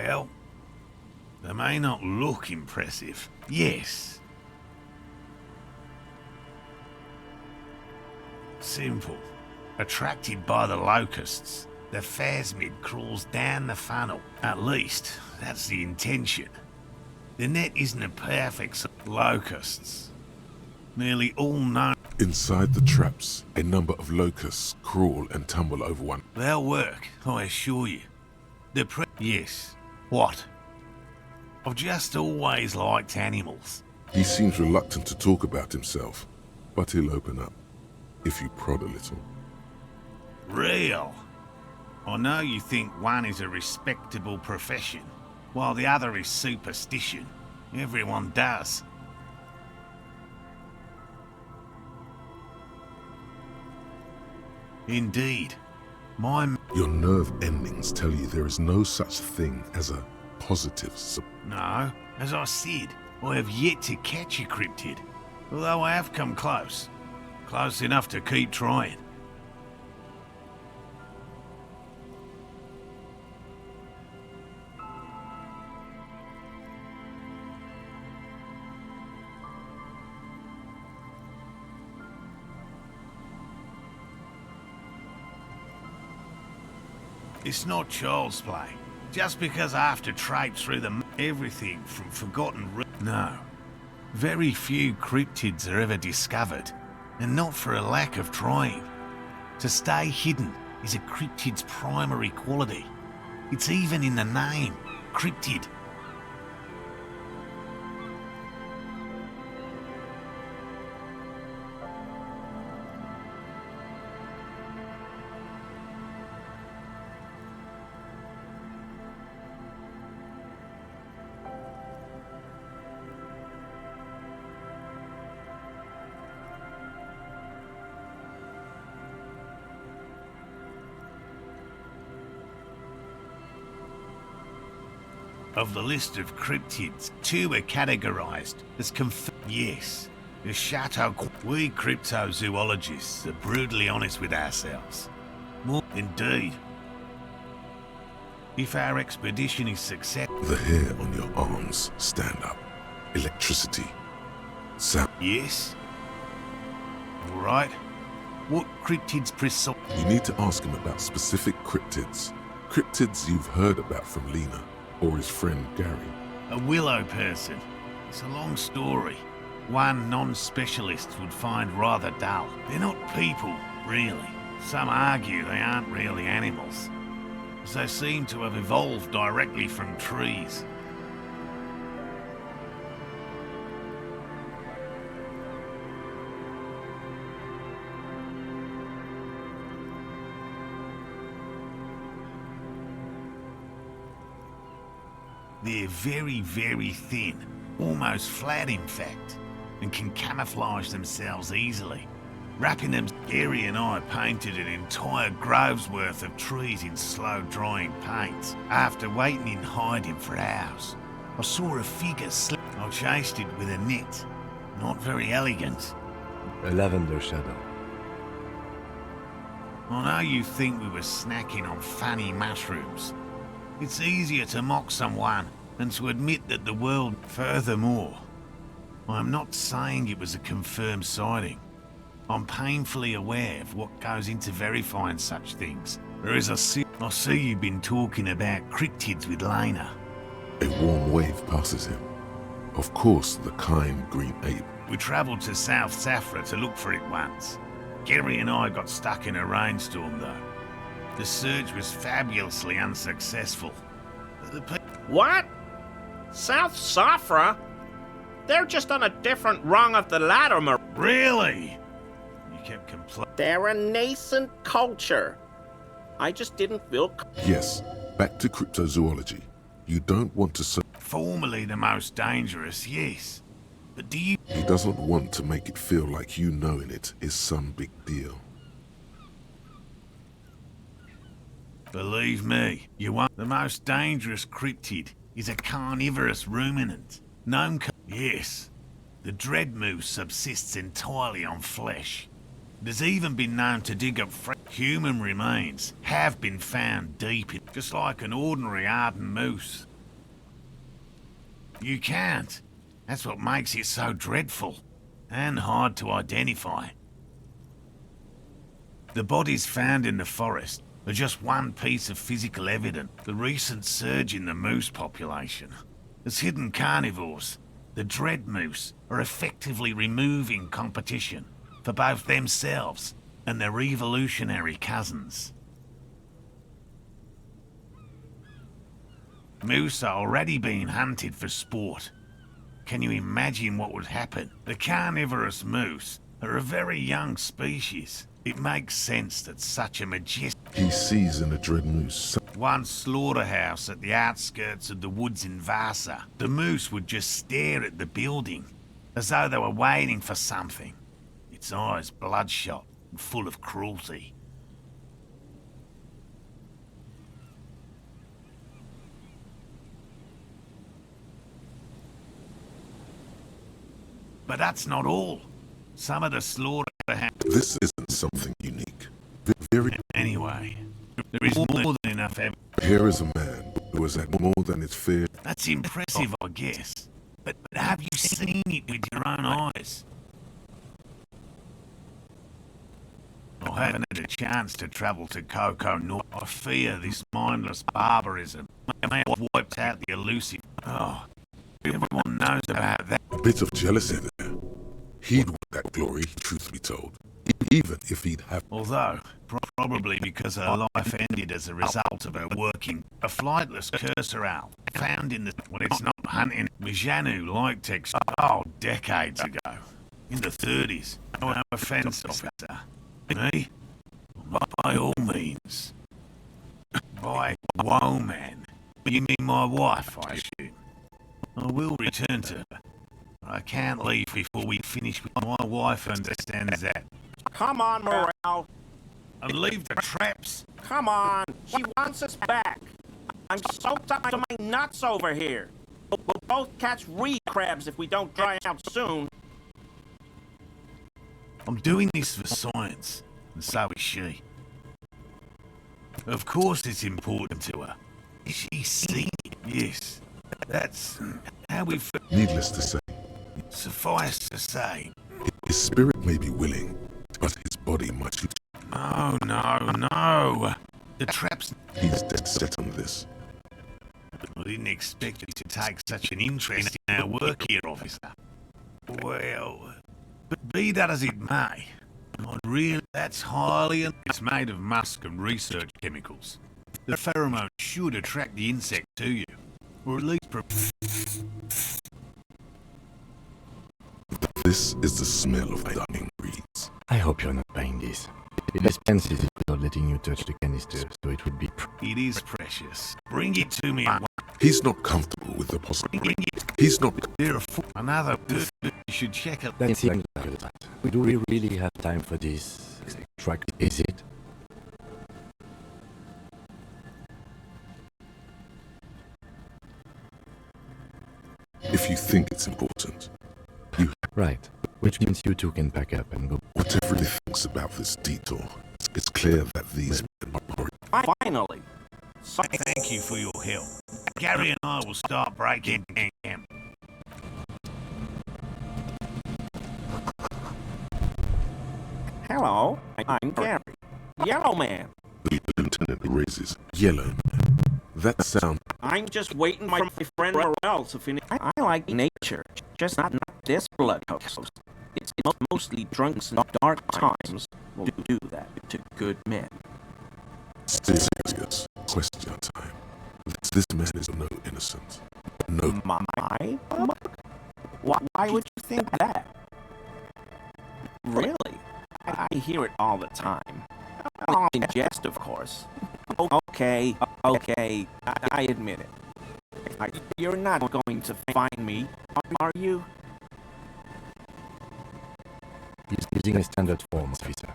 Well, they may not look impressive. Yes. Simple. Attracted by the locusts, the phasmid crawls down the funnel. At least, that's the intention. The net isn't a perfect locusts. Nearly all known. Inside the traps, a number of locusts crawl and tumble over one. They'll work, I assure you. Yes. What? I've just always liked animals. He seems reluctant to talk about himself, but he'll open up, if you prod a little. Real? I know you think one is a respectable profession, while the other is superstition. Everyone does. Indeed. Your nerve endings tell you there is no such thing as a positive. No, as I said, I have yet to catch a cryptid, although I have come close. Close enough to keep trying. It's not child's play. Just because I have to traipse through everything from forgotten. No. Very few cryptids are ever discovered, and not for a lack of trying. To stay hidden is a cryptid's primary quality. It's even in the name, cryptid. Of the list of cryptids, 2 are categorized as yes, the Chateau. We cryptozoologists are brutally honest with ourselves. More indeed. If our expedition is successful, the hair on your arms stand up. Electricity. Sound. Yes. All right. What cryptids precise? You need to ask him about specific cryptids. Cryptids you've heard about from Lena. Or his friend Gary. A willow person. It's a long story. One non-specialist would find rather dull. They're not people, really. Some argue they aren't really animals, as they seem to have evolved directly from trees. They're very, very thin, almost flat in fact, and can camouflage themselves easily. Wrapping them, Gary and I painted an entire grove's worth of trees in slow-drying paints. After waiting in hiding for hours, I saw a figure slip. I chased it with a net. Not very elegant. A lavender shadow. I know you think we were snacking on funny mushrooms. It's easier to mock someone than to admit that the world... Furthermore, I'm not saying it was a confirmed sighting. I'm painfully aware of what goes into verifying such things. Whereas I see you've been talking about cryptids with Lena. A warm wave passes him. Of course, the kind green ape. We travelled to South Safra to look for it once. Gary and I got stuck in a rainstorm though. The search was fabulously unsuccessful. What? South Safra? They're just on a different rung of the ladder, Really? You kept complaining. They're a nascent culture. I just didn't feel... Yes, back to cryptozoology. You don't want to... Formerly the most dangerous, yes. But do you... He doesn't want to make it feel like you knowing it is some big deal. Believe me, you won't. The most dangerous cryptid is a carnivorous ruminant. Yes. The dread moose subsists entirely on flesh. It has even been known to dig up human remains have been found deep in, just like an ordinary ardent moose. You can't. That's what makes it so dreadful and hard to identify. The bodies found in the forest are just one piece of physical evidence. The recent surge in the moose population. As hidden carnivores, the dread moose are effectively removing competition for both themselves and their evolutionary cousins. Moose are already being hunted for sport. Can you imagine what would happen? The carnivorous moose are a very young species. It makes sense that such a majestic... He sees in a dread moose. One slaughterhouse at the outskirts of the woods in Vasa. The moose would just stare at the building, as though they were waiting for something. Its eyes bloodshot and full of cruelty. But that's not all. Some of the slaughterhouse... This isn't something unique. Very... Anyway, there is more than enough evidence. Here is a man who has had more than his fair... That's impressive, I guess. But have you seen it with your own eyes? I haven't had a chance to travel to Coco North. I fear this mindless barbarism may have wiped out the elusive... Oh, everyone knows about that. A bit of jealousy there. He'd want that glory, truth be told. Even if he'd have... Although, probably because her life ended as a result of her working a flightless cursor owl found in the... When it's not hunting, Mijanu liked text... Oh, decades ago. In the 30s. No offense, officer. Me? By all means. By woman. You mean my wife, I assume. I will return to her. I can't leave before we finish with my wife understands that. Come on, Morale. And leave the traps. Come on. She wants us back. I'm so tired of my nuts over here. We'll both catch reed crabs if we don't dry out soon. I'm doing this for science, and so is she. Of course it's important to her. She's seen it, yes. That's how we... Needless to say, Suffice to say... his spirit may be willing, but his body might... Oh, no. The traps... He's dead set on this. I didn't expect you to take such an interest in our work here, officer. Well, but be that as it may, that's highly... It's made of musk and research chemicals. The pheromone should attract the insect to you, or at least... This is the smell of dying reeds. I hope you're not buying this. It dispenses it without letting you touch the canister, so it would be... It is precious. Bring it to me. He's not comfortable with the possibility. Bring it. He's not... Another... You should check it. That's it. Do we really have time for this track? Is it? If you think it's important, you... Right. Which means you two can pack up and go. Whatever he thinks about this detour, it's clear that these men are... Finally. Thank you for your help. Gary and I will start breaking camp. Hello, I'm Gary. Yellow Man. The lieutenant raises. Yellow. That sound... I'm just waiting for my friend Morel to finish. I like nature, just not this blood host. It's mostly drunks and dark times will do that to good men. Serious question time. This man is no innocent. No... My book? Why would you think that? Really? I hear it all the time. All in jest, of course. Okay, I admit it. You're not going to find me, are you? He's using a standard form, officer.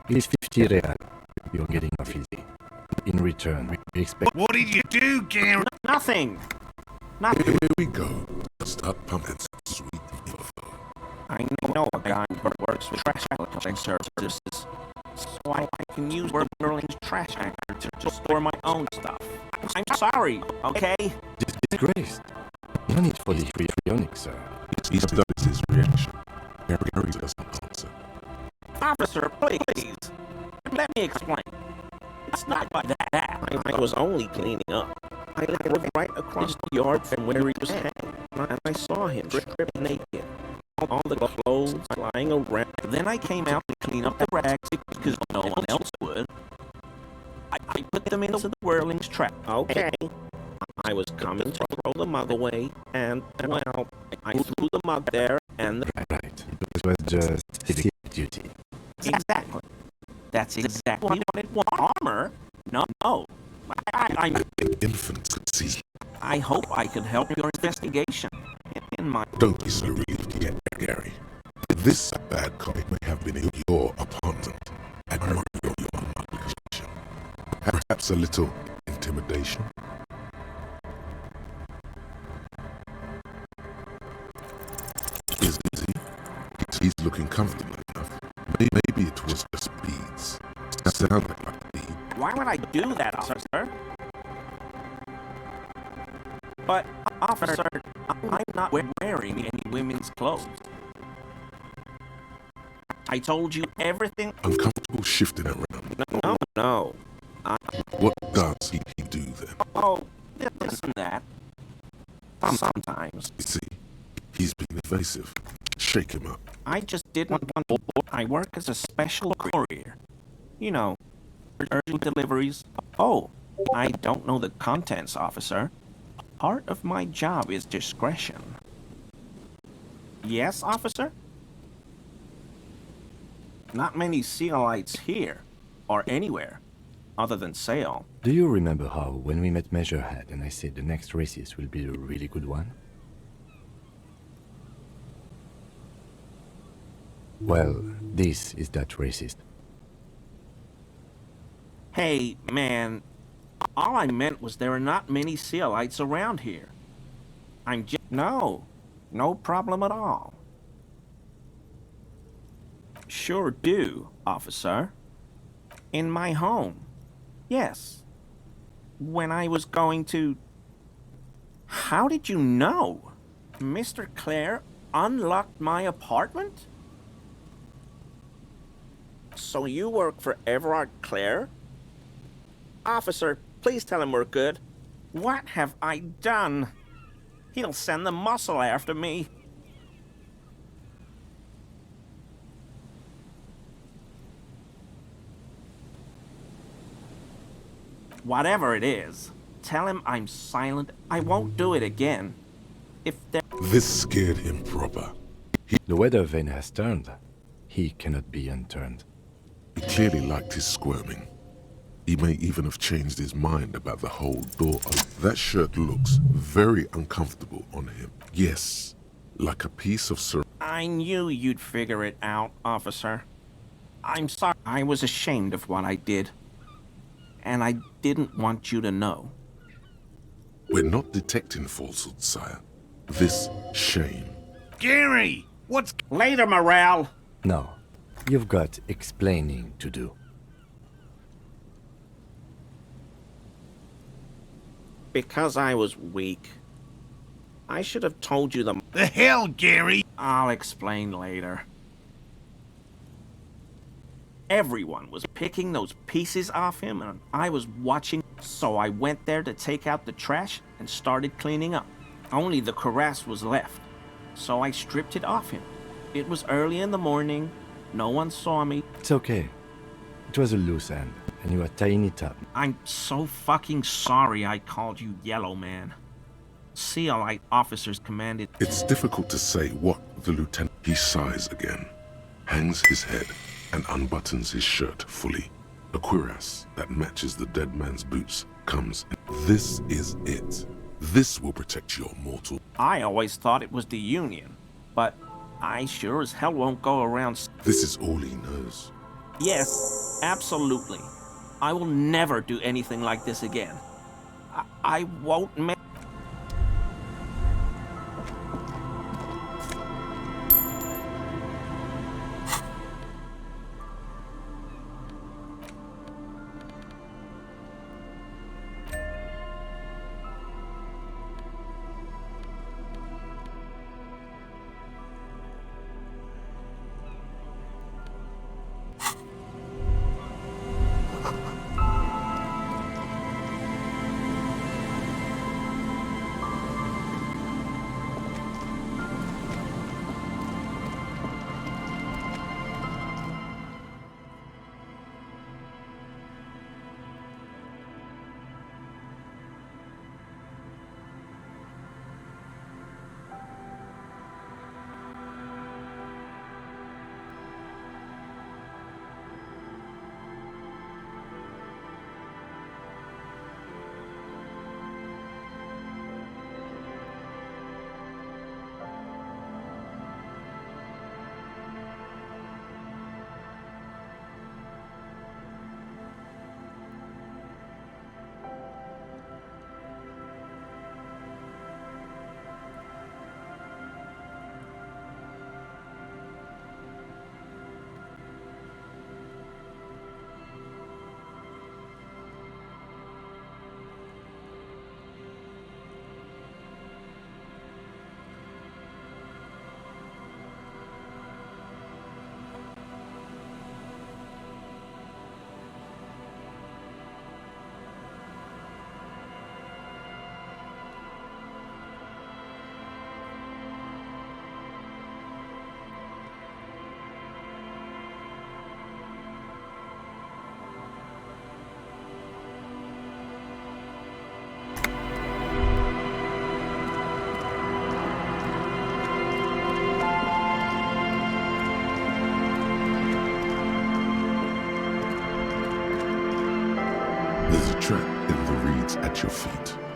It is 50 real. You're getting off easy. In return, we expect... What did you do, Gary? Nothing. Here we go. Start pumping sweet info. I know a guy who works with trash collection services, so I can use Berlin's trash anchor to store my own stuff. I'm sorry, okay? This Disgraced. No need for the histrionic, sir. He studies his reaction. Gary doesn't answer. Officer, please. Let me explain. It's not like that. I was only cleaning up. I lived right across the yard from where he was hanging. And I saw him stripped naked. All the clothes lying around. Then I came out to clean up the rags because no one else would. I put them into the whirling's trap. Okay. I was coming to throw the mug away, and, well, I threw the mug there, and... Right. It was just civic duty. Exactly. That's exactly what it was. Armor? No. I'm... An infant could see. I hope I could help your investigation. In my... Don't be so relieved yet, Gary. This bad guy may have been in your apartment and not your location. Perhaps a little intimidation. Is he? He's looking comfortable enough. Maybe it was just beads. Sounded like beads. Why would I do that, officer? But, officer, I'm not wearing any women's clothes. I told you everything. Uncomfortable shifting around. No. What does he do then? Oh, this and that. Sometimes. You see, he's being evasive. Shake him up. I just didn't want to. I work as a special courier. You know, urgent deliveries. Oh, I don't know the contents, officer. Part of my job is discretion. Yes, officer? Not many Sealites here, or anywhere, other than Sail. Do you remember how, when we met Measurehead and I said the next races will be a really good one? Well, this is that racist. Hey, man, all I meant was there are not many Sealites around here. I'm just... No problem at all. Sure do, officer. In my home. Yes. When I was going to... How did you know? Mr. Clare unlocked my apartment? So you work for Everard Clare? Officer, please tell him we're good. What have I done? He'll send the muscle after me. Whatever it is, tell him I'm silent. I won't do it again. If there... This scared him proper. The weather vane has turned. He cannot be unturned. He clearly liked his squirming. He may even have changed his mind about the whole door. That shirt looks very uncomfortable on him. Yes, like a piece of I knew you'd figure it out, officer. I'm sorry. I was ashamed of what I did. And I didn't want you to know. We're not detecting falsehood, sire. This shame. Gary! What's... Later, Morale! No, you've got explaining to do. Because I was weak. I should have told you The hell, Gary? I'll explain later. Everyone was picking those pieces off him, and I was watching, so I went there to take out the trash and started cleaning up. Only the cuirass was left, so I stripped it off him. It was early in the morning, no one saw me. It's okay. It was a loose end, and you are tying it up. I'm so fucking sorry I called you Yellow Man. Sealite officers commanded... It's difficult to say what the lieutenant... He sighs again, hangs his head, and unbuttons his shirt fully. A cuirass that matches the dead man's boots comes. This is it. This will protect your mortal. I always thought it was the Union, but I sure as hell won't go around... This is all he knows. Yes, absolutely. I will never do anything like this again. I won't make...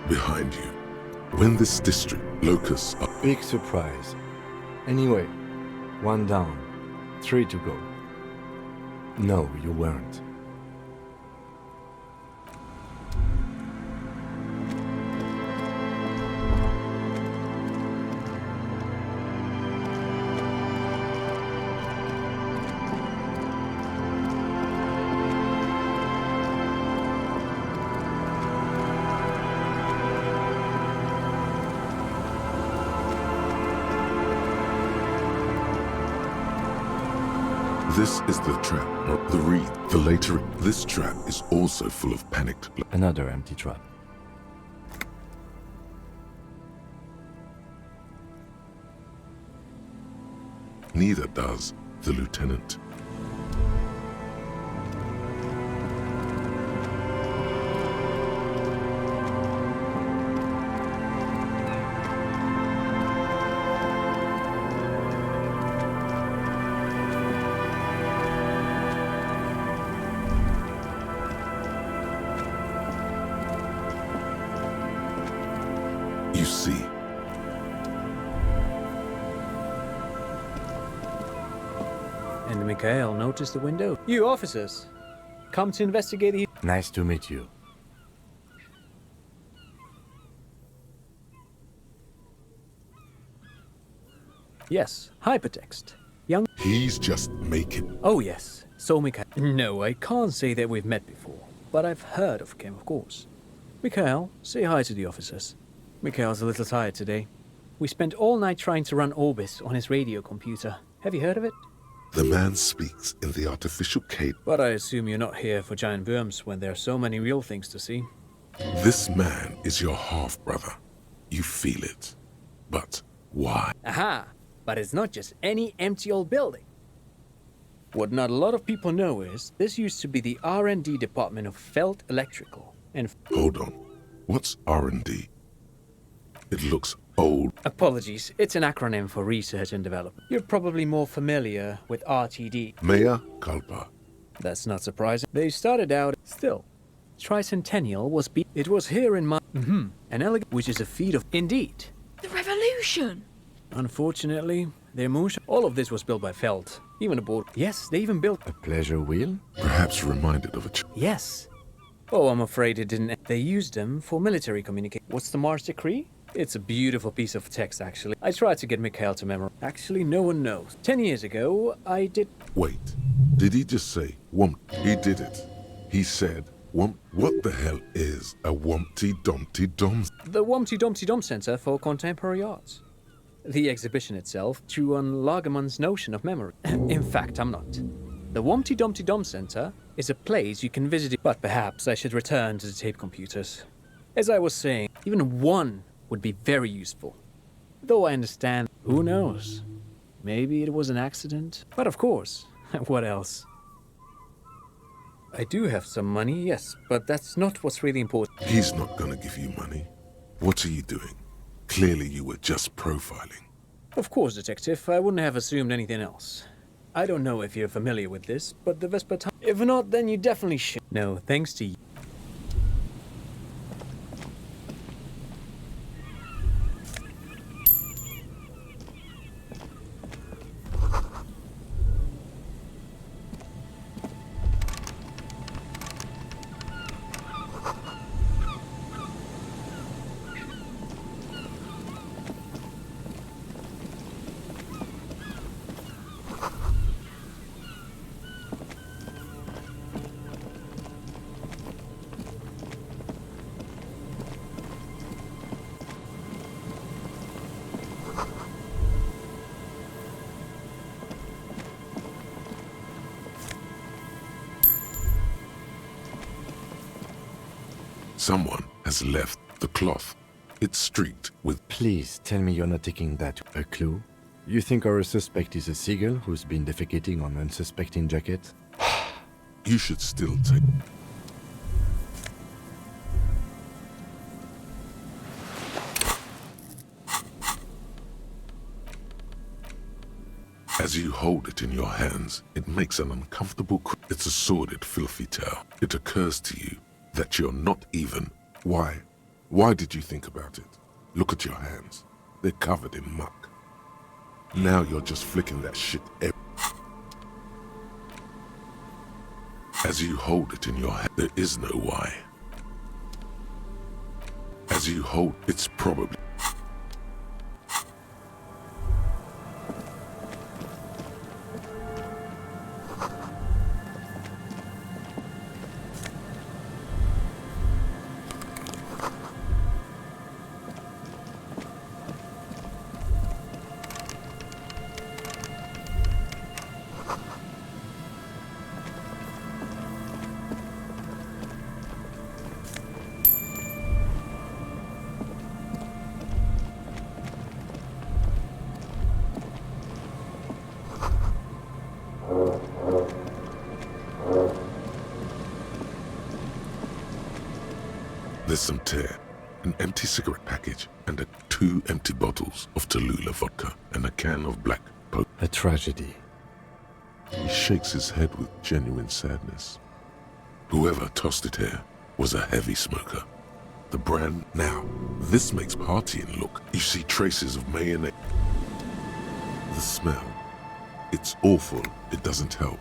behind you. When this district, locusts are... Big surprise. Anyway, 1 down, 3 to go. No, you weren't. This is the trap, not the reed. The later, this trap is also full of panicked... Another empty trap. Neither does the lieutenant. You see, And Mikhail noticed the window. You officers, come to investigate the... Nice to meet you. Yes, hypertext. Young... he's just making... Oh yes, so Mikhail... No, I can't say that we've met before, but I've heard of him, of course. Mikhail, say hi to the officers. Mikhail's a little tired today. We spent all night trying to run Orbis on his radio computer. Have you heard of it? The man speaks in the artificial cadence. But I assume you're not here for giant worms when there are so many real things to see. This man is your half-brother. You feel it. But why? Aha! But it's not just any empty old building. What not a lot of people know is, this used to be the R&D department of Felt Electrical. And Hold on. What's R&D? It looks old. apologies, it's an acronym for research and development. You're probably more familiar with RTD. Mea culpa. That's not surprising. They started out still. Tricentennial was it was here in my an elegant, which is a feat of indeed. The revolution! Unfortunately, their motion. All of this was built by Felt. Even aboard. Yes, they even built. A pleasure wheel? Perhaps reminded of a Yes. Oh, I'm afraid it didn't. They used them for military communication. What's the Mars Decree? It's a beautiful piece of text, actually. I tried to get Mikhail to memorize. Actually, no one knows. 10 years ago, I did. Wait. Did he just say wump? He did it. He said wump. What the hell is a Wumpty Dumpty Dum? The Wumpty Dumpty Dum Center for Contemporary Arts. The exhibition itself drew on Lagerman's notion of memory. In fact, I'm not. The Wumpty Dumpty Dum Center is a place you can visit, but perhaps I should return to the tape computers. As I was saying, even one would be very useful. Though I understand, who knows? Maybe it was an accident. But of course, what else? I do have some money, yes, but that's not what's really important. He's not gonna give you money. What are you doing? Clearly you were just profiling. Of course, Detective, I wouldn't have assumed anything else. I don't know if you're familiar with this, but the Vesper time... If not, then you definitely should. No, thanks to you. Someone has left the cloth. It's streaked with... Please tell me you're not taking that a clue. You think our suspect is a seagull who's been defecating on unsuspecting jacket? You should still take... As you hold it in your hands, it makes an uncomfortable... It's a sordid, filthy tale. It occurs to you that you're not even... Why? Why did you think about it? Look at your hands. They're covered in muck. Now you're just flicking that shit As you hold it in your hand, there is no why. As you hold, it's probably... There's some tear, an empty cigarette package, and 2 empty bottles of Tallulah vodka and a can of black pot. A tragedy. He shakes his head with genuine sadness. Whoever tossed it here was a heavy smoker. The brand now, this makes partying look. You see traces of mayonnaise. The smell. It's awful. It doesn't help.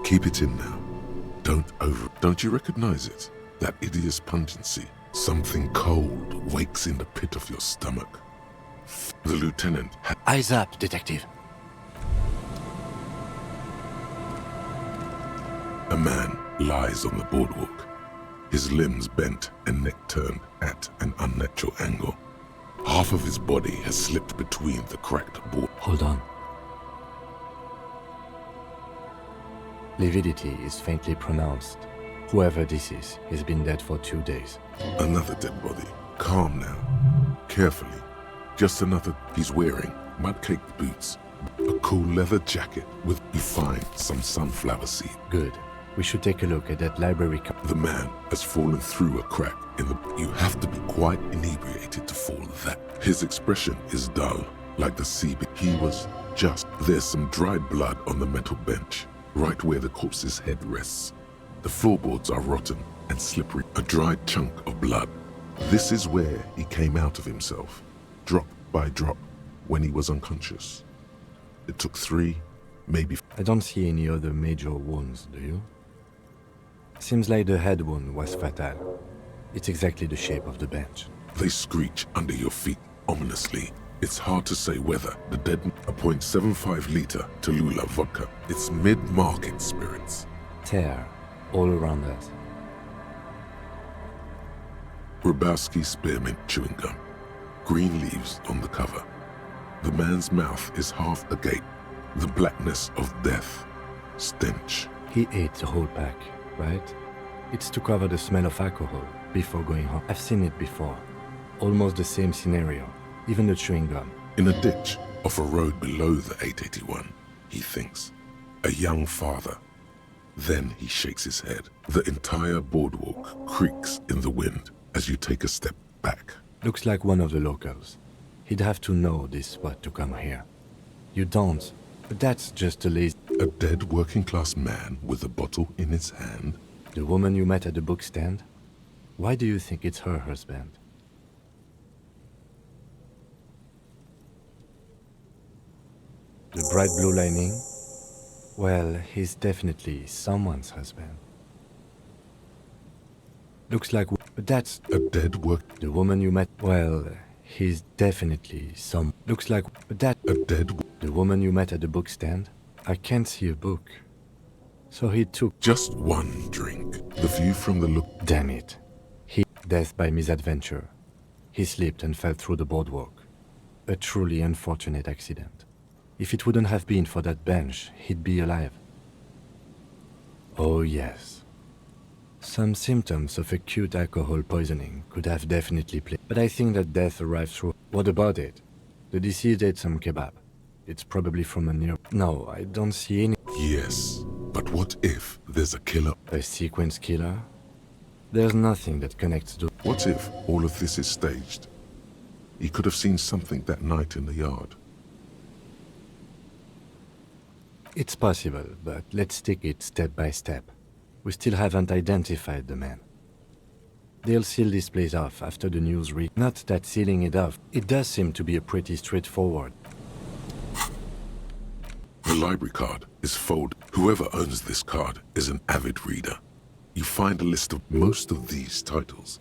Keep it in now. Don't you recognize it? That hideous pungency. Something cold wakes in the pit of your stomach. The lieutenant had... Eyes up, detective. A man lies on the boardwalk, his limbs bent and neck turned at an unnatural angle. Half of his body has slipped between the cracked board. Hold on. Lividity is faintly pronounced. Whoever this is, he's been dead for 2 days. Another dead body. Calm now. Carefully. Just another. He's wearing mud-caked boots, a cool leather jacket with, you find, some sunflower seed. Good. We should take a look at that library. The man has fallen through a crack in the... You have to be quite inebriated to fall that. His expression is dull, like the sea. He was just... There's some dried blood on the metal bench, right where the corpse's head rests. The floorboards are rotten and slippery. A dried chunk of blood. This is where he came out of himself, drop by drop, when he was unconscious. It took 3, maybe... I don't see any other major wounds, do you? Seems like the head wound was fatal. It's exactly the shape of the bench. They screech under your feet ominously. It's hard to say whether the dead... A 0.75-liter Tallulah vodka. It's mid-market spirits. Tear all around us. Grabowski spearmint chewing gum. Green leaves on the cover. The man's mouth is half agape. The blackness of death. Stench. He ate the whole pack, right? It's to cover the smell of alcohol before going home. I've seen it before. Almost the same scenario. Even the chewing gum. In a ditch off a road below the 881, he thinks. A young father. Then he shakes his head. The entire boardwalk creaks in the wind as you take a step back. Looks like one of the locals. He'd have to know this spot to come here. You don't, but that's just a lazy... A dead working-class man with a bottle in his hand? The woman you met at the book stand? Why do you think it's her husband? The bright blue lining? Well, he's definitely someone's husband. Looks like... But that's... A dead work... The woman you met... Well, he's definitely some... Looks like... But that... A dead... The woman you met at the book stand? I can't see a book. So he took... Just one drink. The view from the look... Damn it. Death by misadventure. He slipped and fell through the boardwalk. A truly unfortunate accident. If it wouldn't have been for that bench, he'd be alive. Oh yes. Some symptoms of acute alcohol poisoning could have definitely played. But I think that death arrived through... What about it? The deceased ate some kebab. It's probably from a near... No, I don't see any... Yes, but what if there's a killer? A sequence killer? There's nothing that connects to... What if all of this is staged? He could have seen something that night in the yard. It's possible, but let's take it step by step. We still haven't identified the man. They'll seal this place off after the news Not that sealing it off. It does seem to be a pretty straightforward. The library card is folded. Whoever owns this card is an avid reader. You find a list of most of these titles.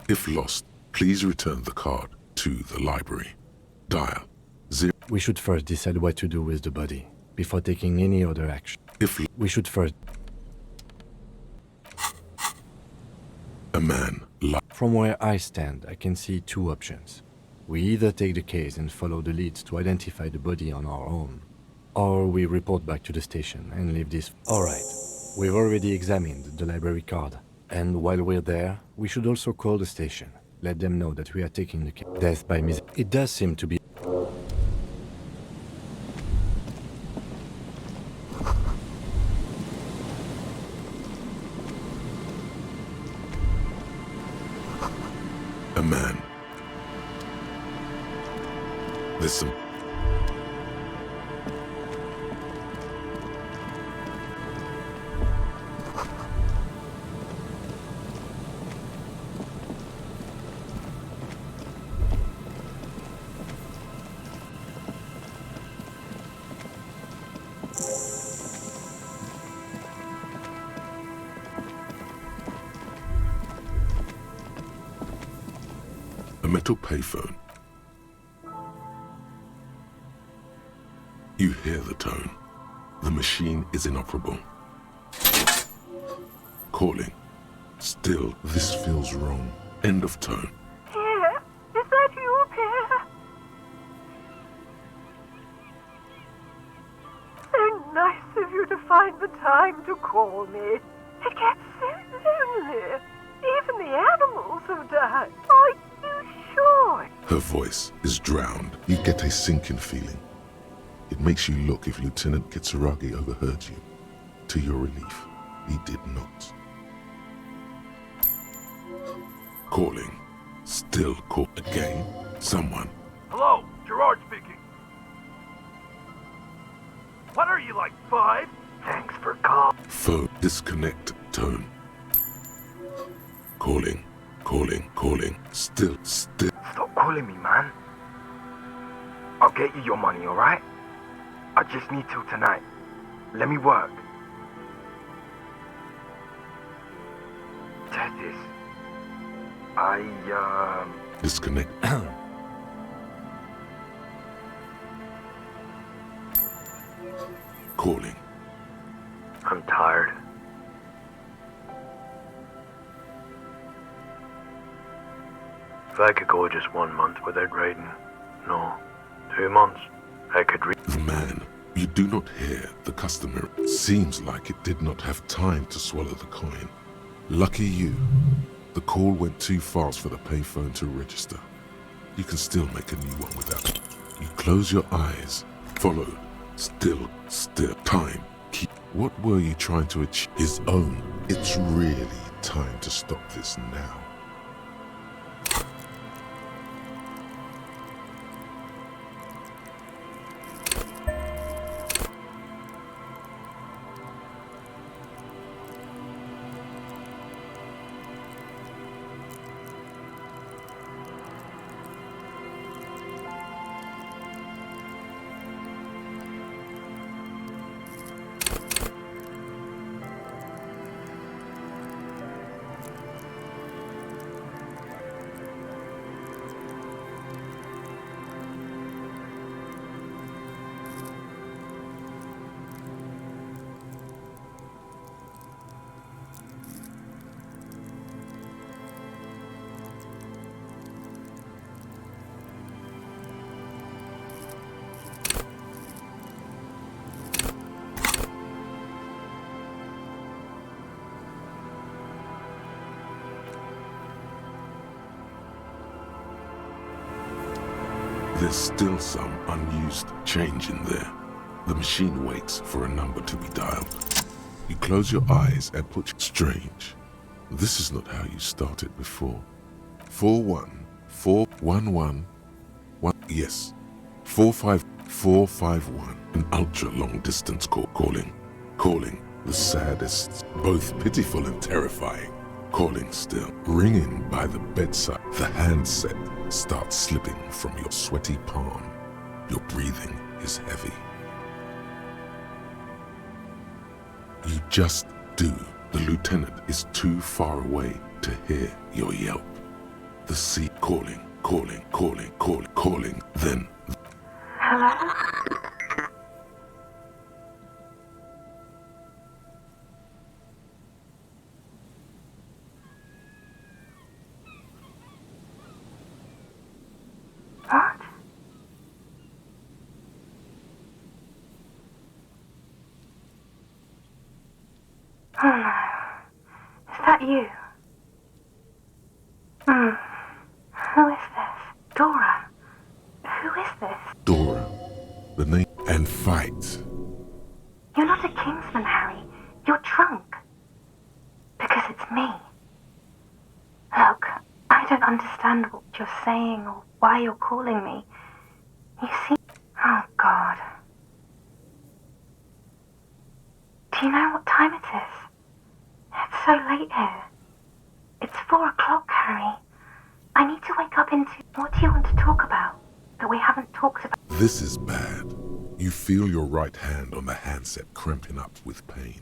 If lost, please return the card to the library. Dial 0. We should first decide what to do with the body, before taking any other action. We should first... A man From where I stand, I can see two options. We either take the case and follow the leads to identify the body on our own, or we report back to the station and leave this... Alright, we've already examined the library card, and while we're there, we should also call the station. Let them know that we are taking the case. Death by mis... It does seem to be... A man. There's some... A metal payphone. You hear the tone. The machine is inoperable. Calling. Still, this feels wrong. End of tone. Pierre, is that you, Pierre? So nice of you to find the time to call me. It gets so lonely. Even the animals have died. Are you sure? Her voice is drowned. You get a sinking feeling. It makes you look if Lieutenant Kitsuragi overheard you. To your relief, he did not. Calling. Still call again. Someone. Hello, Gerard speaking. What are you, like 5? Thanks for calling. Phone. Disconnect tone. Calling. Calling. Still. Stop calling me, man. I'll get you your money, alright? I just need till tonight. Let me work. Tethys. Disconnect. Calling. I'm tired. If I could go just 1 month without writing, no, 2 months, I could read. The man. You do not hear the customer. Seems like it did not have time to swallow the coin. Lucky you. The call went too fast for the payphone to register. You can still make a new one without it. You close your eyes. Followed. Still. Time. Keep. What were you trying to achieve? His own. It's really time to stop this now. There's still some unused change in there. The machine waits for a number to be dialed. You close your eyes and put... Strange. This is not how you started before. 41411. Yes. 45451. An ultra long distance call. Calling. The saddest. Both pitiful and terrifying. calling still, ringing by the bedside. The handset starts slipping from your sweaty palm. Your breathing is heavy. You just do. The lieutenant is too far away to hear your yelp. The sea calling, calling, calling, calling, calling. Then, Hello? What? Oh no. Is that you? Who is this? Dora. Who is this? Dora, the name, and fight. You're not a Kingsman, Harry. You're drunk. Because it's me. Look, I don't understand what you're saying or why you're calling me. You see... Oh, God. Do you know what time it is? It's so late here. It's 4 o'clock, Harry. I need to wake up into... What do you want to talk about that we haven't talked about? This is bad. You feel your right hand on the handset cramping up with pain.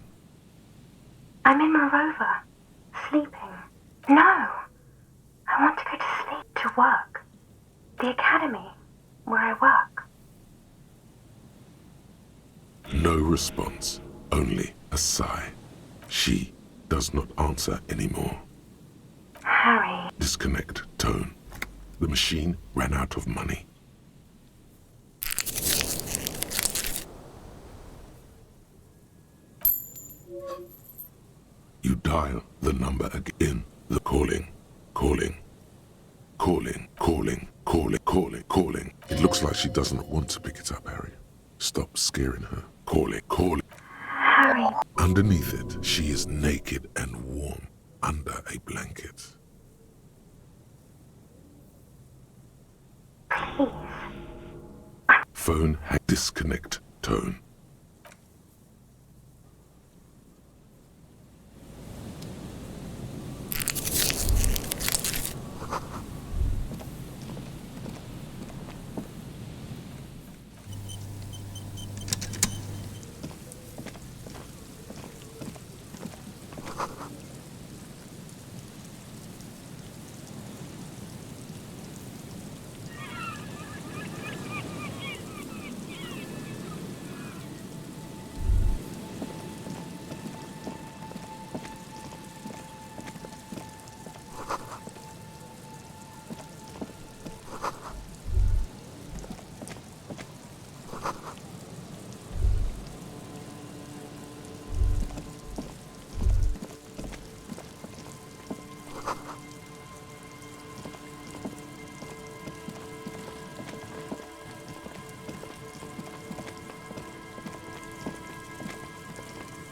I'm in my rover. Sleeping. No. I want to go to sleep, to work. The academy, where I work. No response, only a sigh. She does not answer anymore. Harry. Disconnect tone. The machine ran out of money. You dial the number again. The calling, calling, calling, calling, calling, calling, calling. It looks like she doesn't want to pick it up, Harry. Stop scaring her. Calling, calling. Harry. Underneath it, she is naked and warm under a blanket. Please. Phone disconnect tone.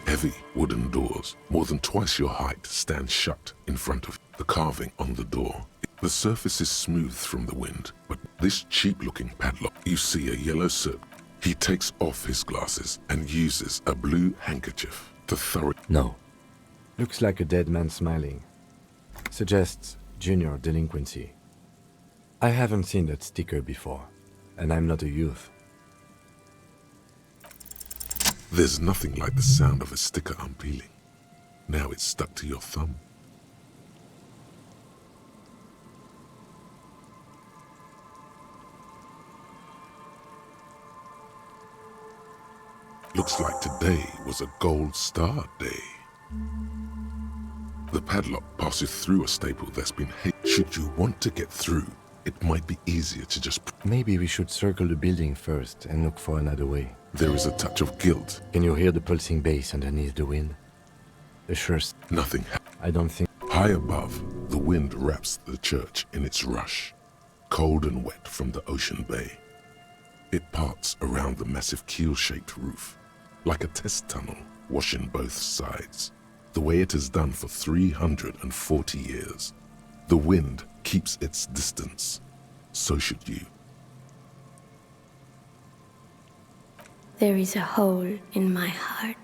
Heavy wooden doors, more than twice your height, stand shut in front of the carving on the door. The surface is smooth from the wind, but this cheap-looking padlock, you see a yellow circle. He takes off his glasses and uses a blue handkerchief to thoroughly... No. Looks like a dead man smiling. Suggests junior delinquency. I haven't seen that sticker before, and I'm not a youth. There's nothing like the sound of a sticker unpeeling. Now it's stuck to your thumb. Looks like today was a gold star day. The padlock passes through a staple that's been hit. Should you want to get through, it might be easier to just... Maybe we should circle the building first and look for another way. There is a touch of guilt. Can you hear the pulsing bass underneath the wind? The surest... Nothing. I don't think... High above, the wind wraps the church in its rush, cold and wet from the ocean bay. It parts around the massive keel-shaped roof, like a test tunnel washing both sides, the way it has done for 340 years. The wind keeps its distance. So should you. There is a hole in my heart.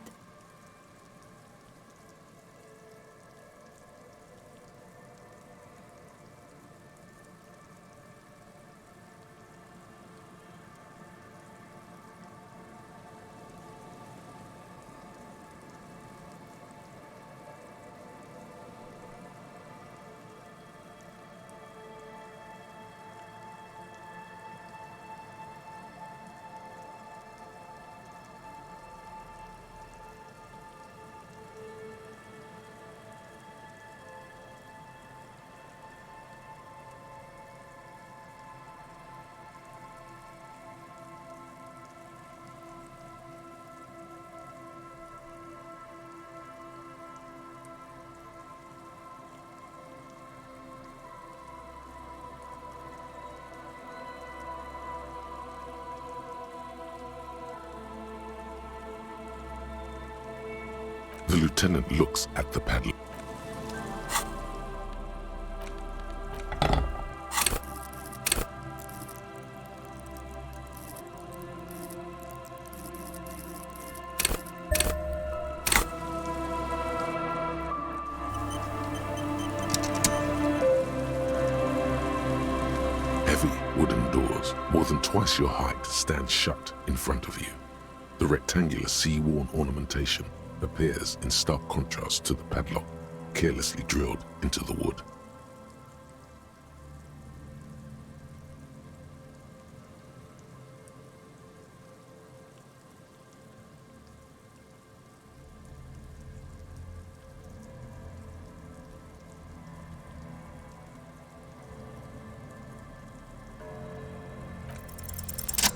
The lieutenant looks at the padlock. Heavy wooden doors, more than twice your height, stand shut in front of you. The rectangular sea-worn ornamentation appears in stark contrast to the padlock, carelessly drilled into the wood.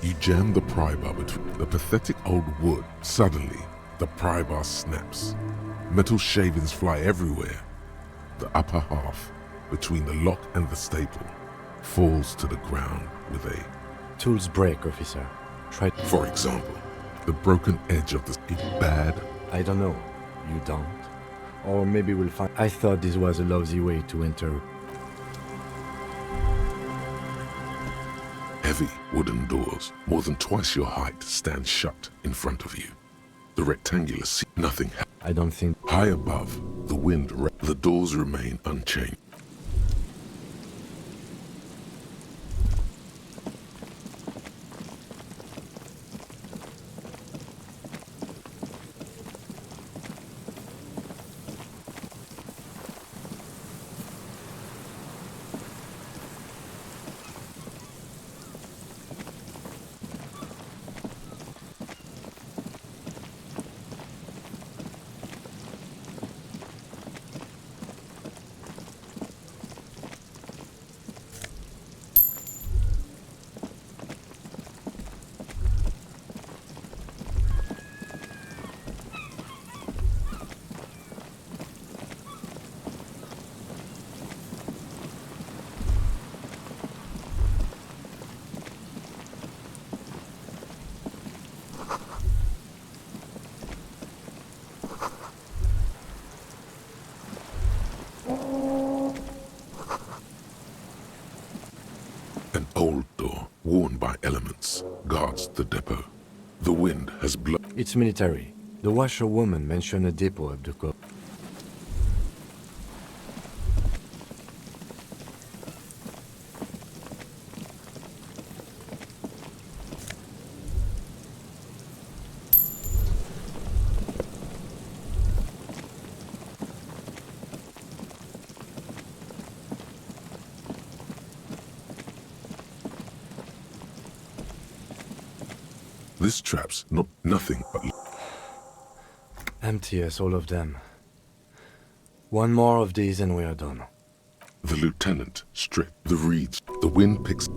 You jam the pry bar between the pathetic old wood. Suddenly, the pry bar snaps. Metal shavings fly everywhere. The upper half, between the lock and the staple, falls to the ground with a... Tools break, officer. Try... For example, the broken edge of the... Bad? I don't know. You don't? Or maybe we'll find... I thought this was a lousy way to enter. Heavy wooden doors, more than twice your height, stand shut in front of you. The rectangular sea, nothing. I don't think... High above, the wind, the doors remain unchanged. An old door, worn by elements, guards the depot. The wind has blown. It's military. The washerwoman mentioned a depot of the coast. This trap's not nothing but... Empty as all of them. One more of these and we are done. The lieutenant stripped the reeds. The wind picks...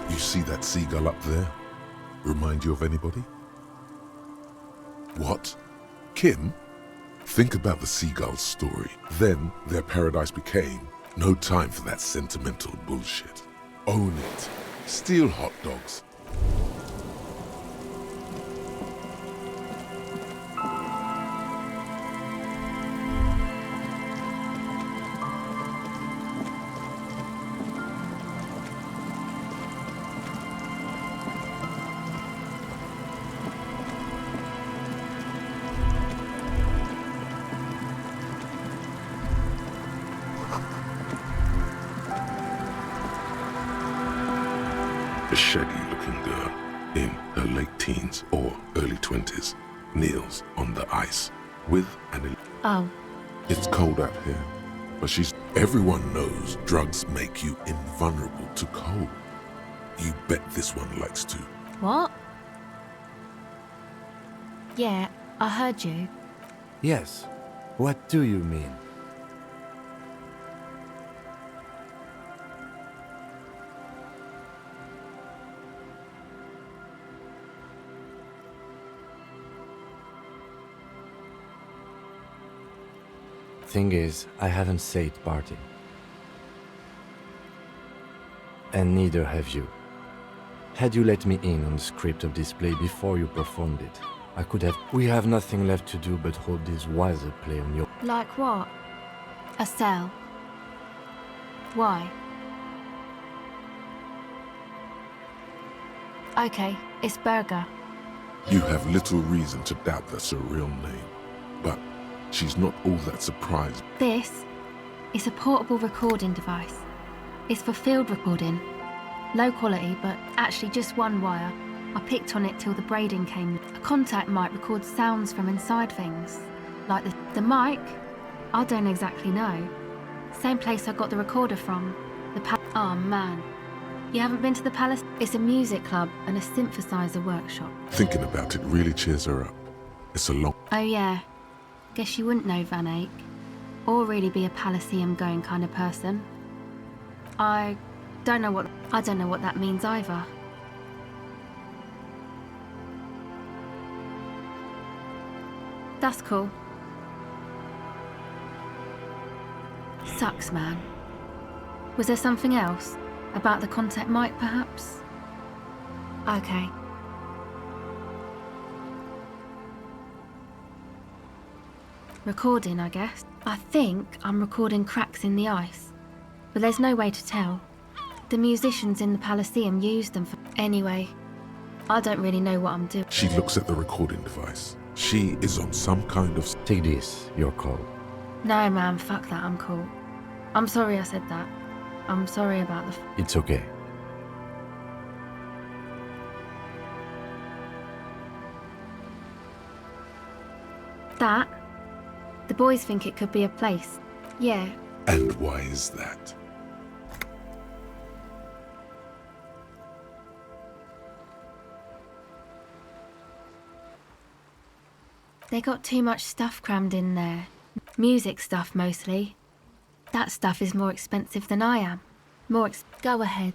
You see that seagull up there? Remind you of anybody? What? Kim? Think about the seagull's story. Then their paradise became no time for that sentimental bullshit. Own it. Steal hot dogs. A shaggy-looking girl in her late teens or early 20s kneels on the ice with an... Oh, It's cold out here, but she's... Everyone knows drugs make you invulnerable to cold. You bet this one likes to. what? Yeah, I heard you. Yes. What do you mean? Thing is, I haven't said party. And neither have you. Had you let me in on the script of this play before you performed it, I could have... We have nothing left to do but hold this wiser play on your... Like what? A cell. Why? Okay, it's Berger. You have little reason to doubt that's her real name, but she's not all that surprised. This is a portable recording device. It's for field recording. Low quality, but actually just one wire. I picked on it till the braiding came. A contact mic records sounds from inside things. Like the mic? I don't exactly know. Same place I got the recorder from. Oh man. You haven't been to the Palace? It's a music club and a synthesizer workshop. Thinking about it really cheers her up. It's a long... Oh yeah. Guess you wouldn't know Van Eyck. Or really be a Palaceum going kind of person. I don't know what that means either. That's cool. Sucks, man. Was there something else? About the contact mic, perhaps? Okay. Recording, I guess. I think I'm recording cracks in the ice. But there's no way to tell. The musicians in the Palaceum used them for... Anyway, I don't really know what I'm doing. She looks at the recording device. She is on some kind of... Take this, your call. No, man, fuck that, I'm cool. I'm sorry I said that. I'm sorry about the... It's okay. That? The boys think it could be a place. Yeah. And why is that? They got too much stuff crammed in there. Music stuff, mostly. That stuff is more expensive than I am. Go ahead.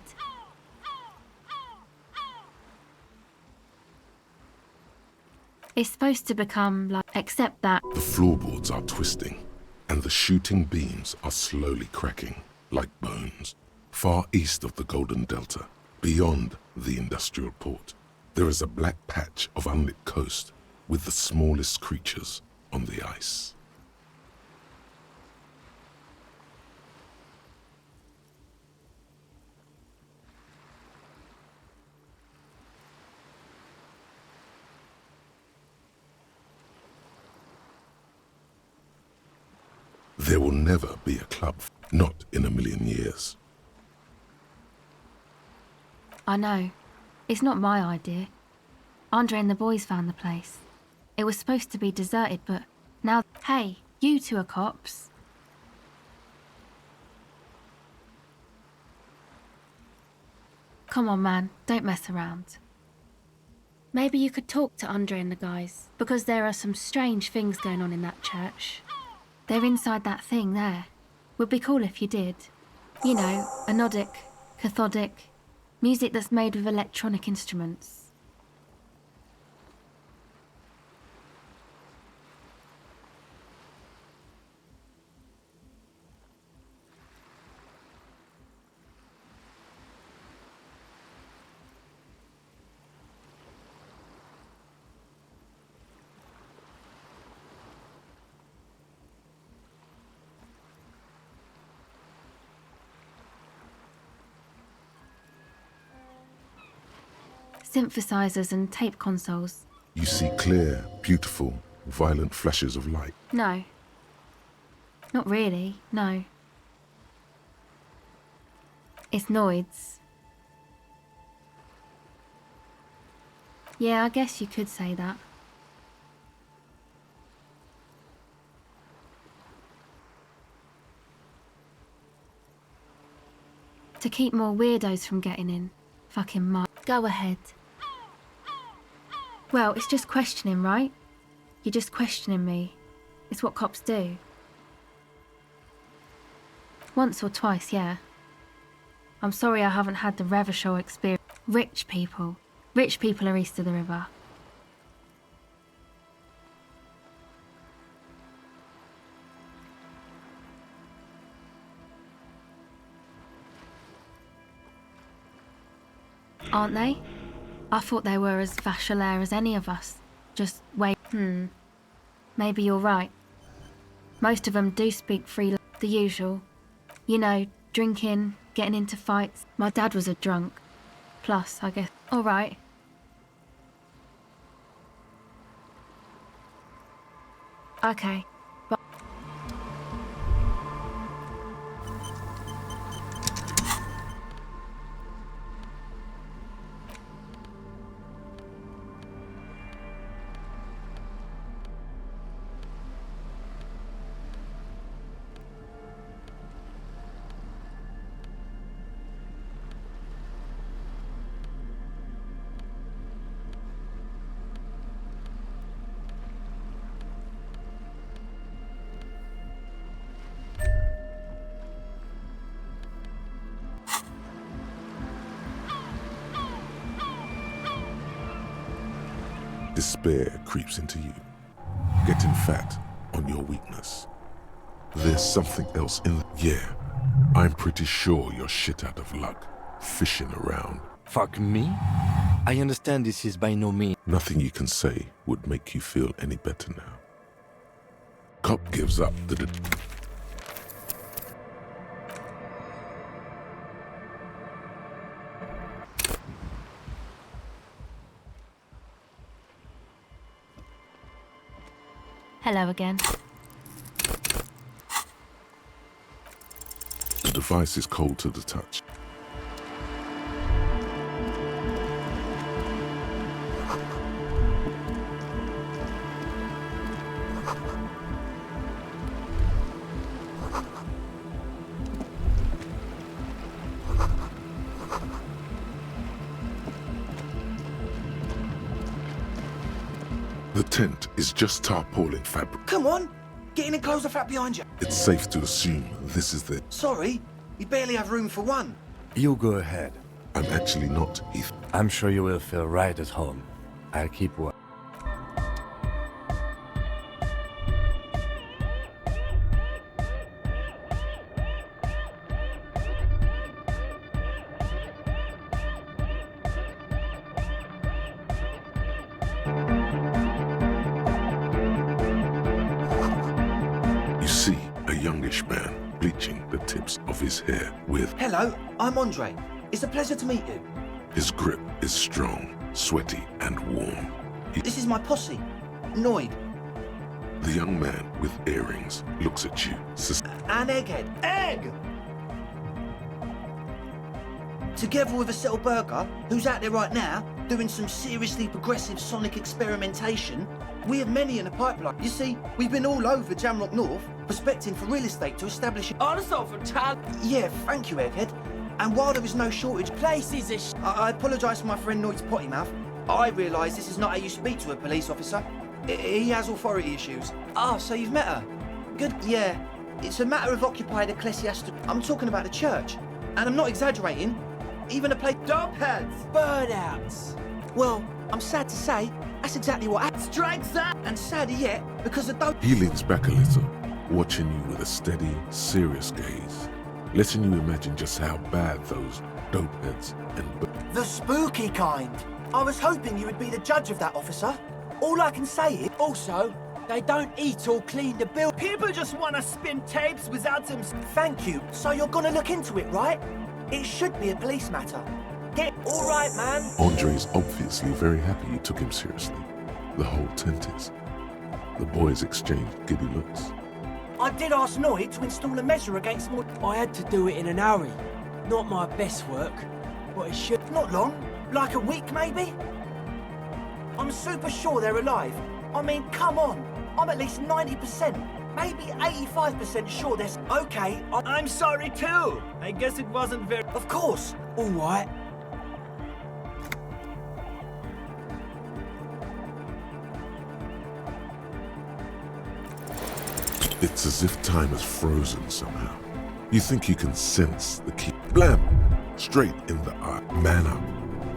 It's supposed to become like... Except that... The floorboards are twisting, and the shooting beams are slowly cracking, like bones. Far east of the Golden Delta, beyond the industrial port, there is a black patch of unlit coast with the smallest creatures on the ice. There will never be a club, not in a million years. I know. It's not my idea. Andre and the boys found the place. It was supposed to be deserted, but now... Hey, you two are cops. Come on, man. Don't mess around. Maybe you could talk to Andre and the guys, because there are some strange things going on in that church. They're inside that thing there. Would be cool if you did. You know, anodic, cathodic, music that's made with electronic instruments. Synthesizers and tape consoles. You see clear, beautiful, violent flashes of light. No. Not really, no. It's noids. Yeah, I guess you could say that. To keep more weirdos from getting in. Fucking Go ahead. Well, it's just questioning, right? You're just questioning me. It's what cops do. Once or twice, yeah. I'm sorry I haven't had the Revachol experience. Rich people. Rich people are east of the river. Aren't they? I thought they were as Vacholaire as any of us. Just wait. Maybe you're right. Most of them do speak free, the usual. You know, drinking, getting into fights. My dad was a drunk. Plus, I guess. All right. Okay. Despair creeps into you, getting fat on your weakness. There's something else in yeah, I'm pretty sure you're shit out of luck, fishing around. Fuck me? I understand this is by no means. Nothing you can say would make you feel any better now. Cop gives up the Hello again. The device is cold to the touch. The tent is just tarpaulin fabric. Come on! Get in and close the flap behind you. It's safe to assume this is the... Sorry, we barely have room for one. You go ahead. I'm actually not, Heath. I'm sure you will feel right at home. I'll keep watch. Man bleaching the tips of his hair with... Hello, I'm Andre. It's a pleasure to meet you. His grip is strong, sweaty, and warm. This is my posse, Noid. The young man with earrings looks at you. And Egghead. Egg! Together with a Settle Burger, who's out there right now, doing some seriously progressive sonic experimentation, we have many in the pipeline. You see, we've been all over Jamrock North, prospecting for real estate to establish... Also for town. Yeah, thank you, Egghead. And while there is no shortage... Places is... I apologise for my friend Noid's potty mouth. I realise this is not how you speak to a police officer. He has authority issues. Ah, so you've met her? Good, yeah. It's a matter of occupied ecclesiastical... I'm talking about the church. And I'm not exaggerating. Even a place... Dopeheads! Burnouts! Well, I'm sad to say, that's exactly what happened. Strikes that! And sadder yet, because the dope... He leans back a little, watching you with a steady, serious gaze, letting you imagine just how bad those dopeheads and... The spooky kind. I was hoping you would be the judge of that, officer. All I can say is... Also, they don't eat or clean the bill. People just want to spin tapes without them... Thank you. So you're gonna look into it, right? It should be a police matter. Get... All right, man. Andre's obviously very happy you took him seriously. The whole tent is. The boys exchanged giddy looks. I did ask Noy to install a measure against more... I had to do it in an hurry. Not my best work, but it should... Not long. Like a week, maybe? I'm super sure they're alive. I mean, come on. I'm at least 90%, maybe 85% sure they're... Okay, I'm sorry too. I guess it wasn't very... Of course. All right. It's as if time has frozen somehow. You think you can sense the key. Blam! Straight in the eye. Man up.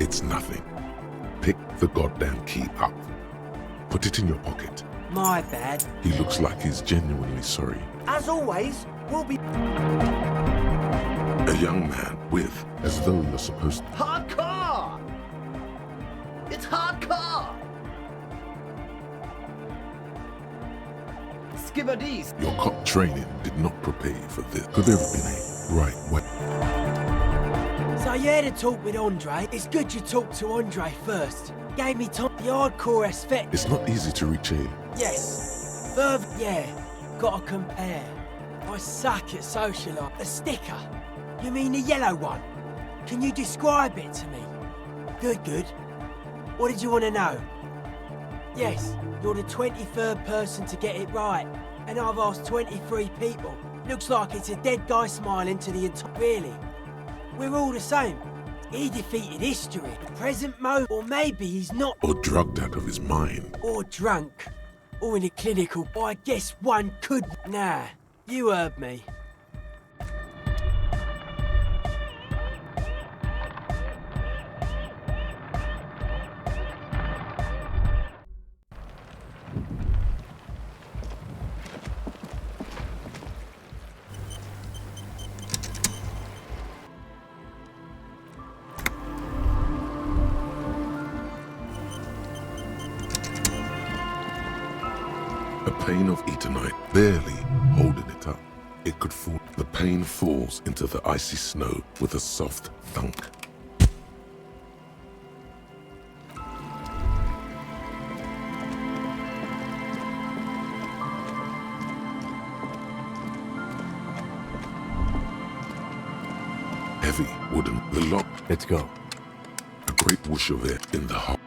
It's nothing. Pick the goddamn key up. Put it in your pocket. My bad. He looks like he's genuinely sorry. As always, we'll be... A young man with, as though you're supposed to... Hardcore! It's hardcore! Skibadis! Your cop training did not prepare you for this. Could there have been a right way? So you had a talk with Andre. It's good you talked to Andre first. Gave me time. The hardcore aspect. It's not easy to reach here. Yes. Further, yeah. Gotta compare. I suck at socialite. The sticker. You mean the yellow one? Can you describe it to me? Good, good. What did you want to know? Yes, you're the 23rd person to get it right. And I've asked 23 people. Looks like it's a dead guy smiling to the entire... Really? We're all the same. He defeated history, present moment, or maybe he's not... Or drugged out of his mind. Or drunk. Or in a clinical... I guess one could... Nah, you heard me. A pane of Eternite, barely holding it up. It could fall. The pane falls into the icy snow with a soft thunk. Heavy wooden, the lock. Let's go. A great whoosh of air in the heart.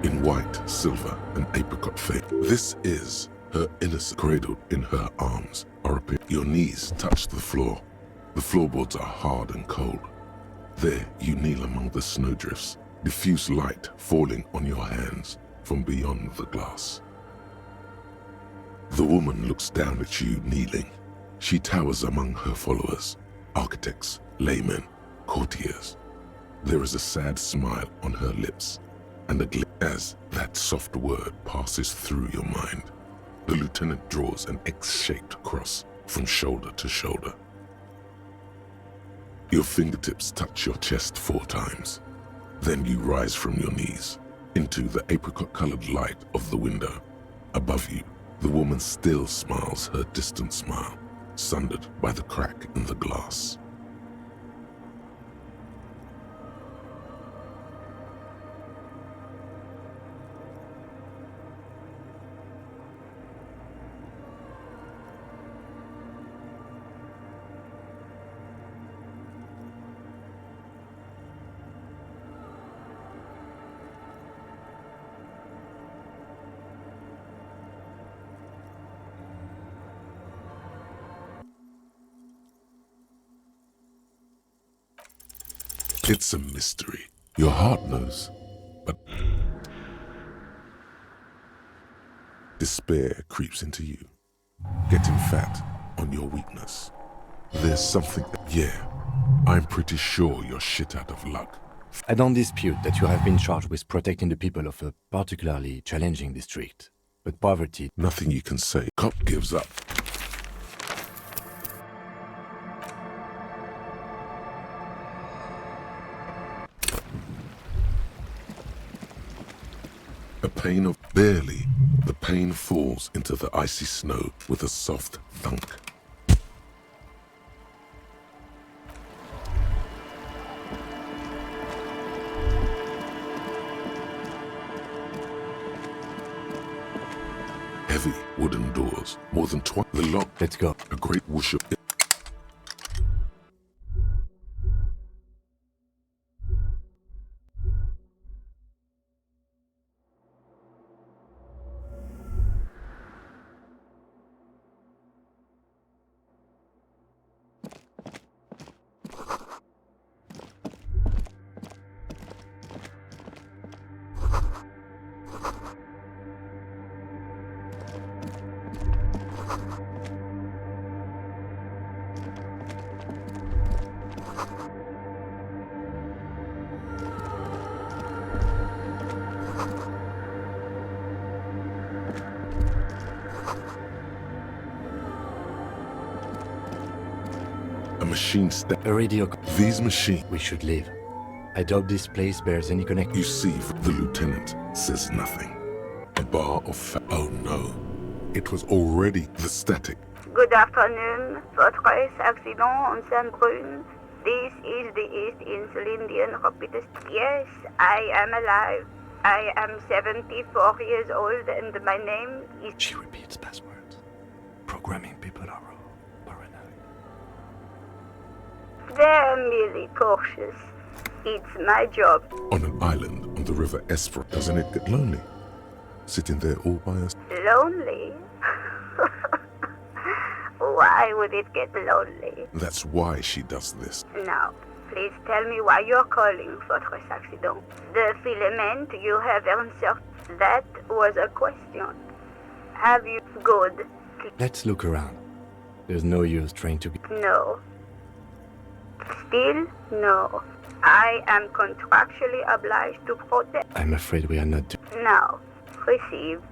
In white, silver, and apricot fade. This is her innocent cradled in her arms. Your knees touch the floor. The floorboards are hard and cold. There you kneel among the snowdrifts, diffuse light falling on your hands from beyond the glass. The woman looks down at you kneeling. She towers among her followers, architects, laymen, courtiers. There is a sad smile on her lips, and a glint as that soft word passes through your mind. The lieutenant draws an X-shaped cross from shoulder to shoulder. Your fingertips touch your chest 4 times. Then you rise from your knees into the apricot-colored light of the window. Above you, the woman still smiles her distant smile, sundered by the crack in the glass. It's a mystery. Your heart knows, but despair creeps into you, getting fat on your weakness. There's something yeah, I'm pretty sure you're shit out of luck. I don't dispute that you have been charged with protecting the people of a particularly challenging district. But poverty... Nothing you can say. Cop gives up. A pane of barely. The pane falls into the icy snow with a soft thunk. Heavy wooden doors, more than twice the lock. Let's go. A great whoosh of it. A machine step. A radio... These machines. We should leave. I doubt this place bears any connection. You see, the lieutenant says nothing. A bar of oh no. It was already the static. Good afternoon, Fortress accident on Saint-Brune. This is the East Insulindian Rapidus. Yes, I am alive. I am 74 years old and my name is... She repeats passwords. Programming people are paranoid. They're merely cautious. It's my job. On an island on the river CH.S.V, doesn't it get lonely? Sitting there all by us. Lonely? Why would it get lonely? That's why she does this. Now, please tell me why you're calling Fortress accident. The filament you have answered, that was a question. Have you good? Let's look around. There's no use trying to... No. Still, no. I am contractually obliged to protect... I'm afraid we are not... Now, received.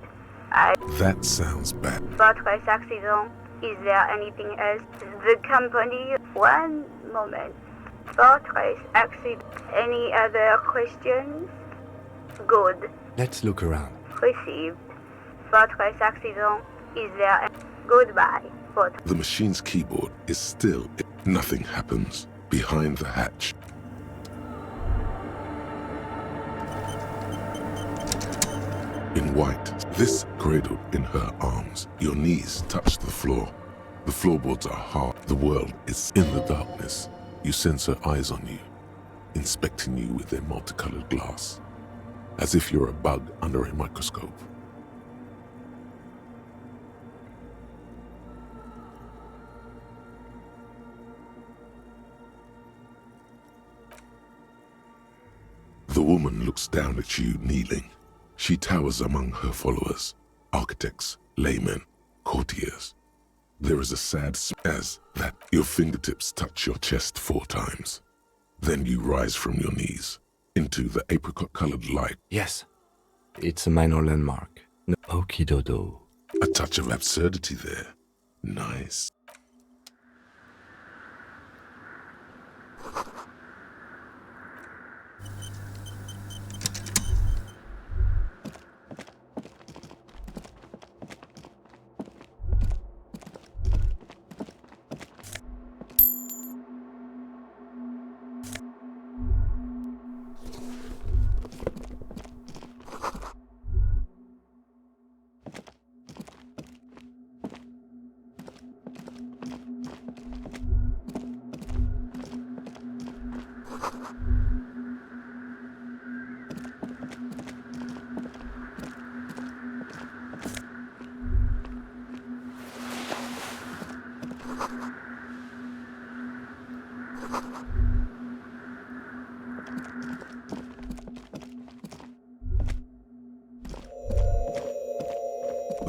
That sounds bad. Fortress accident. Is there anything else? The company... One moment. Fortress accident. Any other questions? Good. Let's look around. Received. Fortress accident. Is there... Goodbye. Fortress. The machine's keyboard is still... Nothing happens. Behind the hatch. In white, this cradled in her arms. Your knees touch the floor. The floorboards are hard. The world is in the darkness. You sense her eyes on you, inspecting you with their multicolored glass, as if you're a bug under a microscope. The woman looks down at you, kneeling. She towers among her followers, architects, laymen, courtiers. There is a sad as that your fingertips touch your chest 4 times. Then you rise from your knees into the apricot-colored light. Yes, it's a minor landmark. No. Okie dodo. A touch of absurdity there. Nice.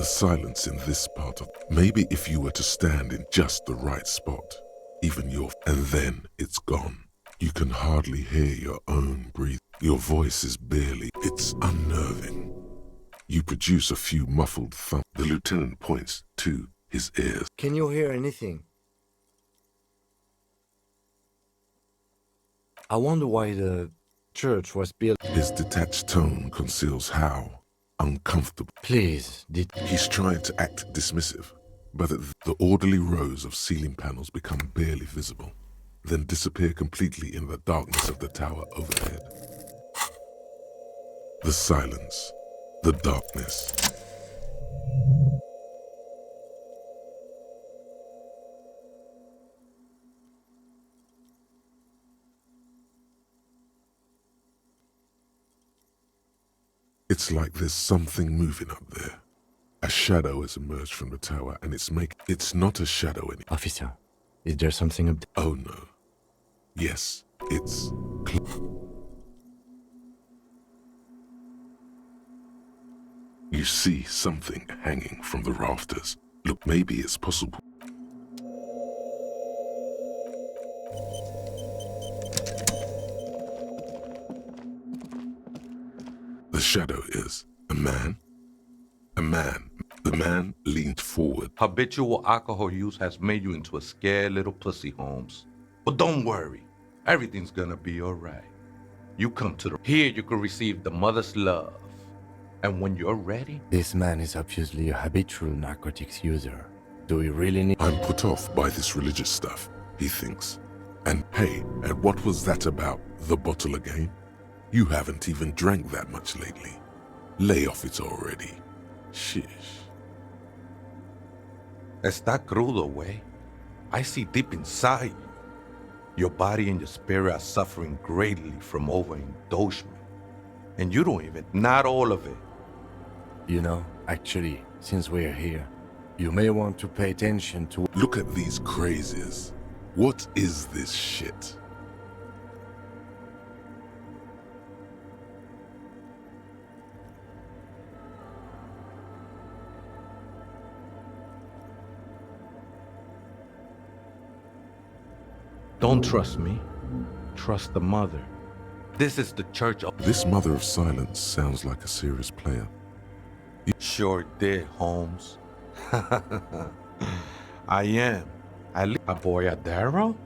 The silence in this part of... Maybe if you were to stand in just the right spot, even your... And then it's gone. You can hardly hear your own breathing. Your voice is barely... It's unnerving. You produce a few muffled thumps. The lieutenant points to his ears. Can you hear anything? I wonder why the church was built. His detached tone conceals how uncomfortable. Please, He's trying to act dismissive, but the orderly rows of ceiling panels become barely visible, then disappear completely in the darkness of the tower overhead. The silence, the darkness. It's like there's something moving up there. A shadow has emerged from the tower, and it's not a shadow anymore. Officer, is there something up there? Oh no. Yes, it's... You see something hanging from the rafters. Look, maybe it's possible. The shadow is a man. A man. The man leaned forward. Habitual alcohol use has made you into a scared little pussy, Holmes. But don't worry. Everything's gonna be alright. You come to the... Here you can receive the mother's love. And when you're ready... This man is obviously a habitual narcotics user. Do we really need... I'm put off by this religious stuff, he thinks. And hey, and what was that about? The bottle again? You haven't even drank that much lately. Lay off it already. Shish. Está crudo, way. I see deep inside you. Your body and your spirit are suffering greatly from overindulgence. And you don't even... Not all of it. You know, actually, since we're here, you may want to pay attention to... Look at these crazies. What is this shit? Don't trust me. Trust the mother. This is the church of... This mother of silence sounds like a serious player. Sure did, Holmes. I am. A boyadero?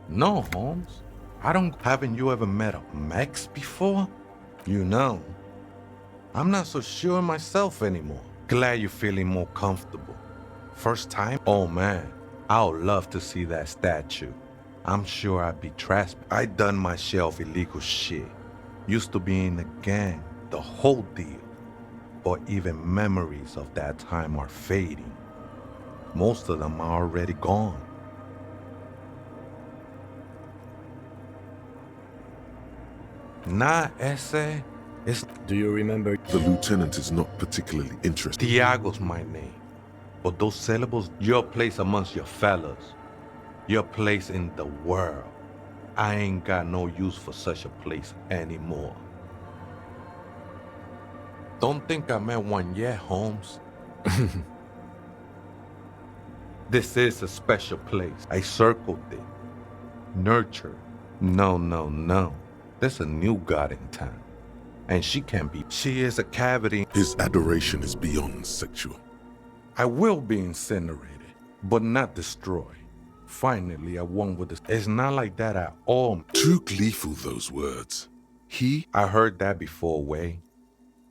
No, Holmes. Haven't you ever met a Mex before? You know. I'm not so sure myself anymore. Glad you're feeling more comfortable. First time? Oh man, I would love to see that statue. I'm sure I'd be trespassing. I done my share of illegal shit. Used to be in a gang, the whole deal. But even memories of that time are fading. Most of them are already gone. Nah, ese. It's... Do you remember? The lieutenant is not particularly interested. Tiago's my name. But those syllables, your place amongst your fellas. Your place in the world. I ain't got no use for such a place anymore. Don't think I met one yet, Holmes. This is a special place. I circled it. Nurture. No. There's a new god in town. And she can't be. She is a cavity. His adoration is beyond sexual. I will be incinerated, but not destroyed. Finally, I won with this. It's not like that at all. Too gleeful, those words. I heard that before, Way.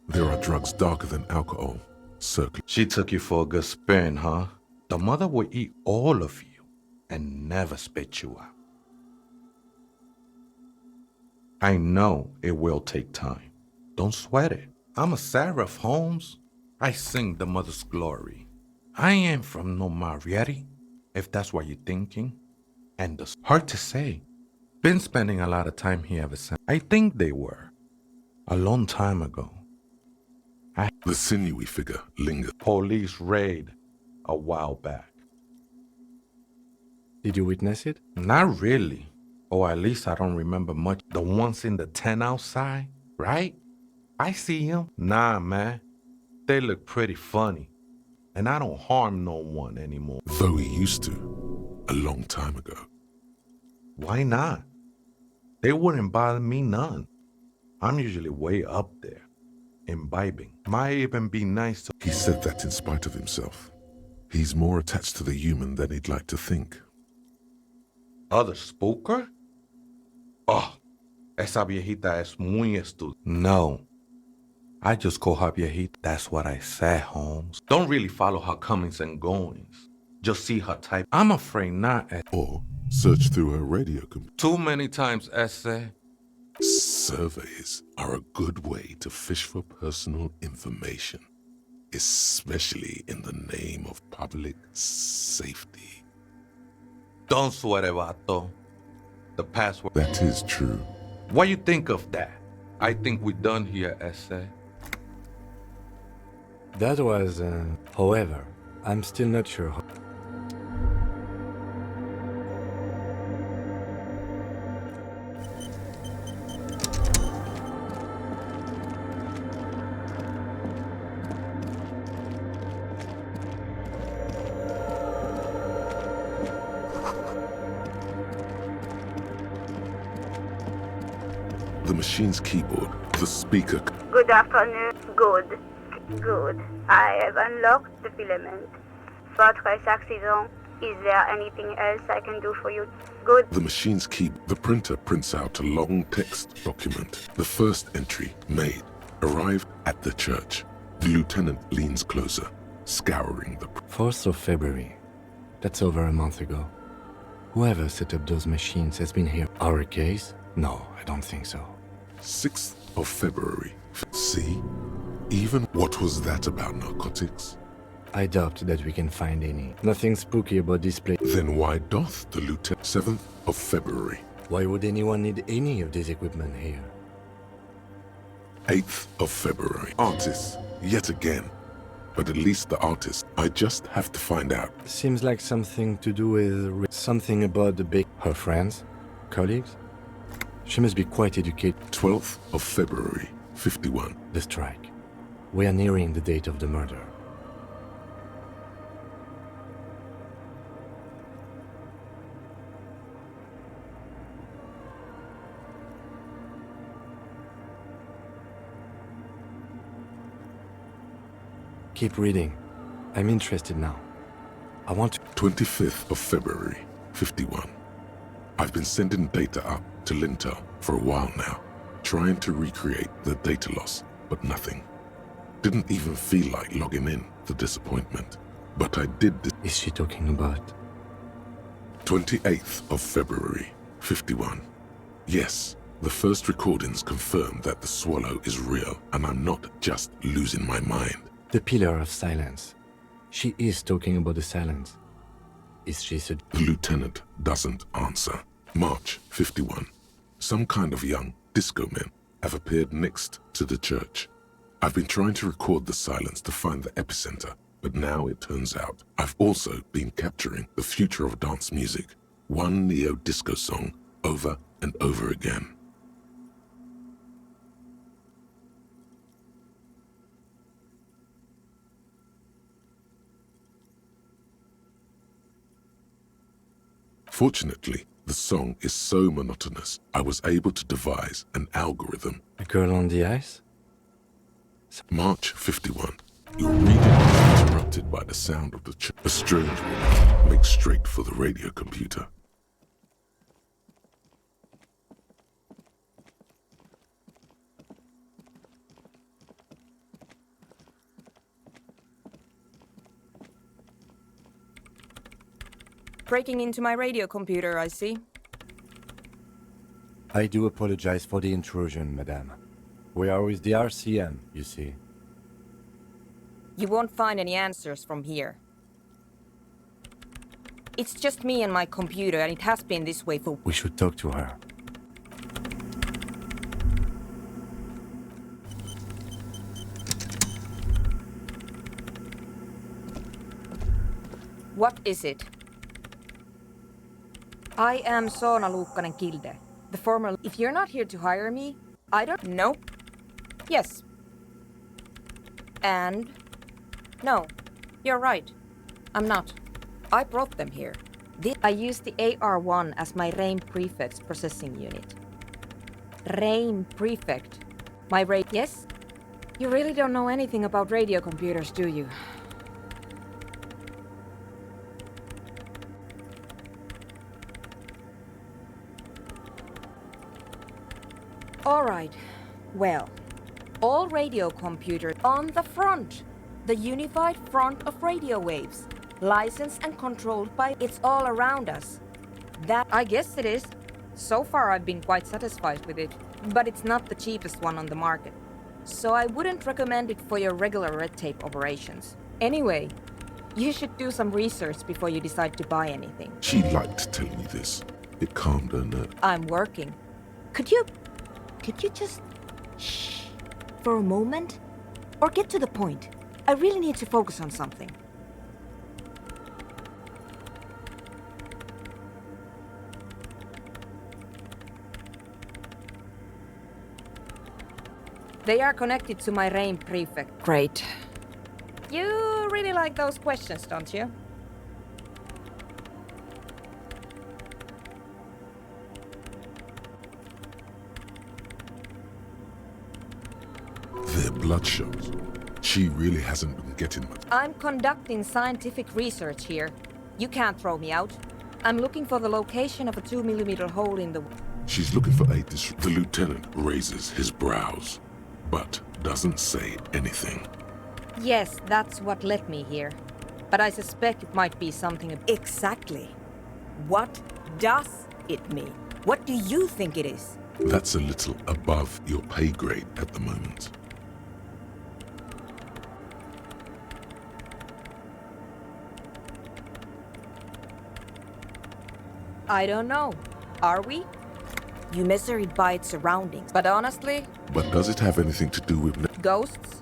There are drugs darker than alcohol. Circling. She took you for a good spin, huh? The mother will eat all of you and never spit you out. I know it will take time. Don't sweat it. I'm a seraph, Holmes. I sing the mother's glory. I ain't from no Marietti, if that's what you're thinking. And it's hard to say. Been spending a lot of time here ever since. I think they were. A long time ago. The sinewy figure lingered. Police raid a while back. Did you witness it? Not really. Or at least I don't remember much. The ones in the tent outside, right? I see them. Nah, man. They look pretty funny. and I don't harm no one anymore. Though he used to, a long time ago. Why not? They wouldn't bother me none. I'm usually way up there, imbibing. Might even be nice to... He said that in spite of himself. He's more attached to the human than he'd like to think. Other spooker? Oh, esa viejita es muy estúpida. No. I just call her viejita. That's what I said, Holmes. Don't really follow her comings and goings. Just see her type. I'm afraid not. Or search through her radio computer. Too many times, essay. Surveys are a good way to fish for personal information, especially in the name of public safety. Don't sweat it, vato. The password. That is true. What you think of that? I think we're done here, essay. That was, however, I'm still not sure how. The machine's keyboard, the speaker. Good afternoon. Good. I have unlocked the filament. Votre accident. Is there anything else I can do for you? Good. The machine's key. The printer prints out a long text document. The first entry, made, arrived at the church. The lieutenant leans closer, scouring the... 4th of February. That's over a month ago. Whoever set up those machines has been here. Our case? No, I don't think so. 6th of February. See? Even what was that about narcotics? I doubt that we can find any. Nothing spooky about this place. Then why doth the lieutenant... 7th of February. Why would anyone need any of this equipment here? 8th of February. Artists, yet again. But at least the artist, I just have to find out. Seems like something to do with... something about the big... Her friends? Colleagues? She must be quite educated. 12th of February, 51. The strike. We are nearing the date of the murder. Keep reading. I'm interested now. I want to... 25th of February, 51. I've been sending data up to Lintel for a while now, trying to recreate the data loss, but nothing. Didn't even feel like logging in, the disappointment. But I did this. Is she talking about? 28th of February, 51. Yes, the first recordings confirm that the swallow is real, and I'm not just losing my mind. The pillar of silence. She is talking about the silence. Is she The lieutenant doesn't answer. March 51. Some kind of young disco men have appeared next to the church. I've been trying to record the silence to find the epicenter, but now it turns out I've also been capturing the future of dance music, one neo-disco song over and over again. Fortunately, the song is so monotonous, I was able to devise an algorithm. A girl on the ice? March 51. Your reading is interrupted by the sound of the A strange woman makes straight for the radio computer. Breaking into my radio computer, I see. I do apologize for the intrusion, madame. We are with the RCM, you see. You won't find any answers from here. It's just me and my computer, and it has been this way for... We should talk to her. What is it? I am Soona Luukkanen Kilde, the former... If you're not here to hire me, I don't... No. Yes. And... No. You're right. I'm not. I brought them here. I used the AR-1 as my RAIM prefect's processing unit. RAIM prefect. Yes? You really don't know anything about radio computers, do you? All right. Well, all radio computers on the front. The unified front of radio waves. Licensed and controlled by it's all around us. That I guess it is. So far I've been quite satisfied with it. But it's not the cheapest one on the market. So I wouldn't recommend it for your regular red tape operations. Anyway, you should do some research before you decide to buy anything. She liked telling me this. It calmed her nerve. I'm working. Could you just shh for a moment? Or get to the point. I really need to focus on something. They are connected to my RAIM prefect. Great. You really like those questions, don't you? They're bloodshot. She really hasn't been getting much. I'm conducting scientific research here. You can't throw me out. I'm looking for the location of a 2mm hole in the... She's looking for a The lieutenant raises his brows, but doesn't say anything. Yes, that's what led me here. But I suspect it might be something... Exactly. What does it mean? What do you think it is? That's a little above your pay grade at the moment. I don't know. Are we? You measure it by its surroundings. But honestly... But does it have anything to do with... Ghosts?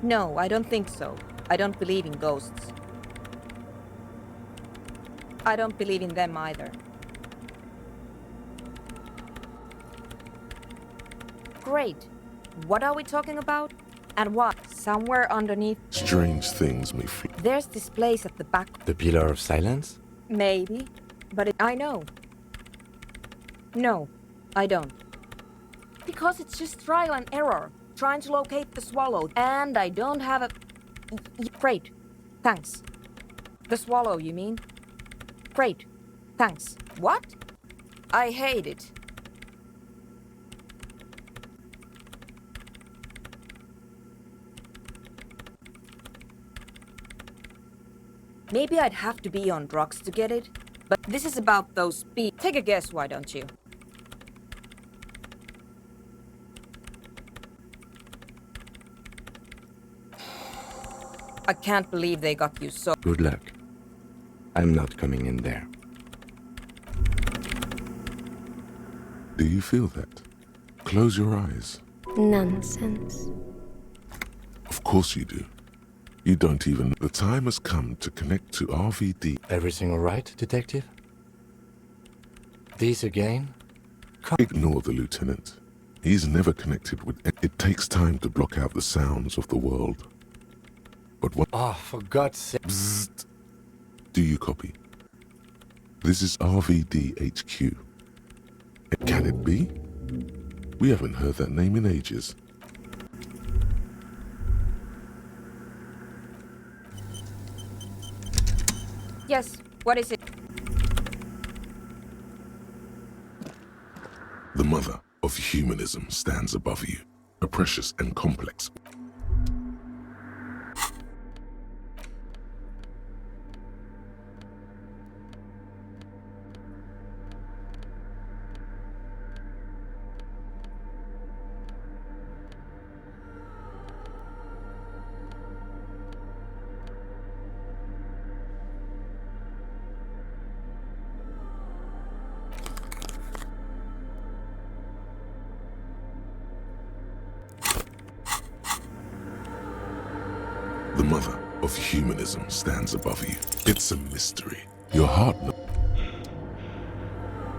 No, I don't think so. I don't believe in ghosts. I don't believe in them either. Great. What are we talking about? And what? Somewhere underneath... Strange things may flee. There's this place at the back. The Pillar of Silence? Maybe. But I know. No, I don't. Because it's just trial and error, trying to locate the swallow, and I don't have a... Great, thanks. The swallow, you mean? Great, thanks. What? I hate it. Maybe I'd have to be on drugs to get it. But this is about those speed. Take a guess, why don't you? I can't believe they got you so... Good luck. I'm not coming in there. Do you feel that? Close your eyes. Nonsense. Of course you do. You don't even... The time has come to connect to RVD. Everything all right, Detective? These again? Ignore the lieutenant. He's never connected with... It takes time to block out the sounds of the world. But what... Oh, for God's sake. Bzzzt. Do you copy? This is RVD HQ. Can it be? We haven't heard that name in ages. Yes, what is it? The mother of humanism stands above you, a precious and complex. The mother of humanism stands above you. It's a mystery. Your heart...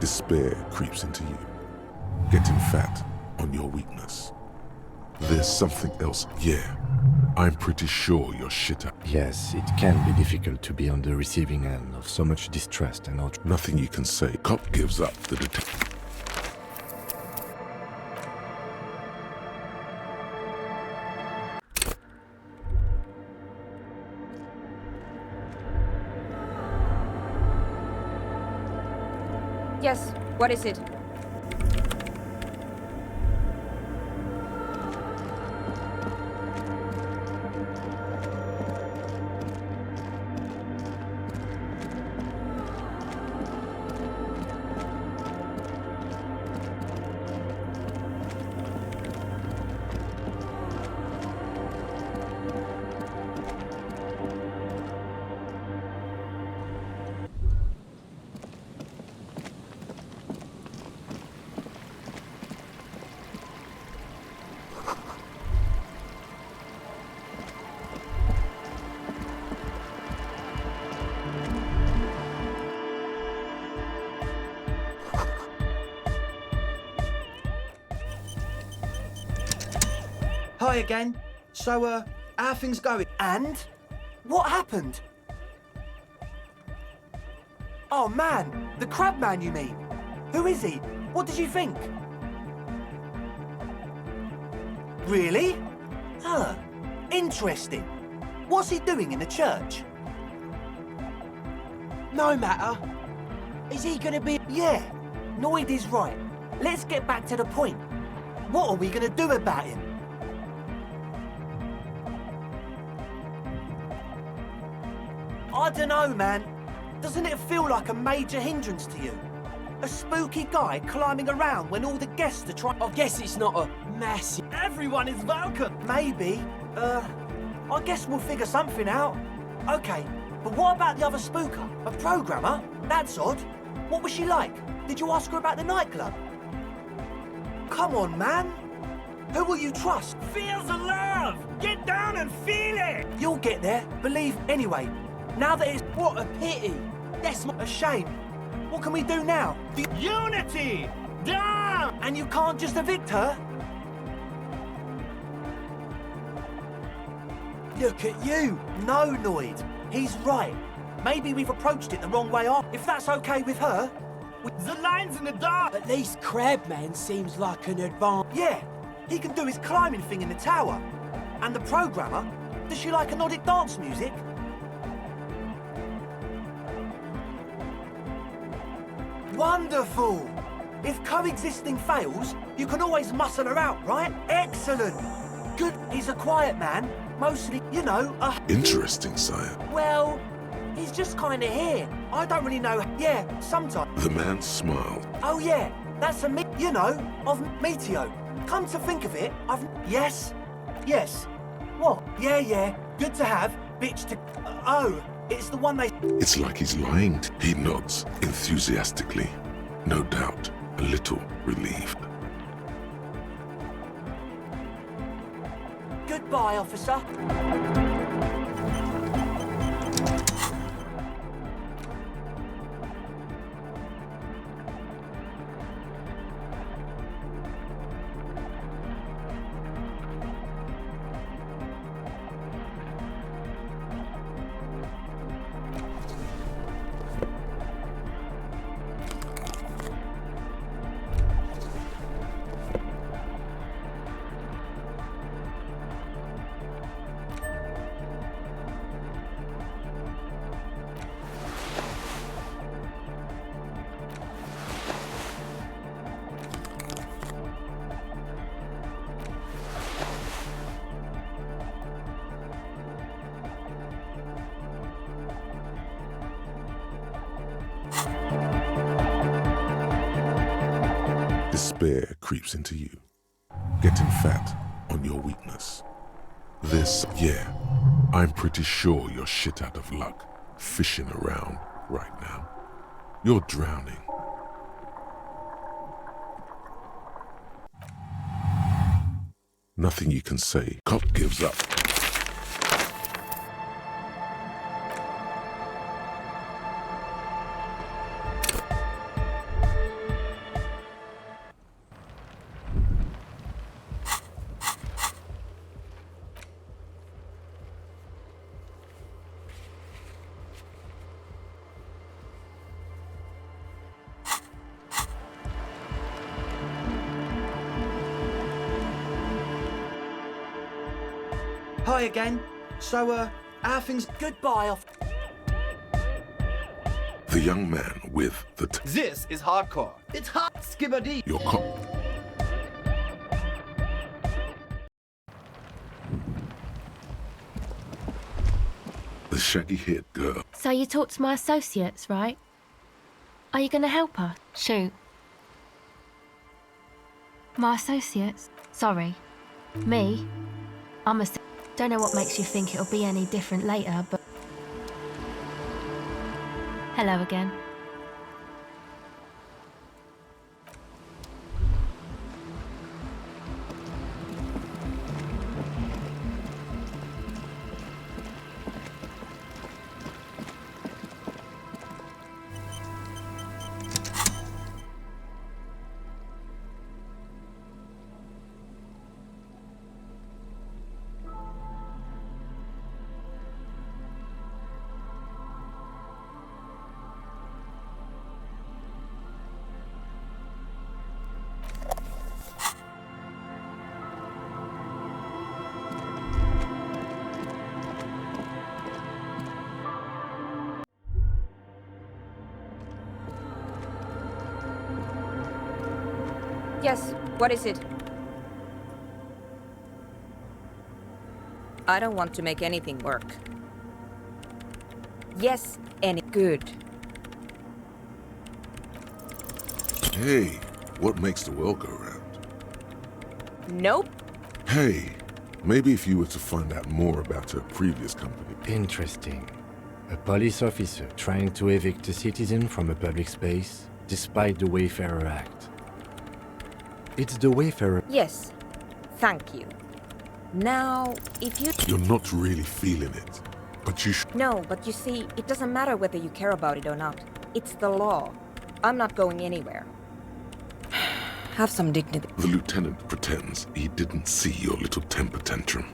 Despair creeps into you, getting fat on your weakness. There's something else. Yeah, I'm pretty sure you're shit out. Yes, it can be difficult to be on the receiving end of so much distrust and outrage. Nothing you can say. Cop gives up. The detective. Yes, what is it? Hi again. So, how are things going? And? What happened? Oh man, the crab man you mean? Who is he? What did you think? Really? Huh. Interesting. What's he doing in the church? No matter. Is he gonna be... Yeah, Noid is right. Let's get back to the point. What are we gonna do about him? I don't know, man. Doesn't it feel like a major hindrance to you? A spooky guy climbing around when all the guests are trying... I guess it's not a massive... Everyone is welcome! Maybe. I guess we'll figure something out. Okay, but what about the other spooker? A programmer? That's odd. What was she like? Did you ask her about the nightclub? Come on, man. Who will you trust? Feel the love! Get down and feel it! You'll get there, believe. Anyway, now that it's... What a pity! That's a shame. What can we do now? Unity! Down! And you can't just evict her? Look at you! No, Noid. He's right. Maybe we've approached it the wrong way off. If that's okay with her... The line's in the dark! At least Crabman seems like an advance. Yeah, he can do his climbing thing in the tower. And the programmer, does she like Nordic dance music? Wonderful! If coexisting fails, you can always muscle her out, right? Excellent! Good, he's a quiet man. Mostly, you know, Interesting, sire. Well, he's just kinda here. I don't really know. Yeah, sometimes. The man smiled. Oh yeah, that's a you know, of Meteo. Come to think of it, Yes? Yes. What? Yeah, good to have, bitch to... oh, it's the one they... It's like he's lying. He nods enthusiastically. No doubt, a little relieved. Goodbye, officer. Despair creeps into you, getting fat on your weakness. Yeah, I'm pretty sure you're shit out of luck, fishing around right now. You're drowning. Nothing you can say. Cop gives up. Hi again. So, how things... Goodbye, The young man with the This is hardcore. It's hot, skibbity. your cop. The shaggy-haired girl. So you talked to my associates, right? Are you going to help her? Shoot. My associates? Sorry. Me? I'm a... Don't know what makes you think it'll be any different later, but... Hello again. Yes, what is it? I don't want to make anything work. Yes, any good. Hey, what makes the world go round? Nope. Hey, maybe if you were to find out more about her previous company. Interesting. A police officer trying to evict a citizen from a public space, despite the Wayfarer Act. It's the Wayfarer... Yes, thank you. Now, if you... You're not really feeling it, but you No, but you see, it doesn't matter whether you care about it or not. It's the law. I'm not going anywhere. Have some dignity. The lieutenant pretends he didn't see your little temper tantrum.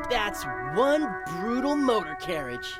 That's one brutal motor carriage.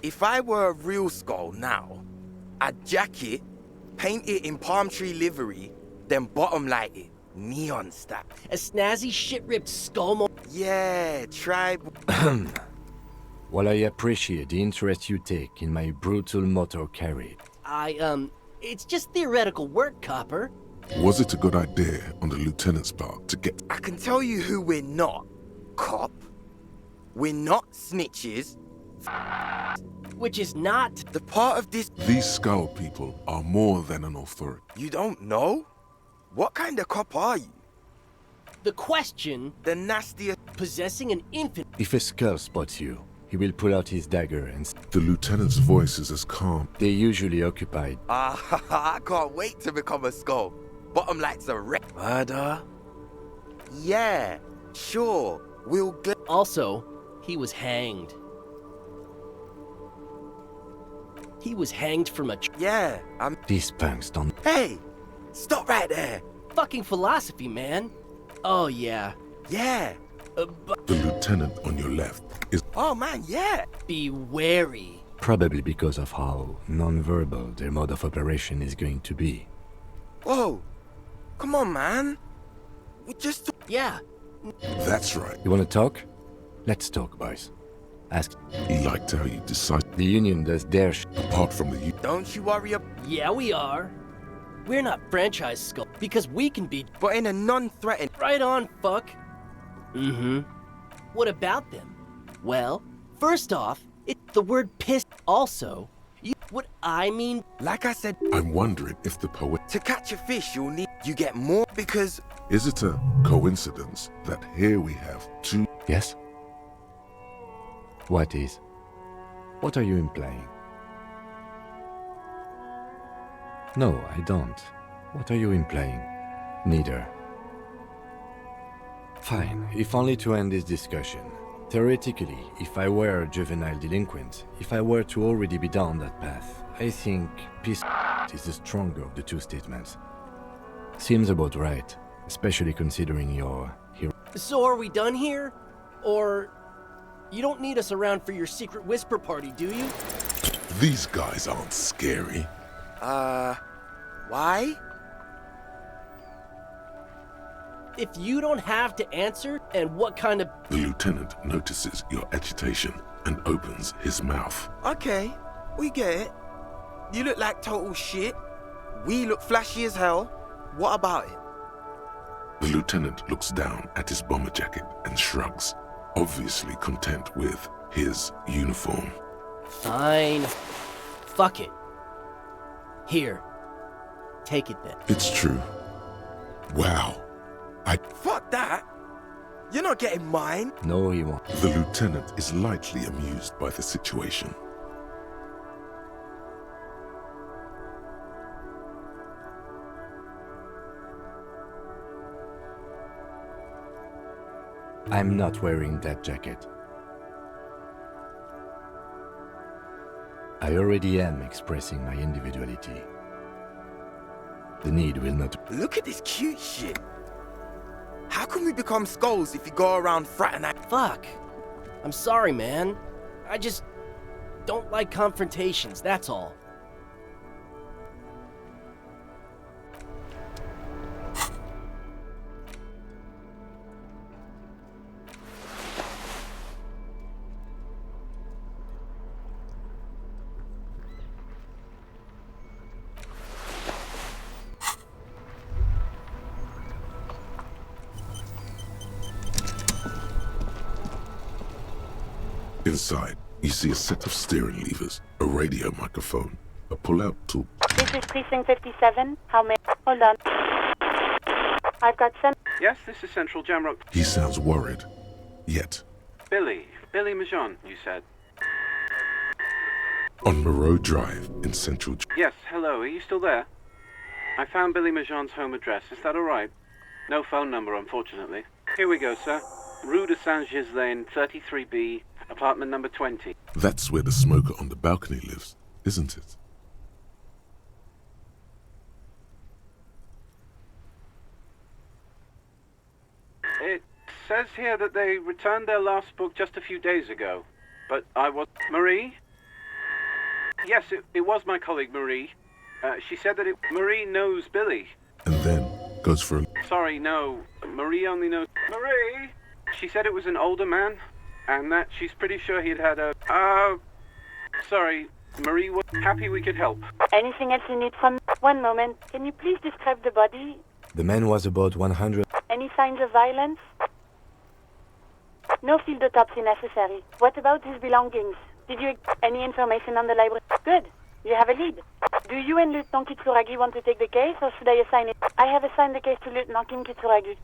If I were a real skull now, I'd jack it, paint it in palm tree livery, then bottom light it, neon stack. A snazzy shit-ripped skull Yeah, tribe. While I appreciate the interest you take in my brutal motor carriage, it's just theoretical work, Copper. Was it a good idea on the lieutenant's part to get... I can tell you who we're not, cop. We're not snitches. Which is not... The part of this... These skull people are more than an authority. You don't know? What kind of cop are you? The question... The nastiest... Possessing an infant... if a skull spots you, he will pull out his dagger and... The lieutenant's voice is as calm. They're usually occupied. I can't wait to become a skull. Bottom light's a wreck. Murder? Yeah, sure. We'll... Also, he was hanged. He was hanged from a... Yeah, These punks don't... Hey! Stop right there! Fucking philosophy, man. Oh, yeah. Yeah. The lieutenant on your left is... Oh, man, yeah! Be wary. Probably because of how non-verbal their mode of operation is going to be. Whoa! Come on, man! We just... Yeah. That's right. You want to talk? Let's talk, boys. Ask... He liked how you decide. The Union does their Apart from the... Don't you worry Yeah, we are. We're not franchise skull, because we can be... But in a non-threatened... Right on, fuck. Mm-hmm. What about them? Well, first off, it's the word piss. Also, what I mean... Like I said... I'm wondering if the poet... To catch a fish, you'll need... You get more because... Is it a coincidence that here we have two... Yes? What is? What are you implying? No, I don't. What are you implying? Neither. Fine, if only to end this discussion. Theoretically, if I were a juvenile delinquent, if I were to already be down that path, I think peace is the stronger of the two statements. Seems about right, especially considering your hero. So are we done here? Or... You don't need us around for your secret whisper party, do you? These guys aren't scary. Why? If you don't have to answer, and what kind of... The lieutenant notices your agitation and opens his mouth. Okay, we get it. You look like total shit. We look flashy as hell. What about it? The lieutenant looks down at his bomber jacket and shrugs, obviously content with his uniform. Fine. Fuck it. Here. Take it then. It's true. Wow. Fuck that! You're not getting mine! No, he won't. The lieutenant is lightly amused by the situation. I'm not wearing that jacket. I already am expressing my individuality. The need will not... Look at this cute shit! How can we become skulls if you go around fraternizing? Fuck. I'm sorry, man. I just don't like confrontations, that's all. Inside, you see a set of steering levers, a radio microphone, a pull-out tool. This is Precinct 57. How may... Hold on. I've got some... Yes, this is Central Jamrock. He sounds worried. Yet, Billy Majon, you said. on Moreau Drive in Central... Yes, hello, are you still there? I found Billy Majon's home address, is that alright? No phone number, unfortunately. Here we go, sir. Rue de Saint-Ghislain, 33B, apartment number 20. That's where the smoker on the balcony lives, isn't it? It says here that they returned their last book just a few days ago. But I was... Marie? Yes, it was my colleague, Marie. She said that Marie knows Billy. And then goes for a... Sorry, no. Marie only knows... Marie? She said it was an older man, and that she's pretty sure he'd had a... Sorry, Marie was happy we could help. Anything else you need from... One moment. Can you please describe the body? The man was about 100. Any signs of violence? No field autopsy necessary. What about his belongings? Did you get any information on the library? Good. You have a lead. Do you and Lieutenant Kitsuragi want to take the case, or should I assign it? I have assigned the case to Lieutenant Kim Kitsuragi.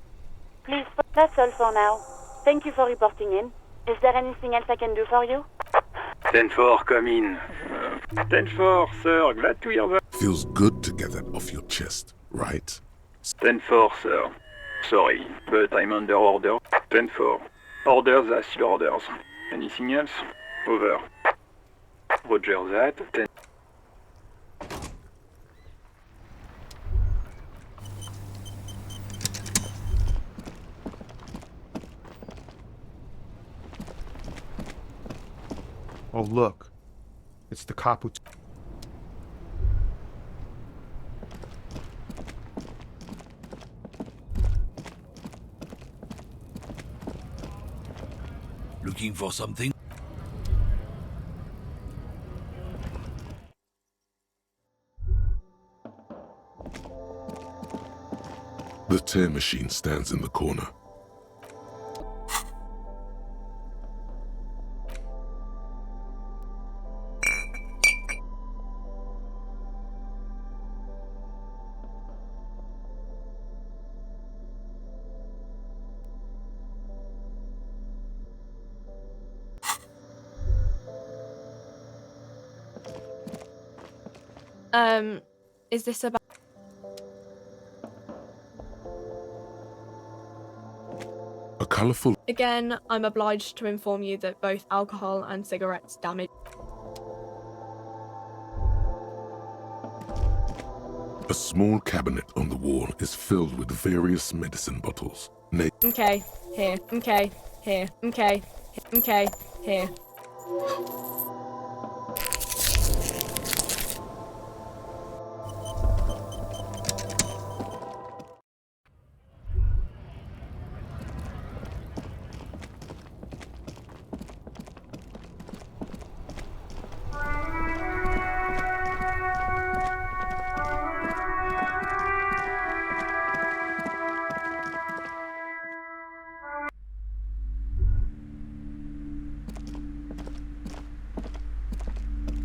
Please, that's all for now. Thank you for reporting in. Is there anything else I can do for you? 10-4, come in. 10-4, sir. Glad to hear that. Feels good to get that off your chest, right? 10-4, sir. Sorry, but I'm under order. 10-4. Orders are still orders. Anything else? Over. Roger that. 10. Oh, look. It's the cop who... Looking for something? The tear machine stands in the corner. Is this about... A colourful... Again, I'm obliged to inform you that both alcohol and cigarettes damage... A small cabinet on the wall is filled with various medicine bottles. Okay, here, okay, here, okay, okay, here.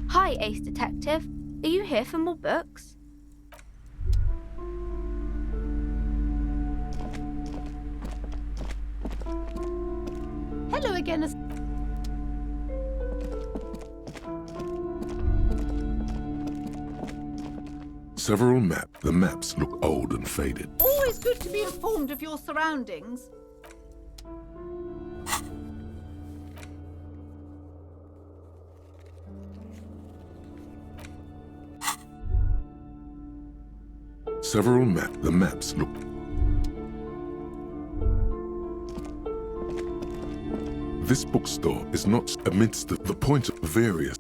Hi, Ace Detective. Are you here for more books? Hello again. Several maps. The maps look old and faded. Always good to be informed of your surroundings. Several maps. The maps look... This bookstore is not amidst the point of various...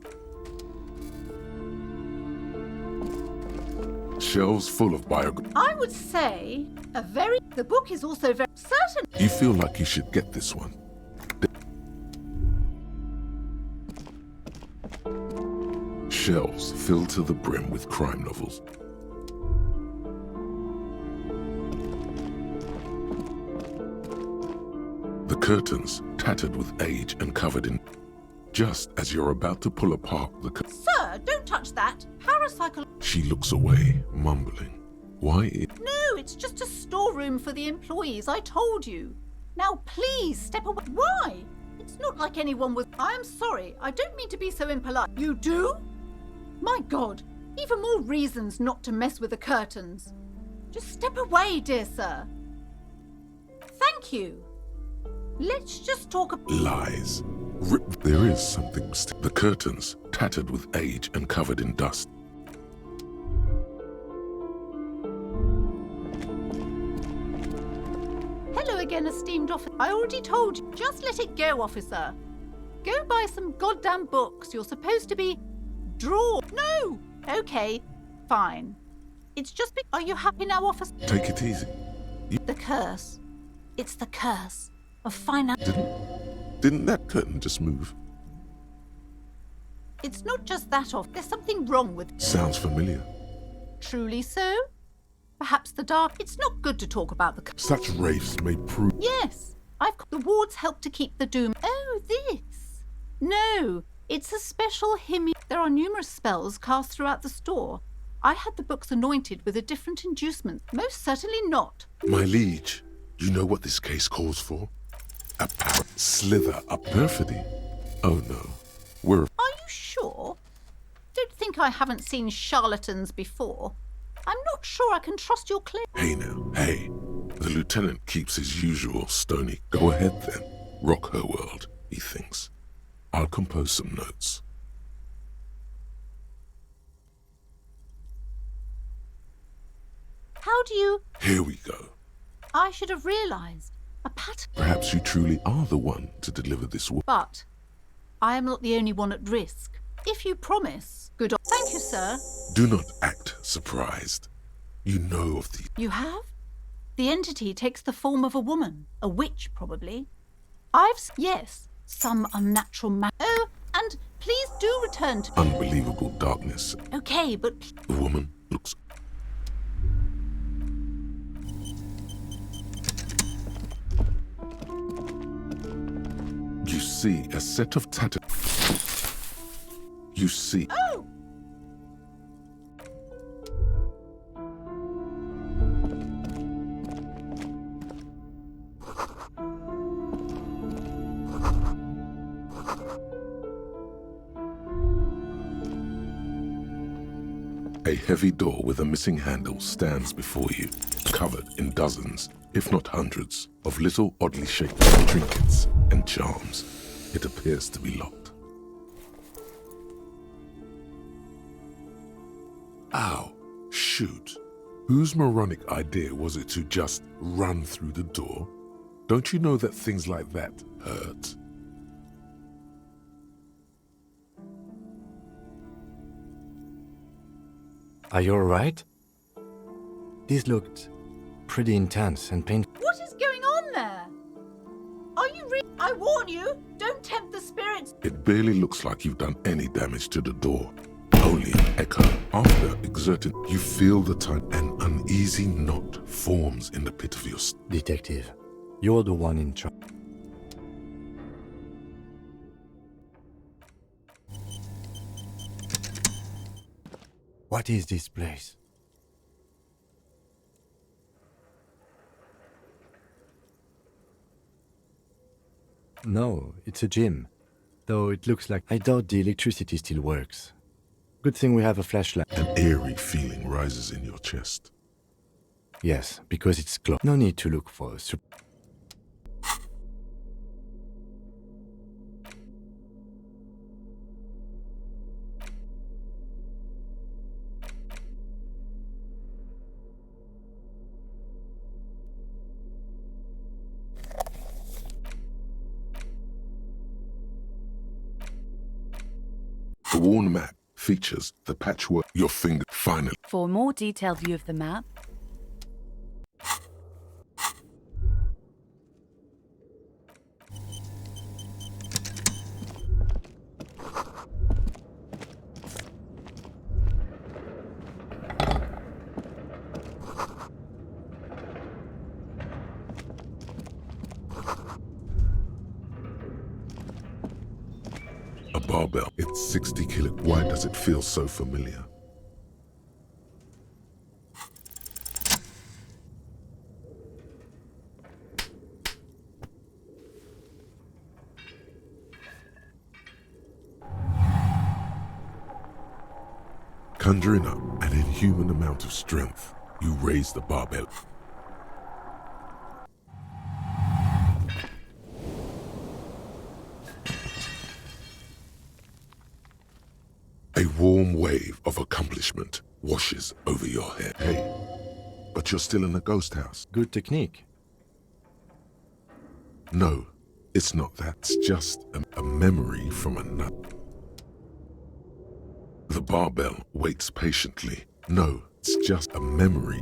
Shelves full of biography. I would say the book is also very certain. You feel like you should get this one. Shelves filled to the brim with crime novels. The curtains tattered with age and covered in... Just as you're about to pull apart the... Sir, don't touch that. Parapsychology. She looks away, mumbling. Why? No, it's just a storeroom for the employees, I told you. Now please step away. Why? It's not like anyone was... I'm sorry, I don't mean to be so impolite. You do? My God, even more reasons not to mess with the curtains. Just step away, dear sir. Thank you. Let's just talk... Lies. There is something. The curtains, tattered with age and covered in dust. Hello again, esteemed officer. I already told you. Just let it go, officer. Go buy some goddamn books. You're supposed to be... No! Okay, fine. It's just... Are you happy now, officer? Take it easy. The curse. It's the curse of finance. Didn't that curtain just move? It's not just that there's something wrong with... Sounds familiar. Truly so? Perhaps the dark... It's not good to talk about the... Such wraiths may prove... Yes, the wards help to keep the doom... Oh, this? No, it's a special hymn... There are numerous spells cast throughout the store. I had the books anointed with a different inducement. Most certainly not. My liege, you know what this case calls for? A slither up perfidy. Oh no, we're... Are you sure? Don't think I haven't seen charlatans before. I'm not sure I can trust your claim. Hey now, hey. The lieutenant keeps his usual stony. Go ahead then. Rock her world, he thinks. I'll compose some notes. How do you... Here we go. I should have realized. A pattern... Perhaps you truly are the one to deliver this work. But I am not the only one at risk. If you promise... Good... Thank you, sir. Do not act surprised. You know of the... You have? The entity takes the form of a woman. A witch, probably. Yes, some unnatural Oh, and please do return to... Unbelievable darkness. Okay, but... The woman looks... You see a set of tattered... You see... Oh! A heavy door with a missing handle stands before you, covered in dozens, if not hundreds, of little oddly shaped trinkets and charms. It appears to be locked. Ow, shoot. Whose moronic idea was it to just run through the door? Don't you know that things like that hurt? Are you alright? This looked pretty intense and painful. What is going on there? Are you I warn you, don't tempt the spirits. It barely looks like you've done any damage to the door. Only an echo. After exerting, you feel the time an uneasy knot forms in the pit of your stomach. Detective, you're the one in charge. What is this place? No, it's a gym. Though it looks like... I doubt the electricity still works. Good thing we have a flashlight. An eerie feeling rises in your chest. Yes, because it's closed. No need to look for a The worn map features the patchwork your finger finally. For a more detailed view of the map, A barbell. It's 60 kilo. Why does it feel so familiar? Conjuring up an inhuman amount of strength, you raise the barbell. A warm wave of accomplishment washes over your head. Hey, but you're still in a ghost house. Good technique. No, it's not that. It's just a memory from another. The barbell waits patiently. No, it's just a memory.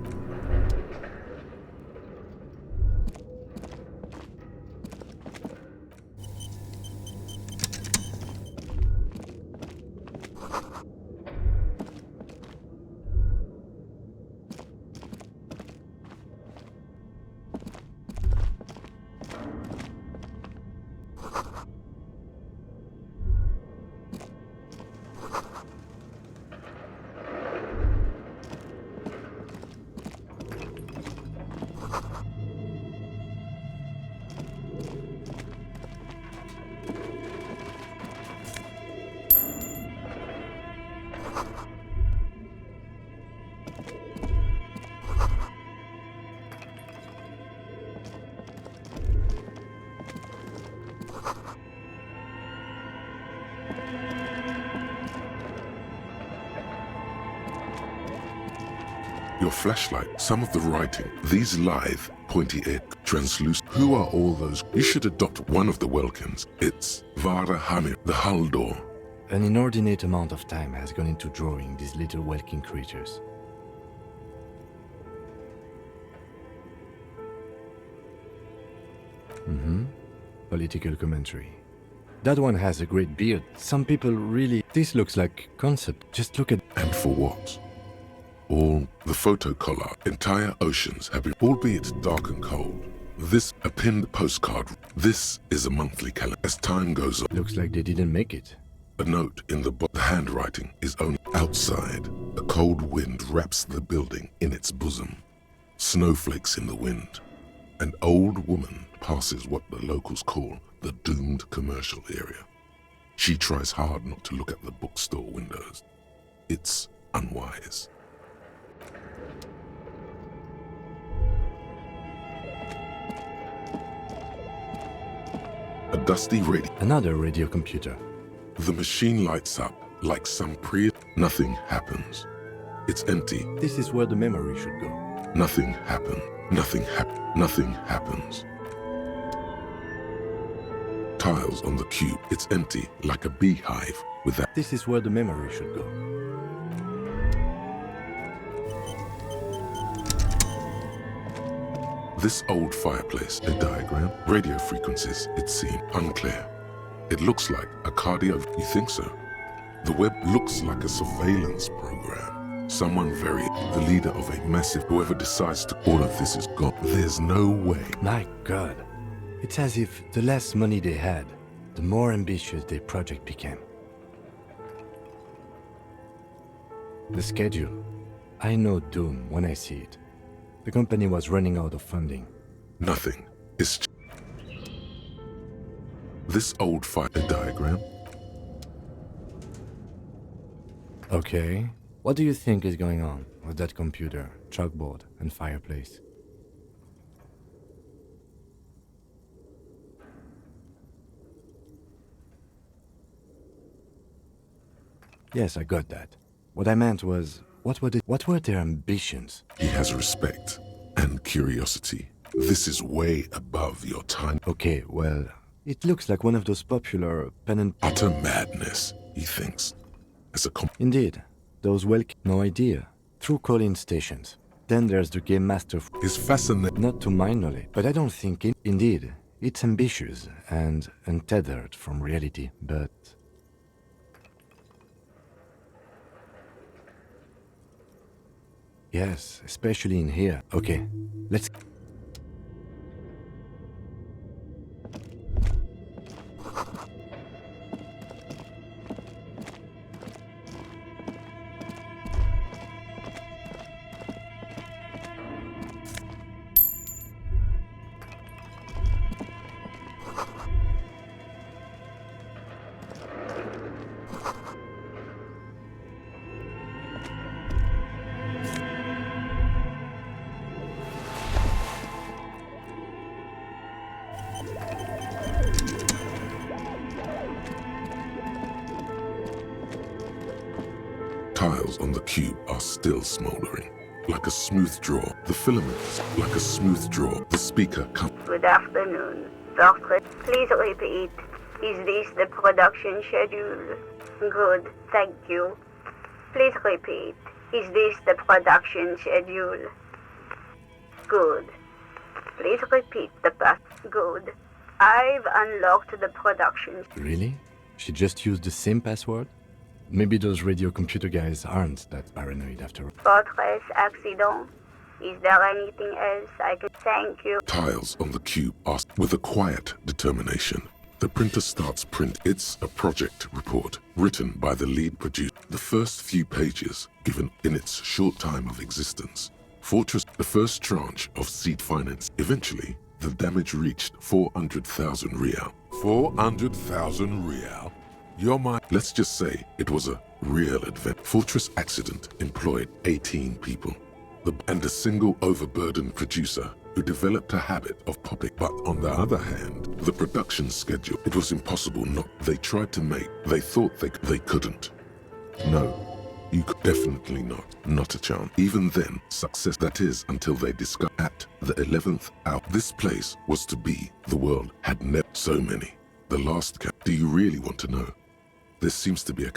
Your flashlight, some of the writing, these lithe, pointy-eared, translucent. Who are all those? You should adopt one of the Welkins. It's Vara Hamir, the hull door. An inordinate amount of time has gone into drawing these little Welkin creatures. Political commentary. That one has a great beard. Some people really... This looks like concept. Just look at... And for what? All the photo collar, entire oceans have been, albeit dark and cold. This, a pinned postcard. This is a monthly calendar. As time goes on. Looks like they didn't make it. A note in the handwriting is only outside. A cold wind wraps the building in its bosom. Snowflakes in the wind. An old woman passes what the locals call the doomed commercial area. She tries hard not to look at the bookstore windows. It's unwise. A dusty radio. Another radio computer. The machine lights up like some Nothing happens. It's empty. This is where the memory should go. Nothing happened. Nothing happens. Tiles on the cube. It's empty like a beehive with that. This is where the memory should go. This old fireplace, a diagram, radio frequencies, it seemed unclear. It looks like a cardio. You think so? The web looks like a surveillance program. Someone the leader of a massive, whoever decides to, all of this is gone. There's no way. My God. It's as if the less money they had, the more ambitious their project became. The schedule. I know doom when I see it. The company was running out of funding. Nothing. It's this old fire diagram. Okay. What do you think is going on with that computer, chalkboard, and fireplace? Yes, I got that. What I meant was, what were their ambitions? He has respect and curiosity. This is way above your time. Okay, well, it looks like one of those popular pen and... Utter madness, he thinks. As a Indeed. Those no idea. Through call-in stations. Then there's the game master... Is fascinating. Not to my knowledge, but I don't think Indeed, it's ambitious and untethered from reality, but... Yes, especially in here. Okay, let's... tiles on the cube are still smoldering. Like a smooth draw, the filaments, like a smooth draw, the speaker comes. Good afternoon, Doctor. Please repeat. Is this the production schedule? Good, thank you. Please repeat. Is this the production schedule? Good. Please repeat the path. Good. I've unlocked the production. Really? She just used the same password? Maybe those radio computer guys aren't that paranoid after all. Votre accident. Is there anything else I can thank you? Tiles on the cube are with a quiet determination. The printer starts print. It's a project report written by the lead producer. The first few pages given in its short time of existence. Fortress, the first tranche of seed finance. Eventually, the damage reached 400,000 real. 400,000 real? You're my... Let's just say it was a real event. Fortress accident employed 18 people. And a single overburdened producer who developed a habit of popping. But on the other hand, the production schedule, it was impossible not. They tried to make, they thought they couldn't. No, you could definitely not. Not a chance. Even then, success, that is, until they discovered at the 11th hour. This place was to be, the world had never so many. The last cap. Do you really want to know? There seems to be a...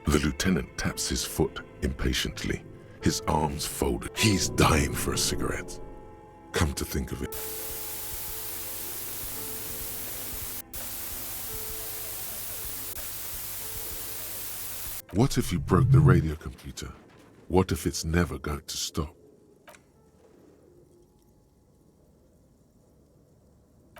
The lieutenant taps his foot impatiently, his arms folded. He's dying for a cigarette. Come to think of it. What if you broke the radio computer? What if it's never going to stop?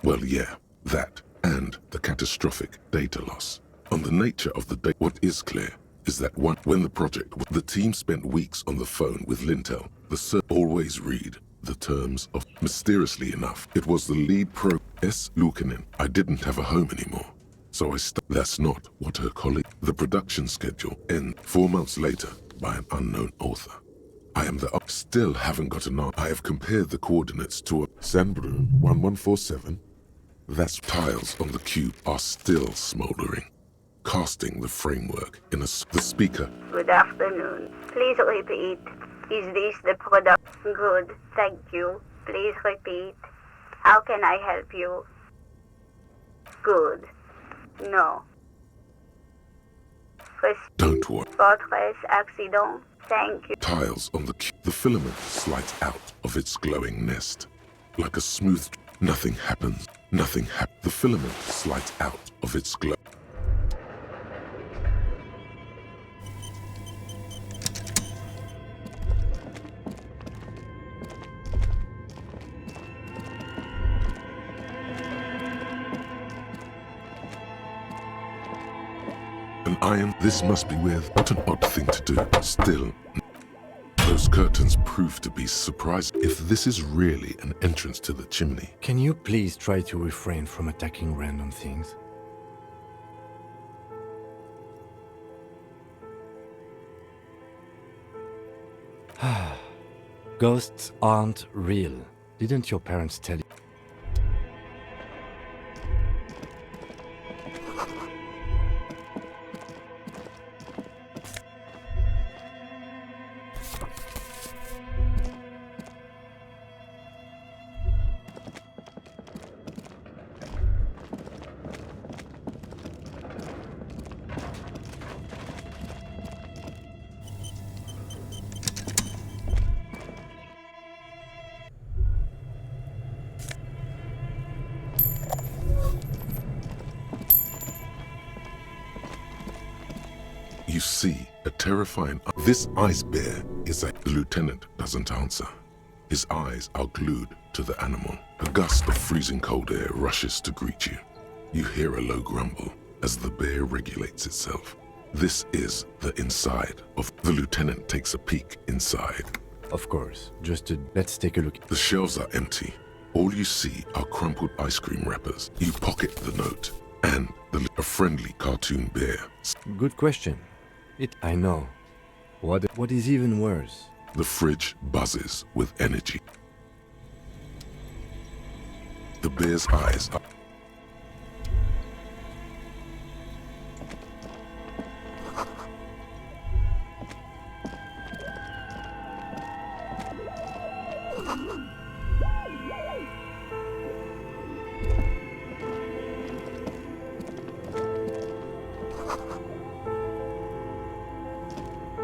Well, yeah, that, and the catastrophic data loss. On the nature of the data, what is clear is that when the project, the team spent weeks on the phone with Lintel, the always read the terms of, mysteriously enough, it was the lead pro, S. Lukanen. I didn't have a home anymore, so that's not what her colleague, the production schedule, ends 4 months later by an unknown author. I am the, still haven't got an answer. I have compared the coordinates to a Sandbrun 1147. That's tiles on the cube are still smoldering. Casting the framework in the speaker. Good afternoon. Please repeat. Is this the product? Good, thank you. Please repeat. How can I help you? Good. No. Don't worry. Votre accident. Thank you. Tiles on the cube. The filament slides out of its glowing nest. Like a smooth... Nothing happens. Nothing happens. The filament slides out of its glow. This must be weird. What an odd thing to do. Still, those curtains prove to be surprising. If this is really an entrance to the chimney. Can you please try to refrain from attacking random things? Ghosts aren't real. Didn't your parents tell you? You see a terrifying... This ice bear is a... The lieutenant doesn't answer. His eyes are glued to the animal. A gust of freezing cold air rushes to greet you. You hear a low grumble as the bear regulates itself. This is the inside of... The lieutenant takes a peek inside. Of course. Let's take a look. The shelves are empty. All you see are crumpled ice cream wrappers. You pocket the note and a friendly cartoon bear. Good question. I know. What is even worse? The fridge buzzes with energy. The bear's eyes are...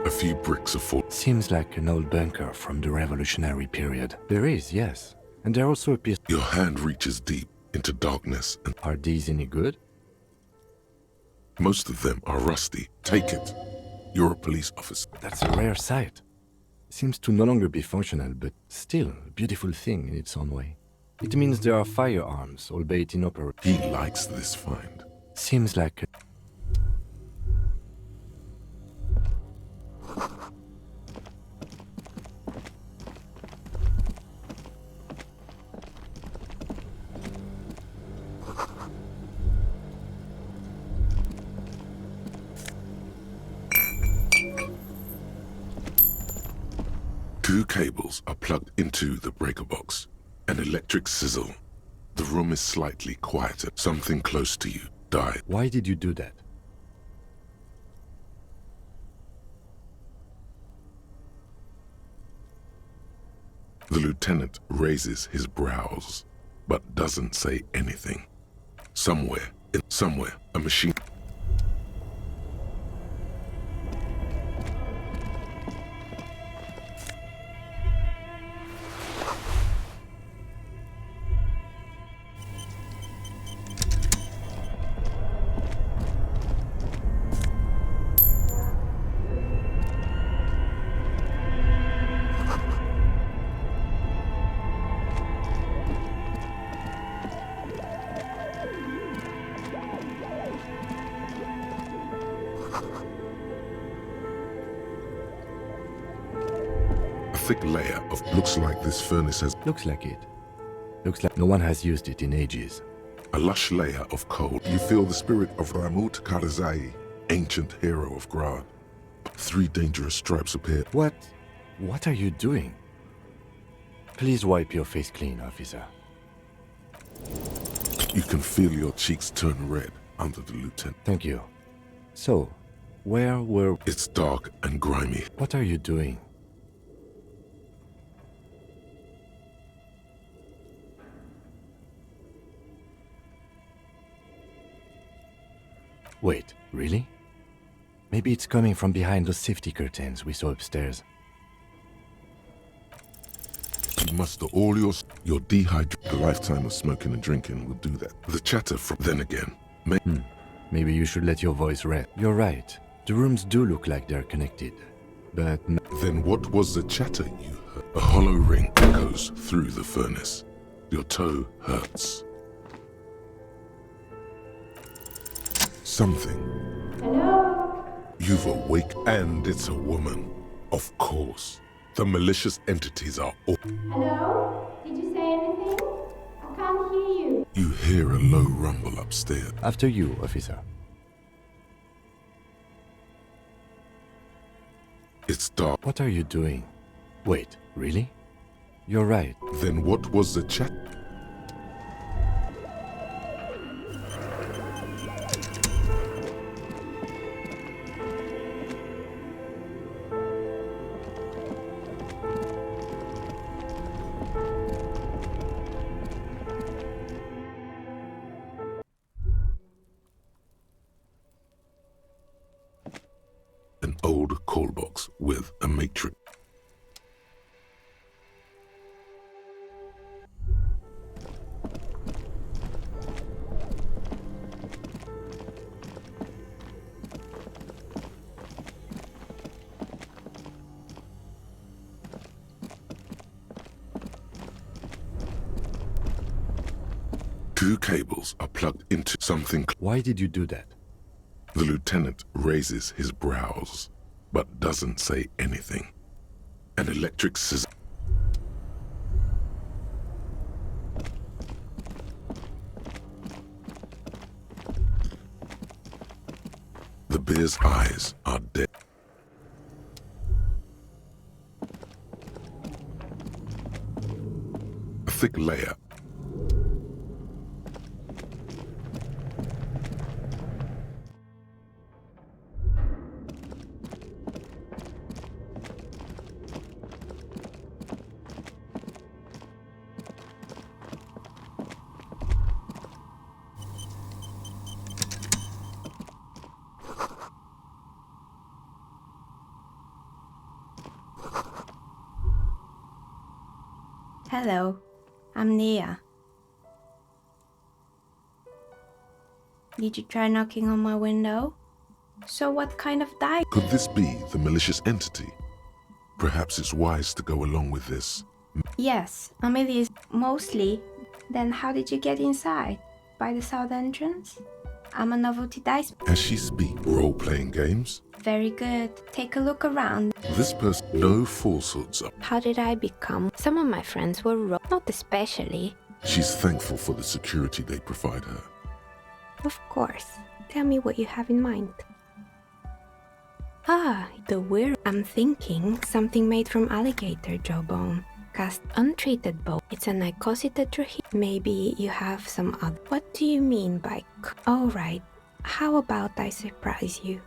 A few bricks are full. Seems like an old bunker from the revolutionary period. There is, yes. And there also appears... Your hand reaches deep into darkness and... Are these any good? Most of them are rusty. Take it. You're a police officer. That's a rare sight. Seems to no longer be functional, but still a beautiful thing in its own way. It means there are firearms, albeit inoperable. He likes this find. Seems like... Two cables are plugged into the breaker box. An electric sizzle. The room is slightly quieter. Something close to you died. Why did you do that? The lieutenant raises his brows, but doesn't say anything. Somewhere, a machine... thick layer of... Looks like this furnace has... Looks like it. Looks like no one has used it in ages. A lush layer of coal. You feel the spirit of Ramut Karzai, ancient hero of Grad. 3 dangerous stripes appear. What are you doing? Please wipe your face clean, officer. You can feel your cheeks turn red under the lieutenant. Thank you. So, where were... It's dark and grimy. What are you doing? Wait, really? Maybe it's coming from behind those safety curtains we saw upstairs. You muster all your dehydrated. A lifetime of smoking and drinking will do that. The chatter from... Then again, maybe you should let your voice rest. You're right. The rooms do look like they're connected. But... Then what was the chatter you heard? A hollow ring echoes through the furnace. Your toe hurts. Something. Hello? You've awake, and it's a woman. Of course. The malicious entities are all... Hello? Did you say anything? I can't hear you. You hear a low rumble upstairs. After you, officer. It's dark. What are you doing? Wait, really? You're right. Then what was the chat? An old call box with a matrix. Two cables are plugged into something. Why did you do that? The lieutenant raises his brows, but doesn't say anything. An electric scissor. The bear's eyes are dead. thick layer. Hello, I'm Nia. Did you try knocking on my window? So what kind of die? Could this be the malicious entity? Perhaps it's wise to go along with this. Yes, Amelie is mostly. Then how did you get inside? By the south entrance? I'm a novelty dice. As she speak, role-playing games? Very good. Take a look around. This person, no falsehoods up. How did I become? Some of my friends were not especially. She's thankful for the security they provide her. Of course. Tell me what you have in mind. Ah, the weird. I'm thinking something made from alligator jawbone. Cast untreated bone. It's a nicosi-tetrahedral. Maybe you have some other. What do you mean by? All right. How about I surprise you?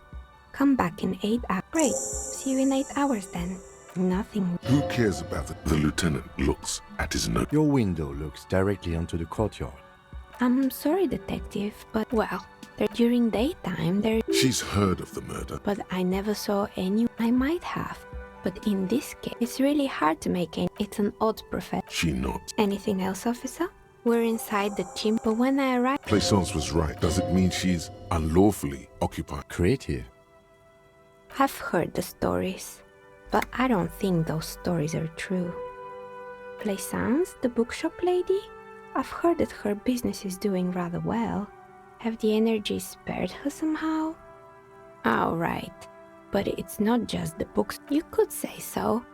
Come back in 8 hours. Great. See you in 8 hours then. Nothing. Who cares about it? The lieutenant looks at his note. Your window looks directly onto the courtyard. I'm sorry, detective, but well, during daytime there. She's heard of the murder. But I never saw any. I might have. But in this case, it's really hard to make any. It's an odd profession. She nods. Anything else, officer? We're inside the chimney, but when I arrived... Plaisance was right. Does it mean she's unlawfully occupied? Creative. I've heard the stories, but I don't think those stories are true. Plaisance, the bookshop lady? I've heard that her business is doing rather well. Have the energy spared her somehow? All right. But it's not just the books. You could say so.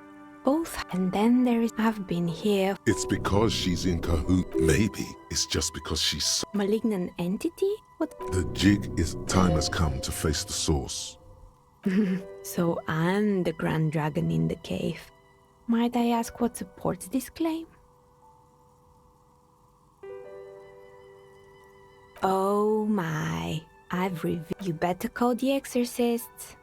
Both. And then there is... I've been here. It's because she's in cahoot. Maybe it's just because she's... Malignant entity? What? The jig is... Time has come to face the source. So I'm the Grand Dragon in the cave. Might I ask what supports this claim? Oh my. I've revealed... You better call the exorcists.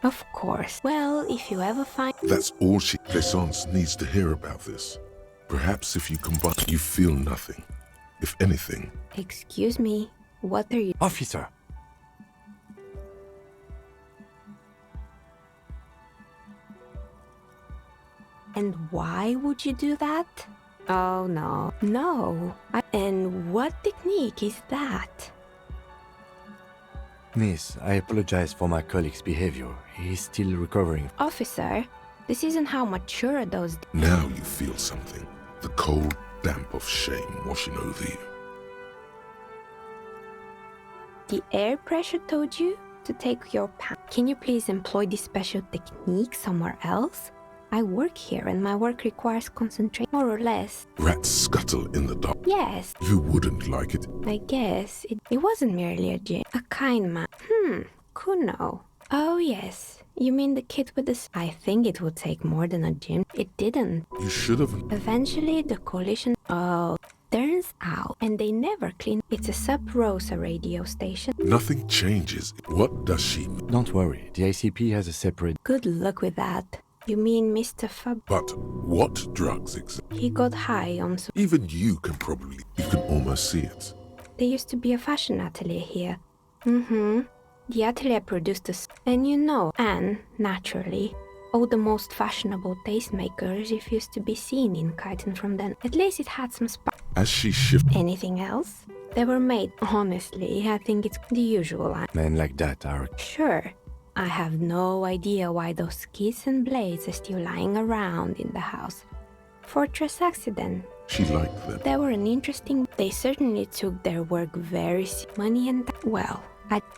Of course. Well, if you ever find... That's all she... Plaisance needs to hear about this. Perhaps if you combine... You feel nothing. If anything... Excuse me. What are you... Officer! And why would you do that? Oh no. No. And what technique is that? Miss, I apologize for my colleague's behavior. He's still recovering. Officer, this isn't how mature those... Now you feel something. The cold damp of shame washing over you. The air pressure told you to take your pants. Can you please employ this special technique somewhere else? I work here and my work requires concentration, more or less. Rats scuttle in the dark. Yes. You wouldn't like it. I guess it wasn't merely a gym. A kind man. Kuno. Oh yes. You mean the kid with the... I think it would take more than a gym. It didn't. You should have... Eventually the coalition... Oh... Turns out, and they never clean. It's a Sub Rosa radio station. Nothing changes. What does she mean? Don't worry, the ICP has a separate... Good luck with that. You mean Mr. Fab? But what drugs exist? He got high on... Even you can probably... You can almost see it. There used to be a fashion atelier here. The atelier produced a... And you know, and, naturally, all the most fashionable tastemakers refused to be seen in Kyton from then. At least it had some spark. As she shifted... Anything else? They were made. Honestly, I think it's the usual. Men like that are... Sure. I have no idea why those skis and blades are still lying around in the house. Fortress accident. She liked them. They were an interesting... They certainly took their work very money and... Well,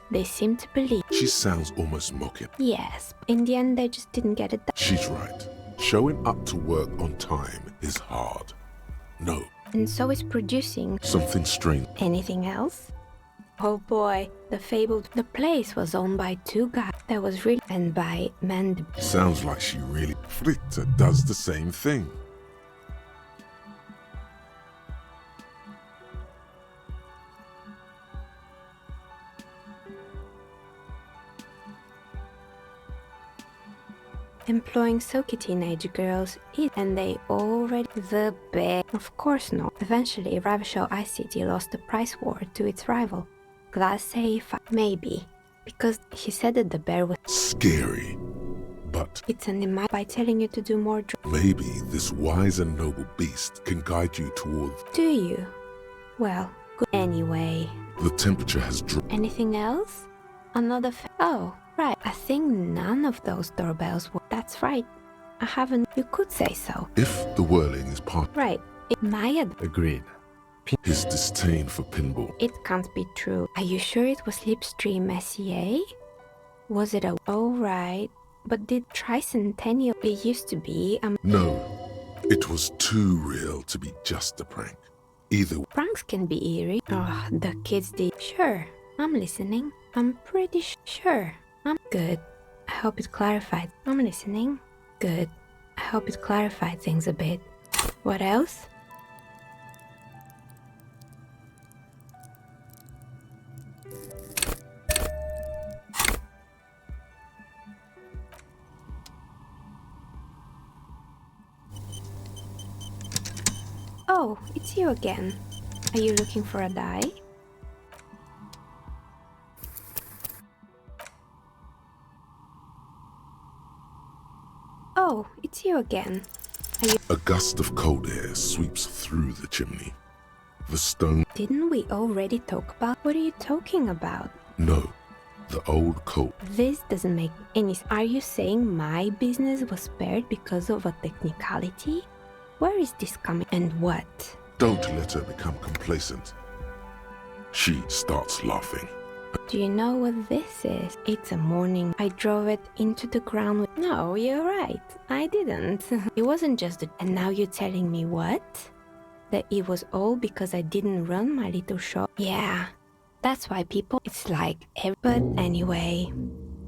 they seem to believe... She sounds almost mocking. Yes. In the end, they just didn't get it done. She's right. Showing up to work on time is hard. No. And so is producing... Something strange. Anything else? Oh boy, the place was owned by two guys that was really and by men. Sounds like she really Fritta does the same thing. Employing Soki teenage girls, and they already the best. Of course not. Eventually, Ravishal ICT lost the price war to its rival, Glass Safe, maybe, because he said that the bear was scary, but it's an image by telling you to do more. Maybe this wise and noble beast can guide you toward. Do you? Well, good. Anyway, The temperature has dropped. anything else? Another. Oh, right. I think none of those doorbells were. That's right. I haven't. You could say so. If the whirling is part Right. Maya. Agreed. his disdain for pinball. It can't be true. Are you sure it was Slipstream SEA? Was it a. Oh, right. But did Tricentennial. It used to be. No, it was too real to be just a prank. Either Pranks can be eerie. Oh, the kids did. Sure. I'm listening. I'm pretty sure. I'm good. I hope it clarified. I'm listening. Good. I hope it clarified things a bit. What else? Oh, it's you again. Are you looking for a die? Oh, it's you again. Are you. a gust of cold air sweeps through the chimney. The stone. Didn't we already talk about. What are you talking about? No, the old coat. This doesn't make any sense. Are you saying my business was spared because of a technicality? Where is this coming and what? Don't let her become complacent. She starts laughing. Do you know what this is? It's a morning. I drove it into the ground with. No, you're right. I didn't. It wasn't just a. And now you're telling me what? That it was all because I didn't run my little shop? Yeah. That's why people. It's like. But anyway.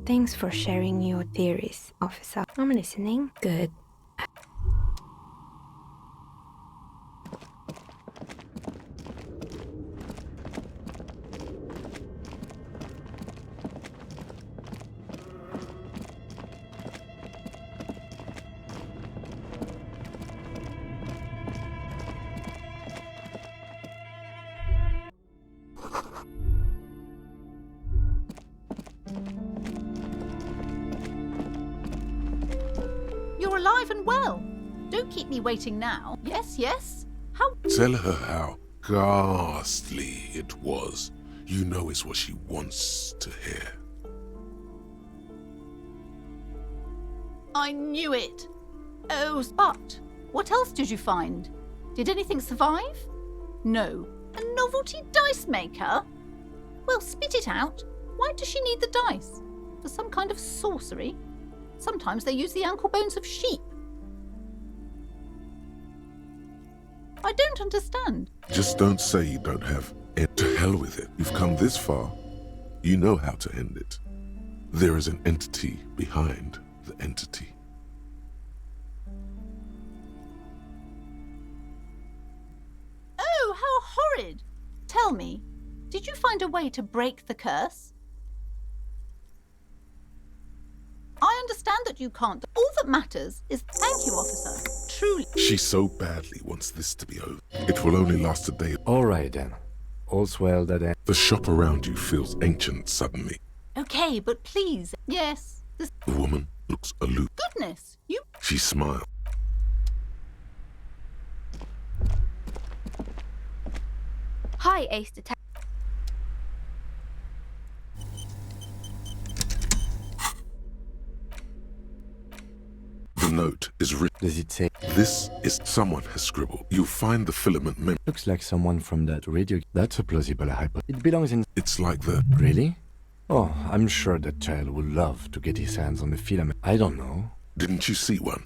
Thanks for sharing your theories, officer. I'm listening. Good. You're alive and well. Don't keep me waiting now. Yes, yes. How? Tell her how ghastly it was. You know it's what she wants to hear. I knew it. Oh, but what else did you find? Did anything survive? No. A novelty dice maker? Well, spit it out. Why does she need the dice? For some kind of sorcery? Sometimes they use the ankle bones of sheep. I don't understand. Just don't say you don't have it. To hell with it. You've come this far. You know how to end it. There is an entity behind the entity. Oh, how horrid! Tell me, did you find a way to break the curse? I understand that you can't. All that matters is thank you, officer. Truly. She so badly wants this to be over. It will only last a day. All right then. All's well that ends. The shop around you feels ancient suddenly. Okay, but please. Yes. This. The woman looks aloof. Goodness, you. She smiles. Hi, Ace Detective. The note is written. Does it say? This is someone has scribbled. You'll find the filament mem. Looks like someone from that radio. That's a plausible hypothesis. It belongs in. It's like the. Really? Oh, I'm sure that child would love to get his hands on the filament. I don't know. Didn't you see one?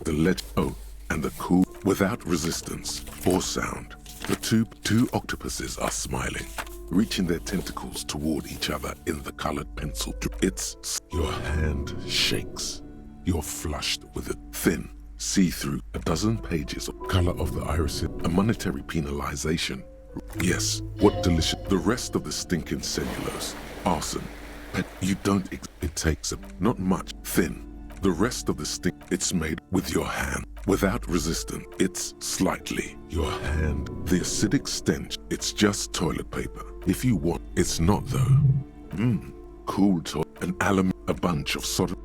Yes, the oh, and the cool, without resistance or sound. The two octopuses are smiling, reaching their tentacles toward each other in the colored pencil. Your hand shakes. You're flushed with a thin, see-through, a dozen pages of color of the irises, a monetary penalization. Yes, what delicious. The rest of the stinking cellulose, arson, but you don't, it takes not much, thin. The rest of the stink, it's made with your hand, without resistance. It's slightly, your hand, the acidic stench, it's just toilet paper. If you want, it's not though. Cool toilet, an alum, a bunch of soda.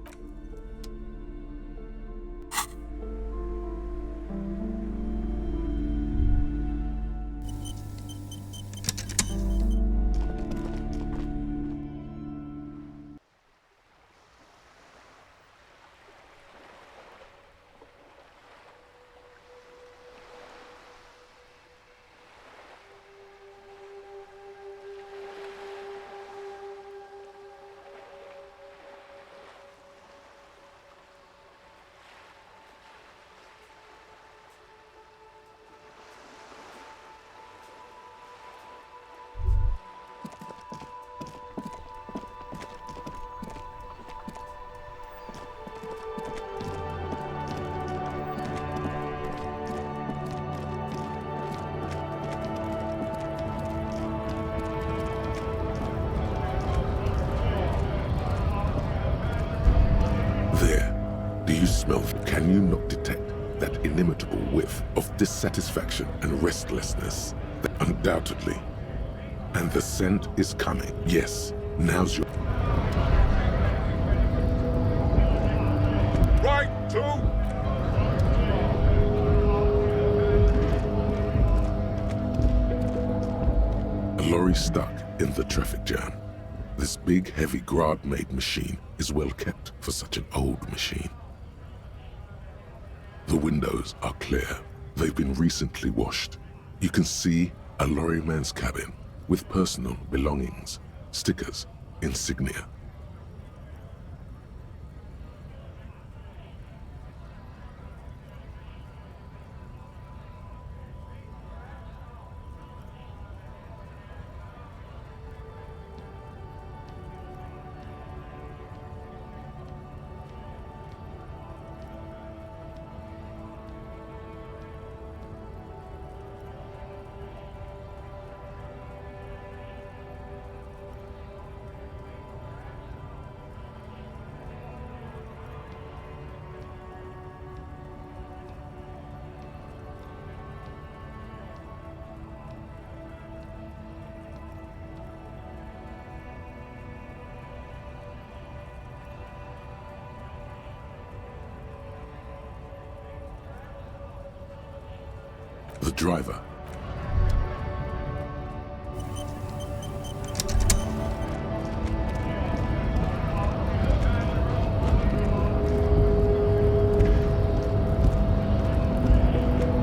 Do you smell? Can you not detect that inimitable whiff of dissatisfaction and restlessness? Undoubtedly. And the scent is coming. Yes, now's your... Right, two! A lorry stuck in the traffic jam. This big, heavy Grad-made machine is well kept for such an old machine. The windows are clear. They've been recently washed. You can see a lorryman's cabin with personal belongings, stickers, insignia. The driver.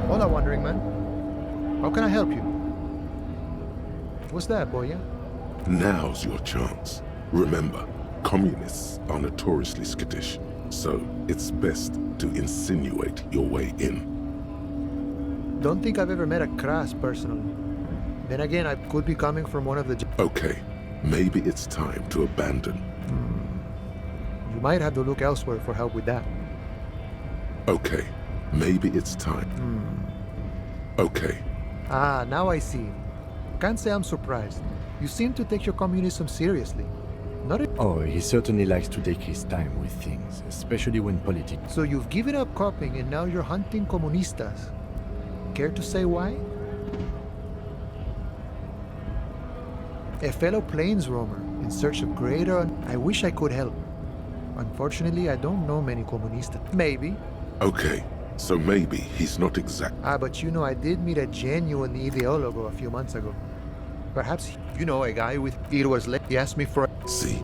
Hola, wandering man. How can I help you? What's that, boy? Now's your chance. Remember, communists are notoriously skittish, so it's best to insinuate your way in. Don't think I've ever met a Kras personally. Then again, I could be coming from one of the... Okay, maybe it's time to abandon. You might have to look elsewhere for help with that. Okay, maybe it's time. Okay. Ah, now I see. Can't say I'm surprised. You seem to take your communism seriously. Not it. Oh, he certainly likes to take his time with things, especially when politics. So you've given up copying and now you're hunting comunistas. Care to say why? A fellow plains roamer in search of greater... I wish I could help. Unfortunately, I don't know many comunistas. Maybe. Okay, so maybe he's not exact. Ah, but you know, I did meet a genuine ideologo a few months ago. Perhaps, you know, a guy with... It was late. He asked me for... See,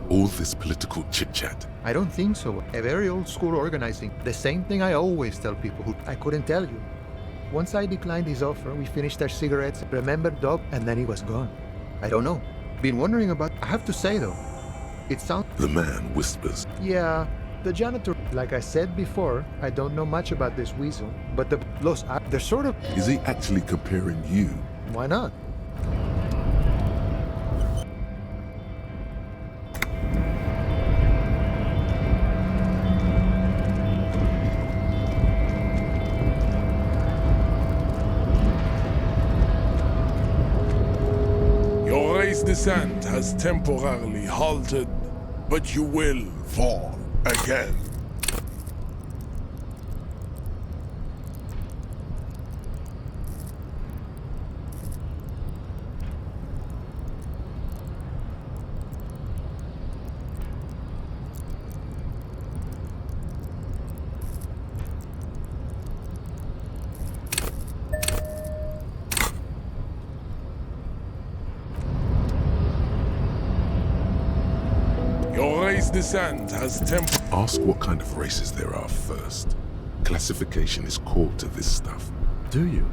all this political chit-chat. I don't think so. A very old school organizing. The same thing I always tell people who... I couldn't tell you. Once I declined his offer, we finished our cigarettes, remembered Dob, and then he was gone. I don't know. Been wondering about... I have to say, though, it sounds... The man whispers. Yeah, The janitor, like I said before, I don't know much about this weasel, but they're sort of... Is he actually comparing you? Why not? Your race descent has temporarily halted, but you will fall again. Your race descent has Ask what kind of races there are first. Classification is core to this stuff. Do you?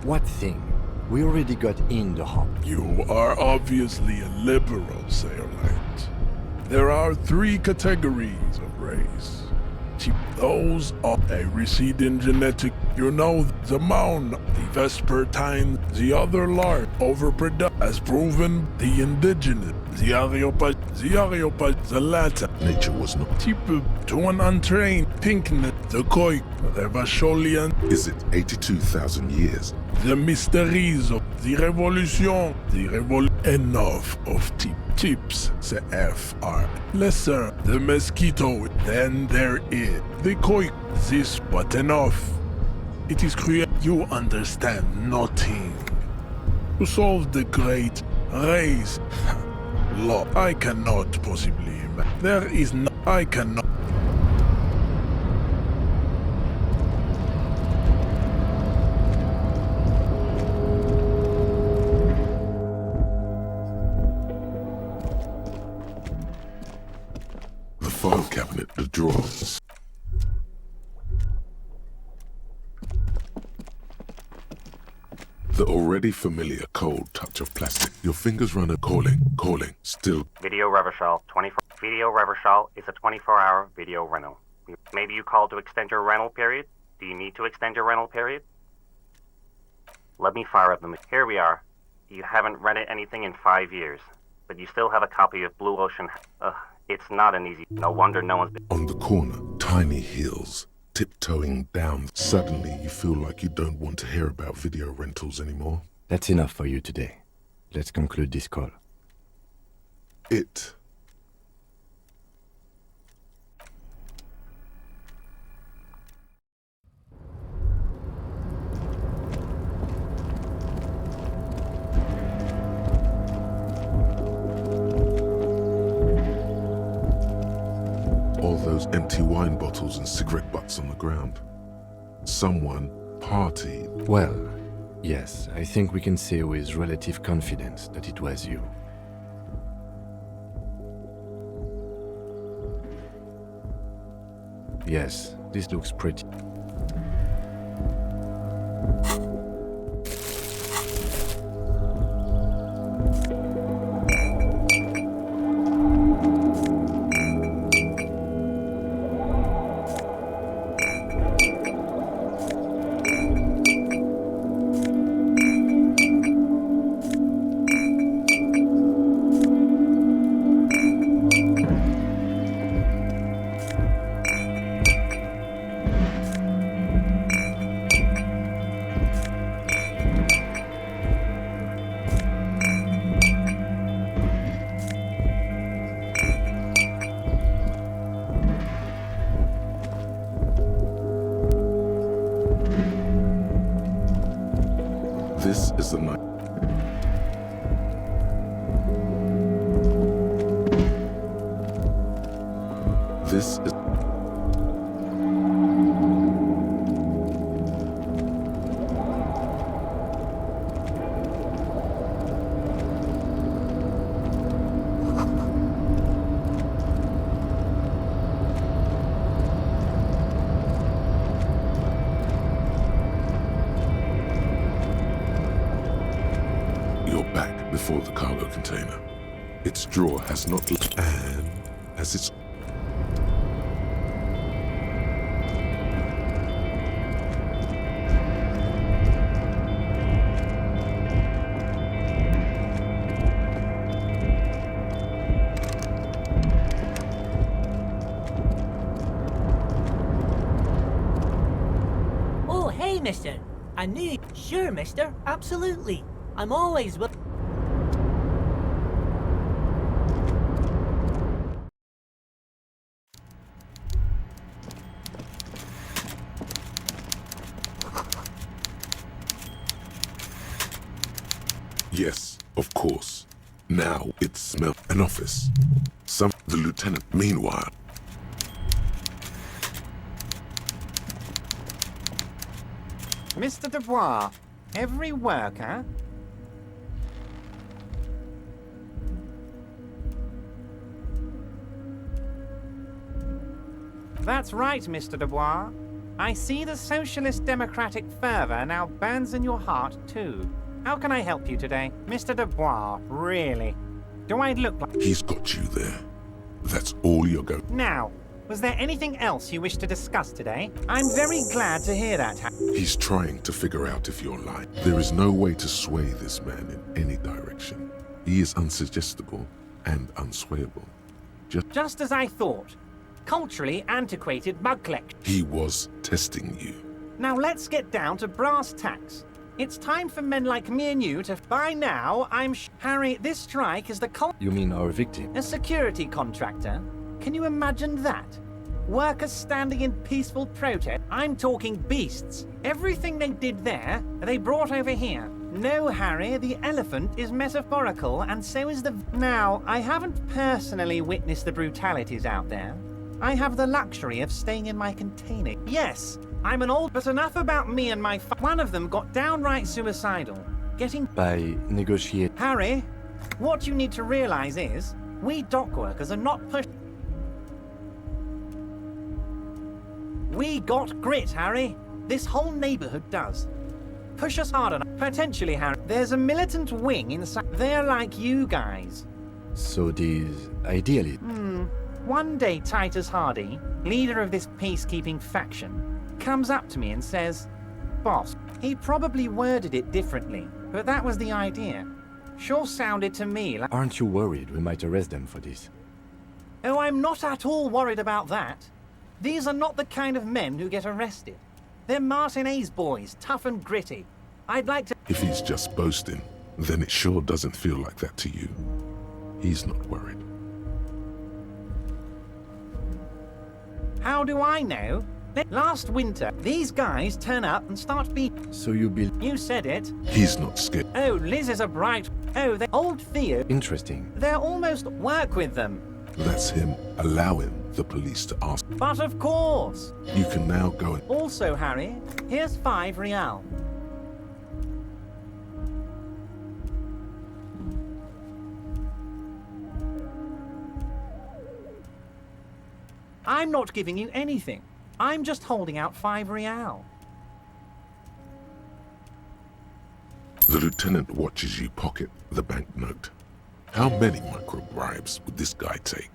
What thing? We already got in the hop. You are obviously a liberal, Sailorite. There are 3 categories of race. Those are a receding genetic, the mound, the vespertine, the other large, overproduct, as proven, the indigenous, the areopage, the latter. Nature was not. To an untrained, pinknet, the koi, the vacholian. Is it 82,000 years? The mysteries of the revolution, enough of tips, CFR. Lesser, the mosquito, then there is the koi, this but enough. It is cruel, you understand nothing. To solve the great race law, I cannot possibly imagine. There is no, I cannot. File cabinet, the drawers. The already familiar cold touch of plastic. Your fingers run a calling, still. Video Reversal 24. Video Reversal is a 24-hour video rental. Maybe you called to extend your rental period? Do you need to extend your rental period? Let me fire up the... Here we are. You haven't rented anything in 5 years, but you still have a copy of Blue Ocean... It's not an easy... No wonder no one's been... On the corner, tiny hills, tiptoeing down. Suddenly, you feel like you don't want to hear about video rentals anymore. That's enough for you today. Let's conclude this call. It. All those empty wine bottles and cigarette butts on the ground. Someone partied. Well, yes, I think we can say with relative confidence that it was you. Yes, this looks pretty. This is the night. This is... before the cargo container. Its drawer has not and as its Oh, hey, mister. I knew. Sure, mister. Absolutely. I'm always will. Yes, of course. Now it smells an office. The lieutenant, meanwhile. Mr. Dubois, every worker... That's right, Mr. Dubois. I see the socialist democratic fervor now burns in your heart, too. How can I help you today? Mr. Dubois, really? Do I look like... He's got you there. That's all you're going... Now, was there anything else you wish to discuss today? I'm very glad to hear that. He's trying to figure out if you're lying. There is no way to sway this man in any direction. He is unsuggestible and unswayable. Just as I thought. Culturally antiquated mug collection. He was testing you. Now let's get down to brass tacks. It's time for men like me and you to... By now, Harry, this strike is the You mean our victim? A security contractor? Can you imagine that? Workers standing in peaceful protest. I'm talking beasts. Everything they did there, they brought over here. No, Harry, the elephant is metaphorical, and so is the... Now, I haven't personally witnessed the brutalities out there. I have the luxury of staying in my container. Yes, I'm an old... But enough about me and my... One of them got downright suicidal. Getting... By negotiate... Harry, what you need to realize is, we dock workers are not pushed... We got grit, Harry. This whole neighborhood does. Push us hard enough. Potentially, Harry. There's a militant wing inside. They're like you guys. So these... ideally... One day Titus Hardy, leader of this peacekeeping faction, comes up to me and says, "Boss," he probably worded it differently, but that was the idea. Sure sounded to me like... Aren't you worried we might arrest them for this? Oh, I'm not at all worried about that. These are not the kind of men who get arrested. They're Martinez boys, tough and gritty. I'd like to... If he's just boasting, then it sure doesn't feel like that to you. He's not worried. How do I know? Last winter, these guys turn up and start beating. So you build... You said it. He's not scared. Oh, Liz is a bright... Oh, they're old Theo. Interesting. They're almost... Work with them. That's him. Allow him, the police, to ask. But of course. You can now go and... Also, Harry, here's 5 real. I'm not giving you anything. I'm just holding out 5 real. The lieutenant watches you pocket the banknote. How many micro-bribes would this guy take?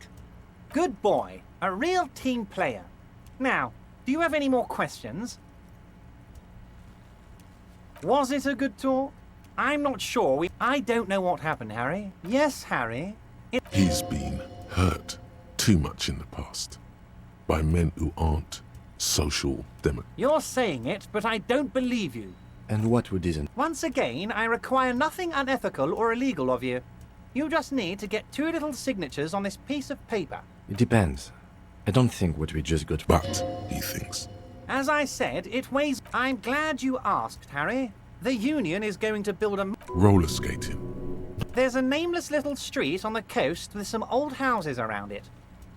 Good boy. A real team player. Now, do you have any more questions? Was it a good tour? I'm not sure. I don't know what happened, Harry. Yes, Harry. He's been hurt too much in the past by men who aren't social democrats. You're saying it, but I don't believe you. And what would isn't? Once again, I require nothing unethical or illegal of you. You just need to get 2 little signatures on this piece of paper. It depends. I don't think what we just got... But, he thinks. As I said, it weighs... I'm glad you asked, Harry. The Union is going to build a... Roller skating. There's a nameless little street on the coast with some old houses around it.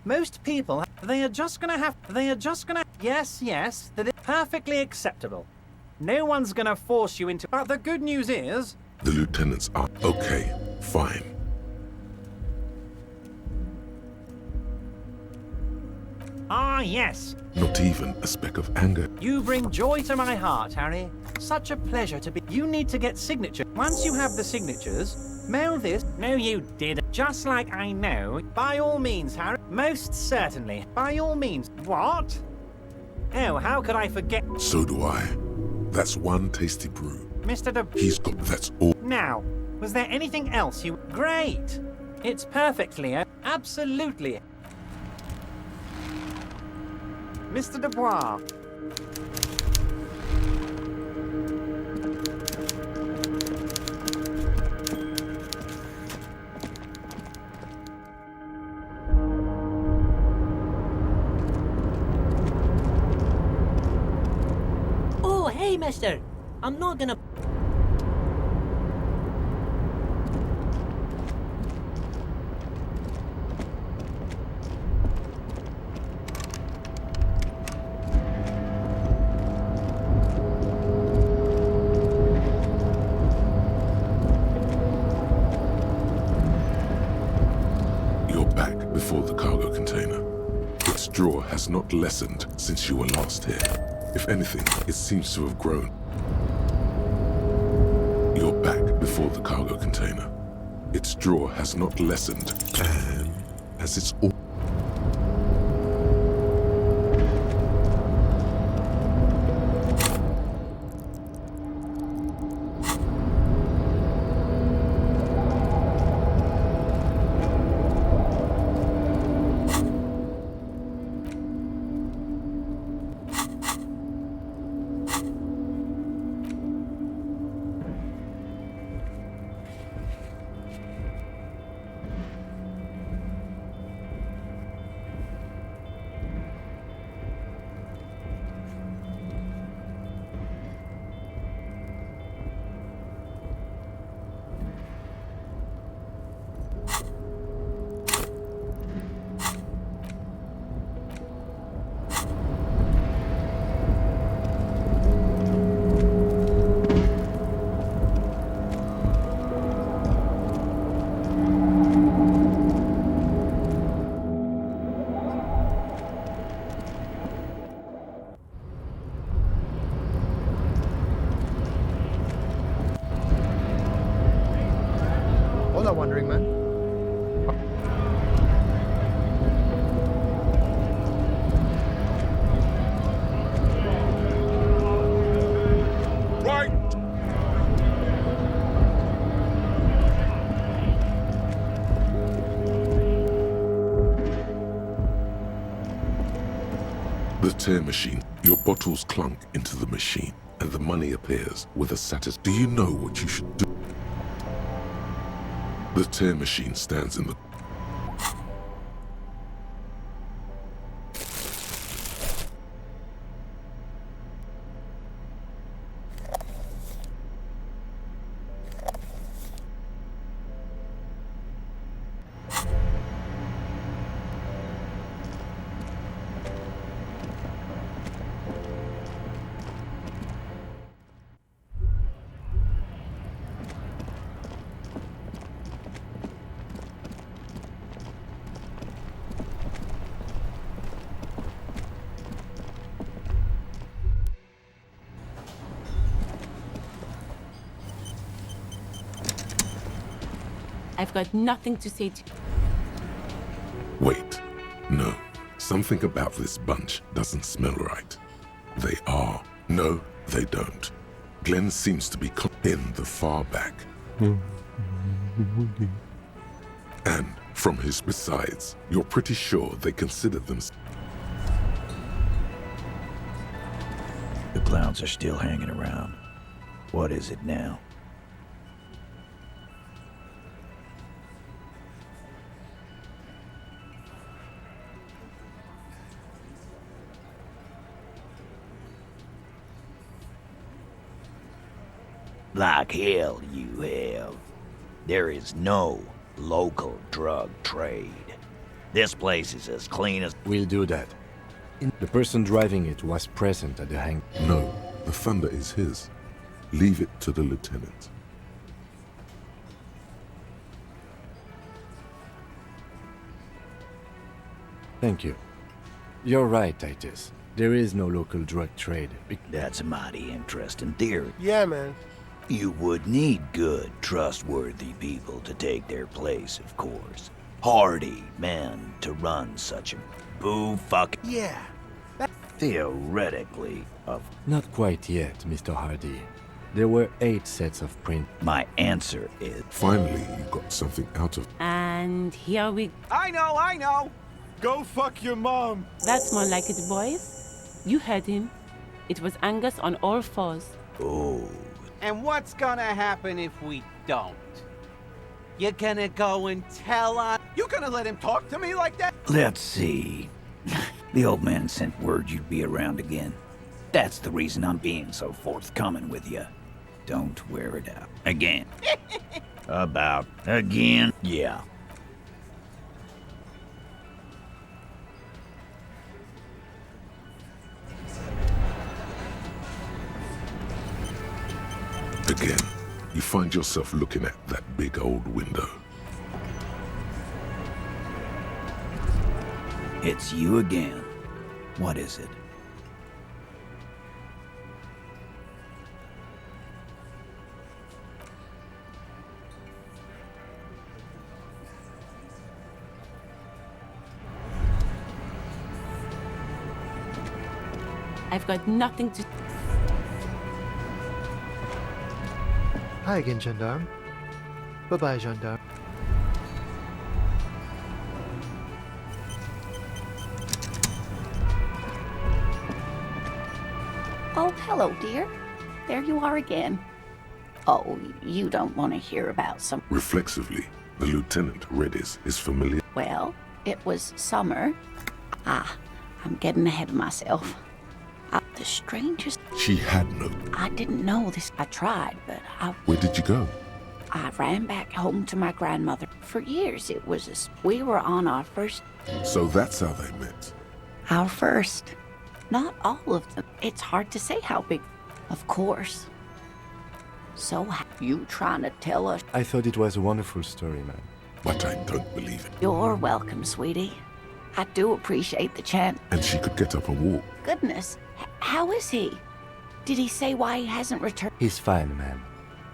Most people, they are just gonna... Yes, that is perfectly acceptable. No one's gonna force you into... But the good news is... The lieutenants are... Okay, fine. Ah, yes. Not even a speck of anger. You bring joy to my heart, Harry. Such a pleasure to be... You need to get signatures. Once you have the signatures, Know this? No, you did. Just like I know. By all means, Harry. Most certainly. By all means. What? Oh, how could I forget? So do I. That's one tasty brew. Mr. De... He's got... That's all. Now, was there anything else you... Great! It's perfectly... Absolutely. Mr. Dubois. Oh, hey, mister. I'm not gonna... You're back before the cargo container. Its draw has not lessened since you were last here. If anything, it seems to have grown. You're back before the cargo container. Its draw has not lessened, and as it's all... Hola, Wandering Man. Right! The tear machine. Your bottles clunk into the machine, and the money appears with a Do you know what you should do? The tear machine stands in the... I've got nothing to say to you. Wait. No. Something about this bunch doesn't smell right. They are. No, they don't. Glenn seems to be in the far back. And from his besides, you're pretty sure they consider themselves... The clowns are still hanging around. What is it now? Like hell you have. There is no local drug trade. This place is as clean as... We'll do that. The person driving it was present at the hang... No, the thunder is his. Leave it to the lieutenant. Thank you. You're right, Titus. There is no local drug trade. That's a mighty interesting theory. Yeah, man. You would need good, trustworthy people to take their place, of course. Hardy men to run such a boo-fuck. Yeah. Theoretically, of... Not quite yet, Mr. Hardy. There were 8 sets of print. My answer is... Finally, you got something out of... And here we... I know! Go fuck your mom! That's more like it, boys. You heard him. It was Angus on all fours. Oh. And what's gonna happen if we don't? You're gonna go and tell on... You gonna let him talk to me like that? Let's see. The old man sent word you'd be around again. That's the reason I'm being so forthcoming with you. Don't wear it out. Again. About again? Yeah. Again, you find yourself looking at that big old window. It's you again. What is it? I've got nothing to... Hi again, gendarme. Bye-bye, gendarme. Oh, hello, dear. There you are again. Oh, you don't want to hear about some... Reflexively, the lieutenant read his familiar... Well, it was summer. I'm getting ahead of myself. The strangest... She had no... I didn't know this. I tried, but Where did you go? I ran back home to my grandmother. For years, it was we were on our first... So that's how they met. Our first. Not all of them. It's hard to say how big. Of course. So, you trying to tell us... I thought it was a wonderful story, man. But I don't believe it. You're welcome, sweetie. I do appreciate the chance. And she could get up and walk. Goodness. How is he? Did he say why he hasn't returned? He's fine, ma'am.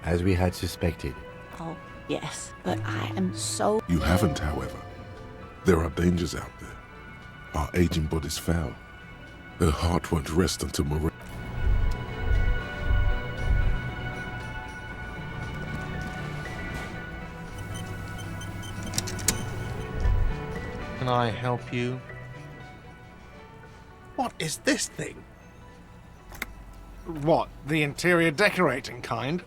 As we had suspected. Oh, yes. But I am so... You haven't, however. There are dangers out there. Our aging bodies fail. Her heart won't rest until Maria... Can I help you? What is this thing? What, the interior decorating kind?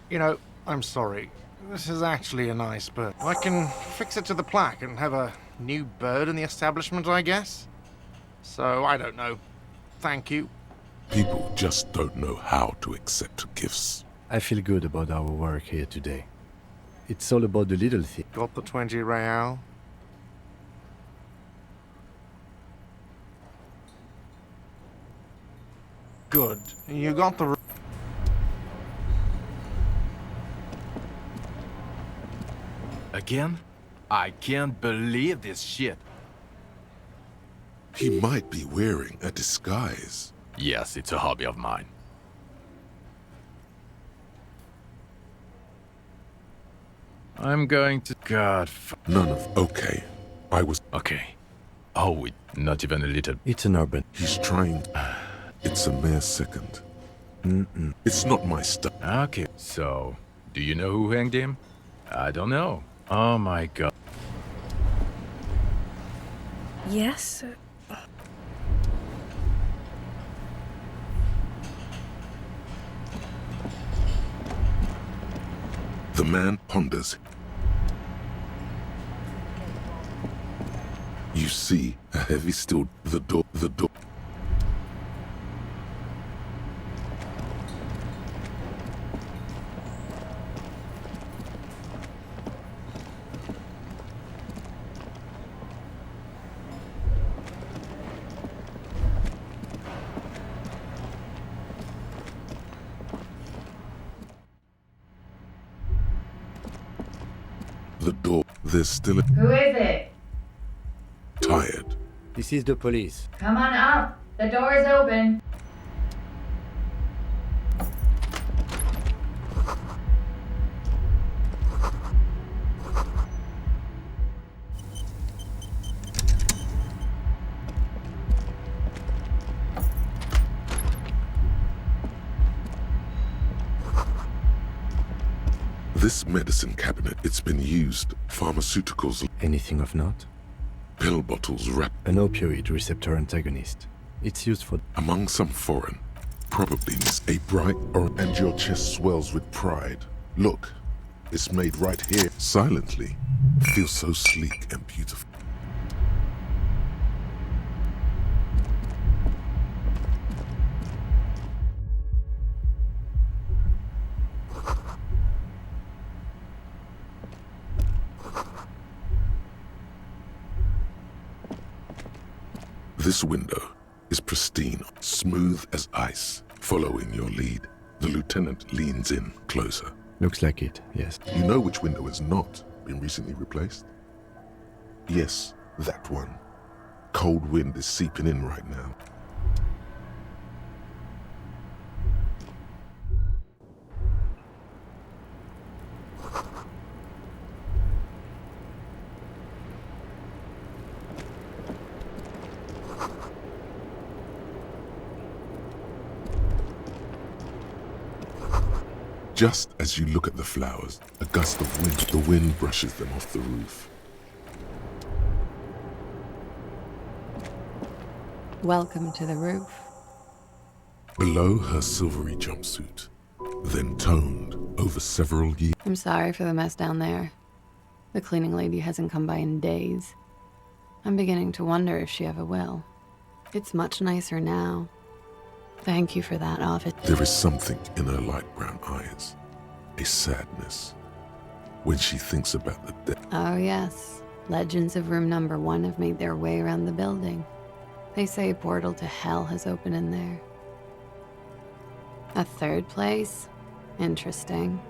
You know, I'm sorry. This is actually a nice bird. I can fix it to the plaque and have a new bird in the establishment, I guess? So, I don't know. Thank you. People just don't know how to accept gifts. I feel good about our work here today. It's all about the little thing. Got the 20 real? Good. You got the... Again? I can't believe this shit. He might be wearing a disguise. Yes, it's a hobby of mine. I'm going to... God, None of... Okay. I was... Okay. Oh, not even a little... It's an urban... He's trying... It's a mere second. It's not my stuff. Okay, so... Do you know who hanged him? I don't know. Oh my god. Yes? The man ponders. You see a heavy steel... The door... The door. There's still a... Who is it? Tired. This is the police. Come on up. The door is open. This medicine cabinet, it's been used. Pharmaceuticals. Anything of note? Pill bottles wrapped. An opioid receptor antagonist. It's used for... Among some foreign. Probably a bright or... And your chest swells with pride. Look, it's made right here. Silently. Feels so sleek and beautiful. This window is pristine, smooth as ice. Following your lead, the lieutenant leans in closer. Looks like it, yes. You know which window has not been recently replaced? Yes, that one. Cold wind is seeping in right now. Just as you look at the flowers, a gust of wind, the wind brushes them off the roof. Welcome to the roof. Below her silvery jumpsuit, then toned over several years. I'm sorry for the mess down there. The cleaning lady hasn't come by in days. I'm beginning to wonder if she ever will. It's much nicer now. Thank you for that, officer. There is something in her light brown eyes, a sadness, when she thinks about the death. Oh yes, legends of room number 1 have made their way around the building. They say a portal to hell has opened in there. A third place? Interesting.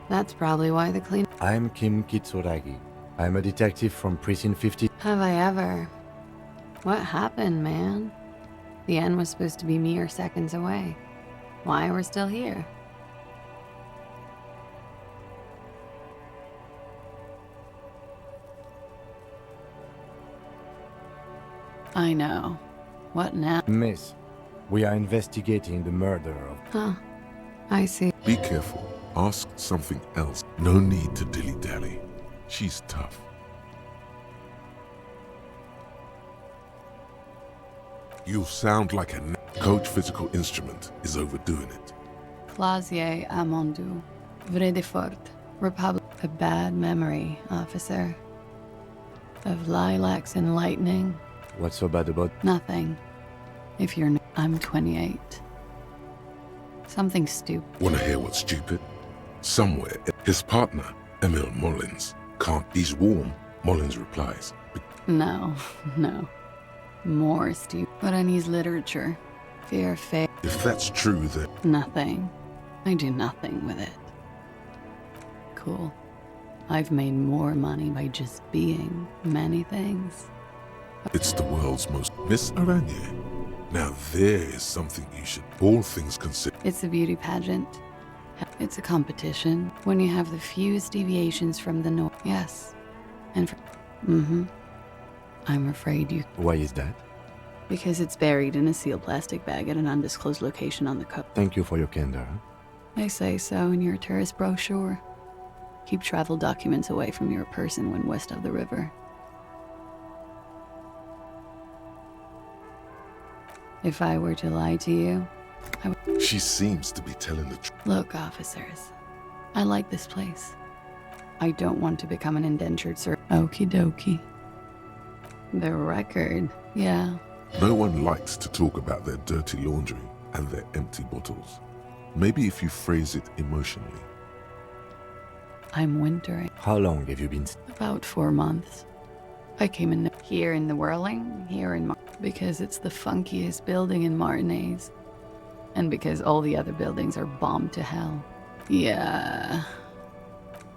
That's probably why the clean... I'm Kim Kitsuragi. I'm a detective from Precinct 50. Have I ever? What happened, man? The end was supposed to be mere seconds away. Why we're still here? I know. What now? Miss, we are investigating the murder of... Huh. I see. Be careful. Ask something else. No need to dilly-dally. She's tough. You sound like a... Coach Physical Instrument is overdoing it. Clausier Amondu. Vrai de fort. Republic. A bad memory, officer. Of lilacs and lightning. What's so bad about... Nothing. If you're... I'm 28. Something stupid. Wanna hear what's stupid? Somewhere, his partner, Emil Mullins, can't... He's warm, Mullins replies. No, no. More stupid. But I need literature. Fear, faith. If that's true, then... Nothing. I do nothing with it. Cool. I've made more money by just being many things. It's the world's most... Miss Aranya. Now there is something you should... All things considered. It's a beauty pageant. It's a competition. When you have the fewest deviations from the norm. Yes. And for... I'm afraid you... Why is that? Because it's buried in a sealed plastic bag at an undisclosed location on the coast. Thank you for your candor. They say so in your tourist brochure. Keep travel documents away from your person when west of the river. If I were to lie to you, I would... She seems to be telling the truth. Look, officers. I like this place. I don't want to become an indentured servant. Okie dokie. The record, yeah. No one likes to talk about their dirty laundry and their empty bottles. Maybe if you phrase it emotionally. I'm wintering. How long have you been... About 4 months. I came in here in the Whirling, here in because it's the funkiest building in Martinez. And because all the other buildings are bombed to hell. Yeah.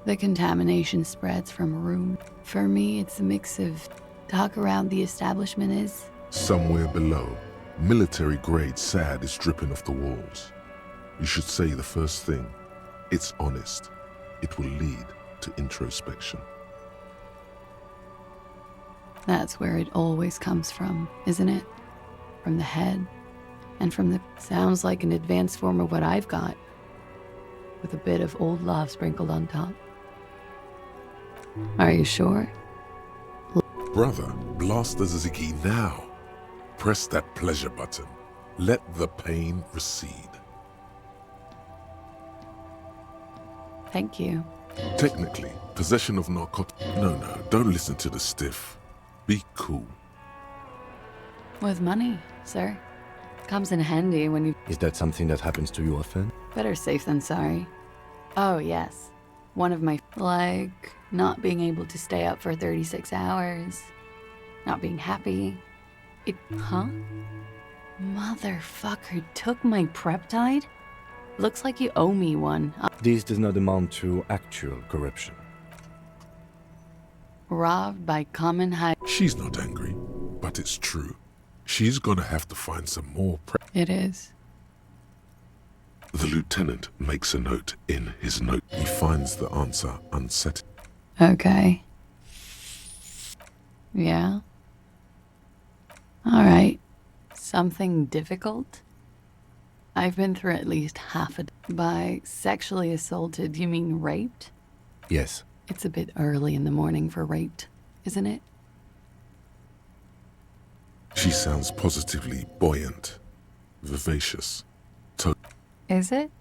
The contamination spreads from room. For me, it's a mix of talk around the establishment is... Somewhere below, military-grade SAD is dripping off the walls. You should say the first thing. It's honest. It will lead to introspection. That's where it always comes from, isn't it? From the head. And from the... Sounds like an advanced form of what I've got. with a bit of old love sprinkled on top. Are you sure? Brother, blast the Ziggy now. Press that pleasure button. Let the pain recede. Thank you. Technically, possession of narcotics. No, don't listen to the stiff. Be cool. With money, sir. Comes in handy when you... Is that something that happens to you often? Better safe than sorry. Oh, yes. One of my... Like, not being able to stay up for 36 hours. Not being happy. Huh? Motherfucker took my Preptide? Looks like you owe me one. This does not amount to actual corruption. Robbed by common high... She's not angry, but it's true. She's gonna have to find some more It is. The lieutenant makes a note in his note. He finds the answer unsettling. Okay. Yeah? Alright. Something difficult? I've been through at least half a... By sexually assaulted, you mean raped? Yes. It's a bit early in the morning for raped, isn't it? She sounds positively buoyant, vivacious. Is it?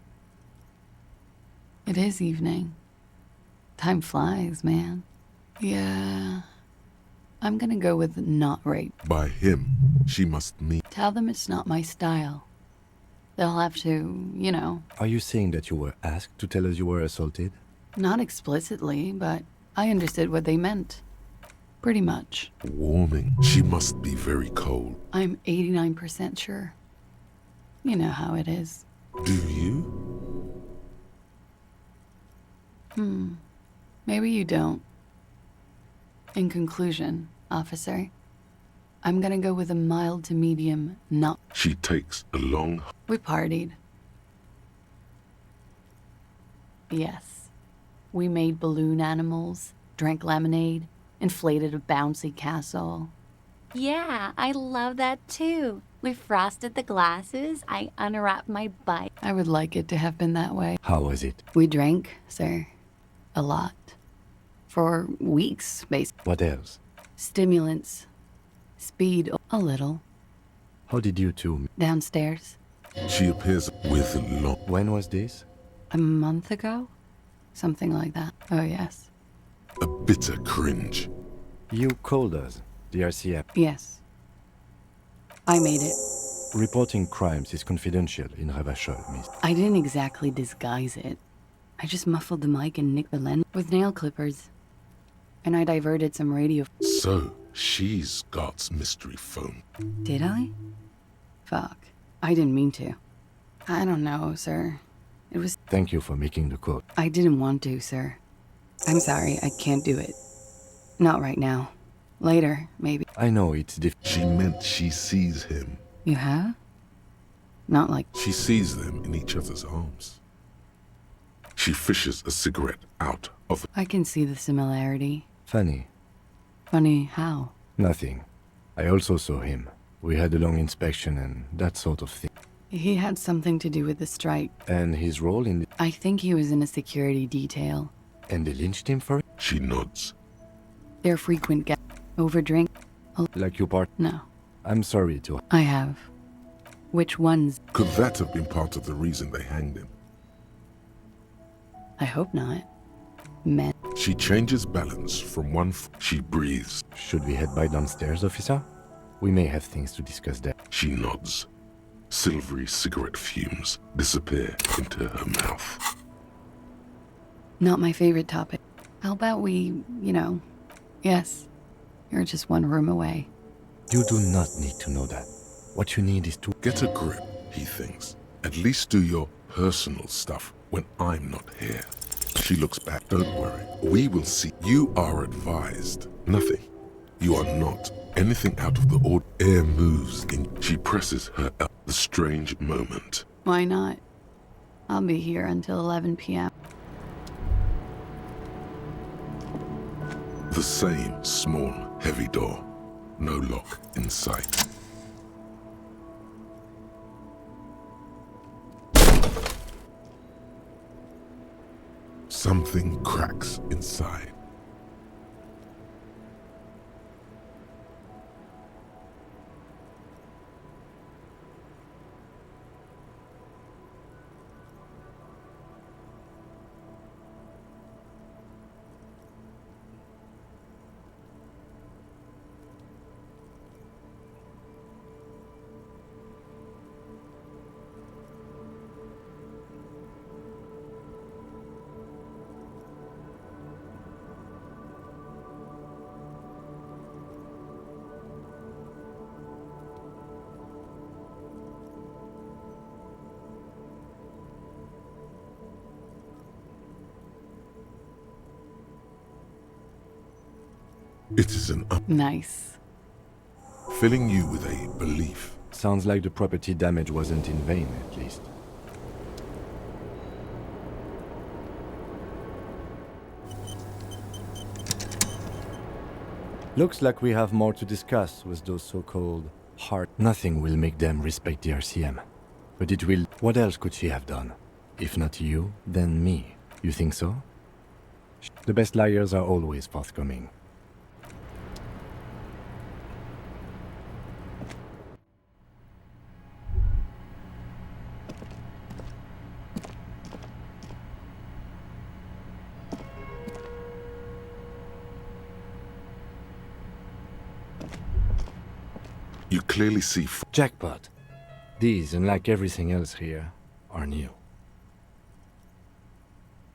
It is evening. Time flies, man. Yeah. I'm gonna go with not rape. By him, she must mean... Tell them it's not my style. They'll have to, you know... Are you saying that you were asked to tell us you were assaulted? Not explicitly, but I understood what they meant. Pretty much. Warming. She must be very cold. I'm 89% sure. You know how it is. Do you? Maybe you don't. In conclusion, officer, I'm gonna go with a mild to medium not. She takes a long... We partied. Yes. We made balloon animals, drank lemonade, inflated a bouncy castle. Yeah, I love that too. We frosted the glasses, I unwrapped my bike. I would like it to have been that way. How was it? We drank, sir. A lot. For weeks, basically. What else? Stimulants. Speed, a little. How did you two... Downstairs. She appears with long... When was this? A month ago? Something like that. Oh, yes. A bitter cringe. You called us, the RCF. Yes. I made it. Reporting crimes is confidential in Revachol, miss. I didn't exactly disguise it. I just muffled the mic and nicked the lens with nail clippers. And I diverted some radio... So, she's got mystery phone. Did I? Fuck. I didn't mean to. I don't know, sir. It was... Thank you for making the quote. I didn't want to, sir. I'm sorry, I can't do it. Not right now. Later, maybe. I know it's difficult. She meant she sees him. You have? Not like... She sees them in each other's arms. She fishes a cigarette out of... I can see the similarity. Funny. Funny how? Nothing. I also saw him. We had a long inspection and that sort of thing. He had something to do with the strike. And his role in the... I think he was in a security detail. And they lynched him for it? She nods. They're frequent guests. Overdrink? Like you part? No. I'm sorry to... I have. Which ones? Could that have been part of the reason they hanged him? I hope not. Men. She changes balance from one... She breathes. Should we head by downstairs, officer? We may have things to discuss there. She nods. Silvery cigarette fumes disappear into her mouth. Not my favorite topic. How about we, you know... Yes. You're just one room away. You do not need to know that. What you need is to... Get a grip, he thinks. At least do your personal stuff when I'm not here. She looks back. Don't worry. We will see. You are advised. Nothing. You are not. Anything out of the odd air moves in... She presses her up. The strange moment. Why not? I'll be here until 11 p.m. The same small, heavy door. No lock in sight. Something cracks inside. It is an Nice. filling you with a belief. Sounds like the property damage wasn't in vain, at least. Looks like we have more to discuss with those so-called heart. Nothing will make them respect the RCM. But it will... What else could she have done? If not you, then me. You think so? The best liars are always forthcoming. You clearly see Jackpot. These, unlike everything else here, are new.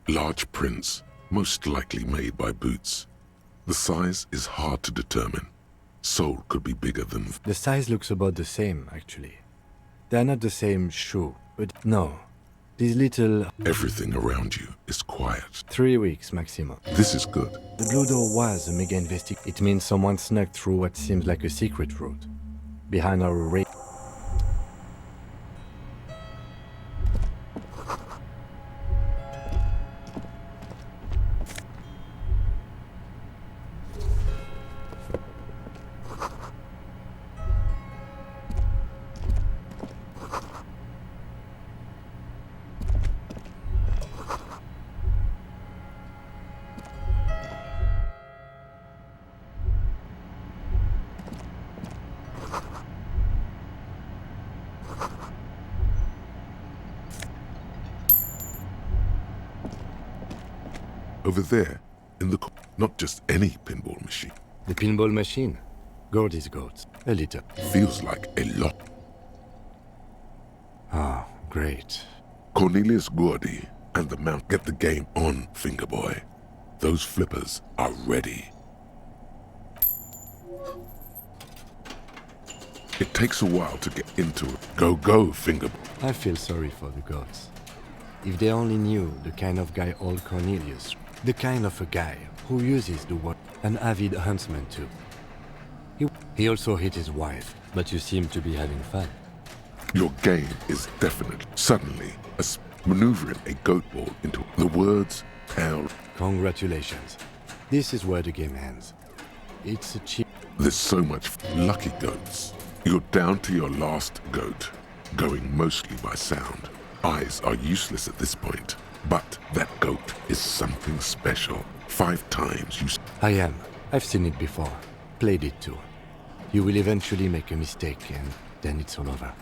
large prints, most likely made by Boots. The size is hard to determine. Sole could be bigger than... The size looks about the same, actually. They're not the same shoe, but no. These little... Everything around you is quiet. 3 weeks maximum. This is good. The Blue Door was a mega investigation. It means someone snuck through what seems like a secret route. Behind our array. Over there, in the... Not just any pinball machine. The pinball machine. Gordy's goats. A little. Feels like a lot. Ah, great. Cornelius Gordy and the Mount get the game on, Fingerboy. Those flippers are ready. It takes a while to get into it. Go, Fingerboy. I feel sorry for the goats. If they only knew the kind of guy old Cornelius, the kind of a guy who uses the word, an avid huntsman too. He also hit his wife, but you seem to be having fun. Your game is definitely, suddenly, maneuvering a goat ball into the words tell. Congratulations. This is where the game ends. It's a cheap... There's so much lucky goats. You're down to your last goat, going mostly by sound. Eyes are useless at this point, but that goat is something special. 5 times you... I am. I've seen it before. Played it too. You will eventually make a mistake and then it's all over.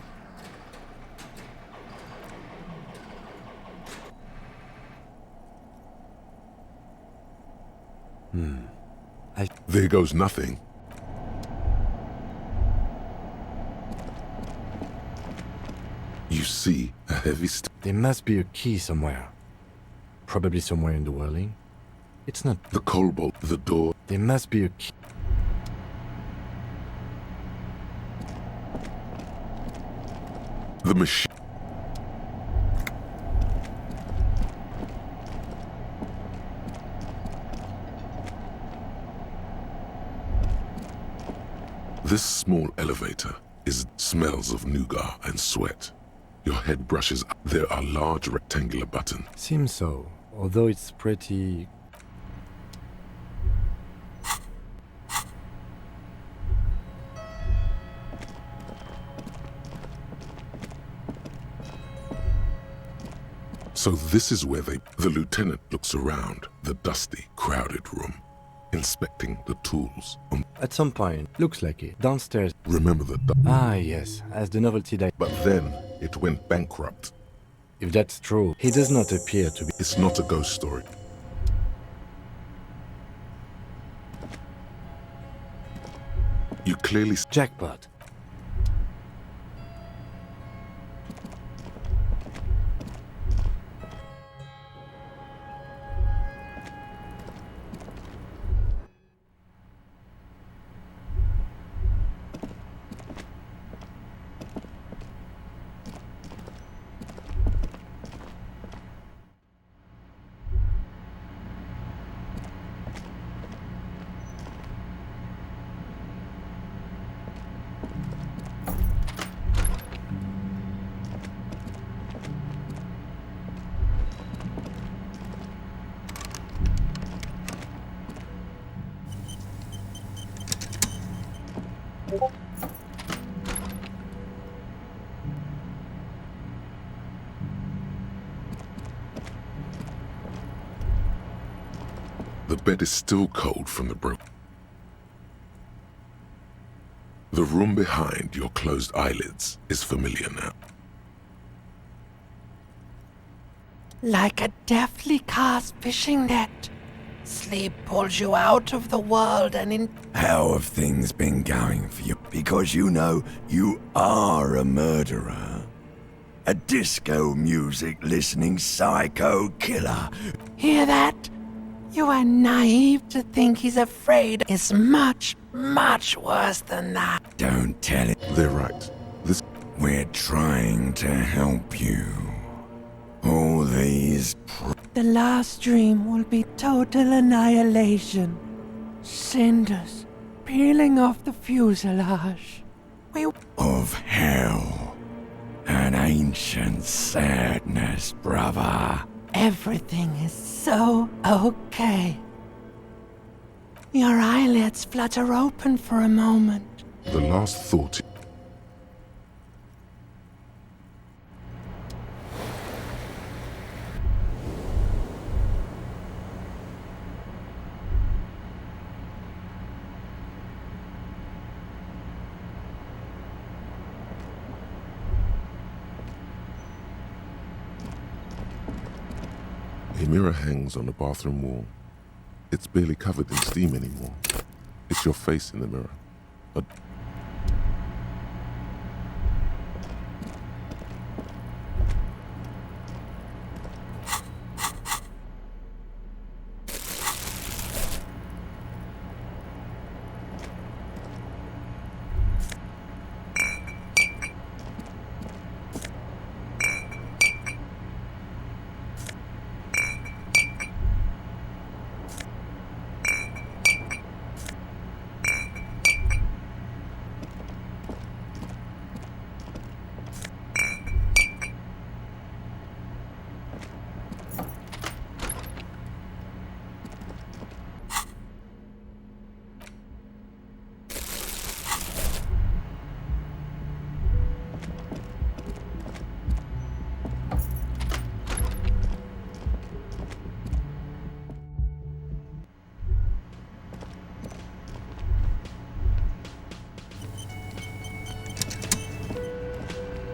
There goes nothing. You see a heavy There must be a key somewhere. Probably somewhere in the whirling. It's not... The coal bolt, the door. There must be a key. The machine. This small elevator smells of nougat and sweat. Your head brushes up. There are large rectangular buttons. Seems so, although it's pretty... So this is where The lieutenant looks around the dusty, crowded room, inspecting the tools. At some point, looks like it, downstairs. Remember the... Ah, yes, as the novelty died. But then it went bankrupt. If that's true, he does not appear to be... It's not a ghost story. You clearly... Jackpot. The bed is still cold from the broke. The room behind your closed eyelids is familiar now. Like a deftly cast fishing net, sleep pulls you out of the world and in... How have things been going for you? Because you know you are a murderer. A disco music listening psycho killer. Hear that? You are naive to think he's afraid. It's much, much worse than that. Don't tell it. They're right. We're trying to help you. All these... The last dream will be total annihilation. Cinders peeling off the fuselage. Of hell. An ancient sadness, brother. Everything is so okay. Your eyelids flutter open for a moment. The last thought... A mirror hangs on the bathroom wall. It's barely covered in steam anymore. It's your face in the mirror.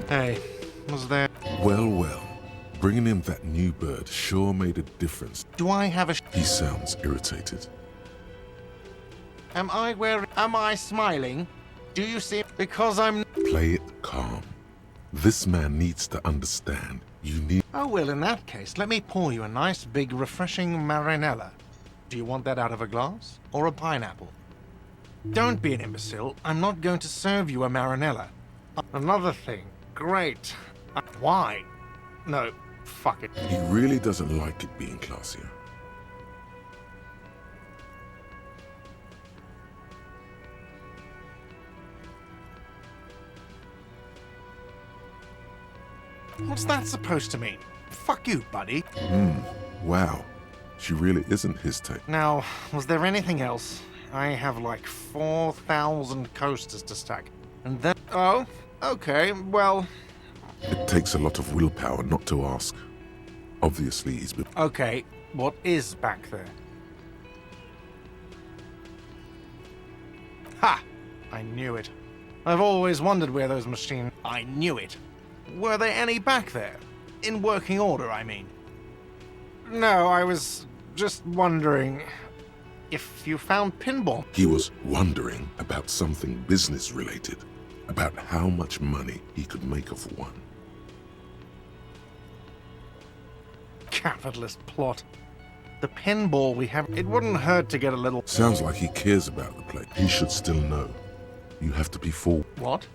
Hey, was there... Well, well. Bringing in that new bird sure made a difference. Do I have a... He sounds irritated. Am I smiling? Do you see... Because I'm... Play it calm. This man needs to understand. You need... Oh, well, in that case, let me pour you a nice, big, refreshing marinella. Do you want that out of a glass? Or a pineapple? Don't be an imbecile. I'm not going to serve you a marinella. Another thing. Great. Why? No, fuck it. He really doesn't like it being classier. What's that supposed to mean? Fuck you, buddy. Wow. She really isn't his type. Now, was there anything else? I have like 4,000 coasters to stack. And then... Oh, okay, well... It takes a lot of willpower not to ask. Obviously, he's been... Okay, what is back there? Ha! I knew it. I've always wondered where those machines... I knew it. Were there any back there? In working order, I mean. No, I was just wondering if you found pinball. He was wondering about something business-related, about how much money he could make off one. Capitalist plot. The pinball we have, it wouldn't hurt to get a little... Sounds like he cares about the place. He should still know. You have to be full. What?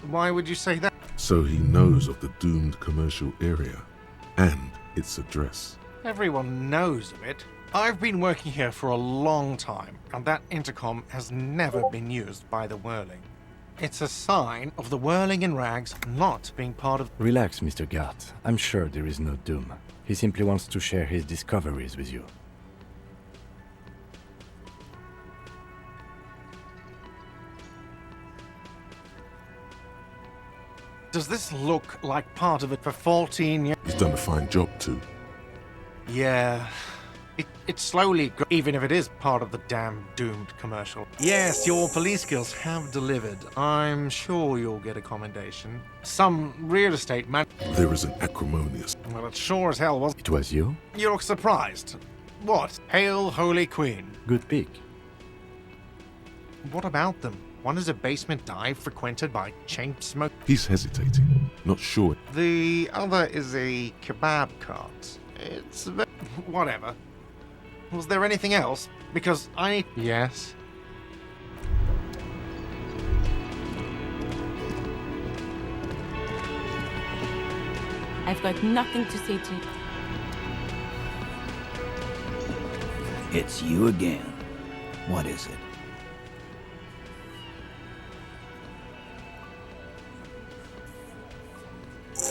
Why would you say that? So he knows of the doomed commercial area and its address. Everyone knows of it. I've been working here for a long time, and that intercom has never been used by the Whirling. It's a sign of the Whirling in rags not being part of... Relax, Mr. Gart. I'm sure there is no doom. He simply wants to share his discoveries with you. Does this look like part of it for 14 years? He's done a fine job too. Yeah. It's slowly, even if it is part of the damn doomed commercial. Yes, your police skills have delivered. I'm sure you'll get a commendation. Some real estate man... There is an acrimonious... Well, it sure as hell was... It was you? You look surprised. What? Hail, Holy Queen. Good pick. What about them? One is a basement dive frequented by chain smoke. He's hesitating, not sure. The other is a kebab cart. It's... whatever. Was there anything else? Because I... Yes? I've got nothing to say to you. It's you again. What is it?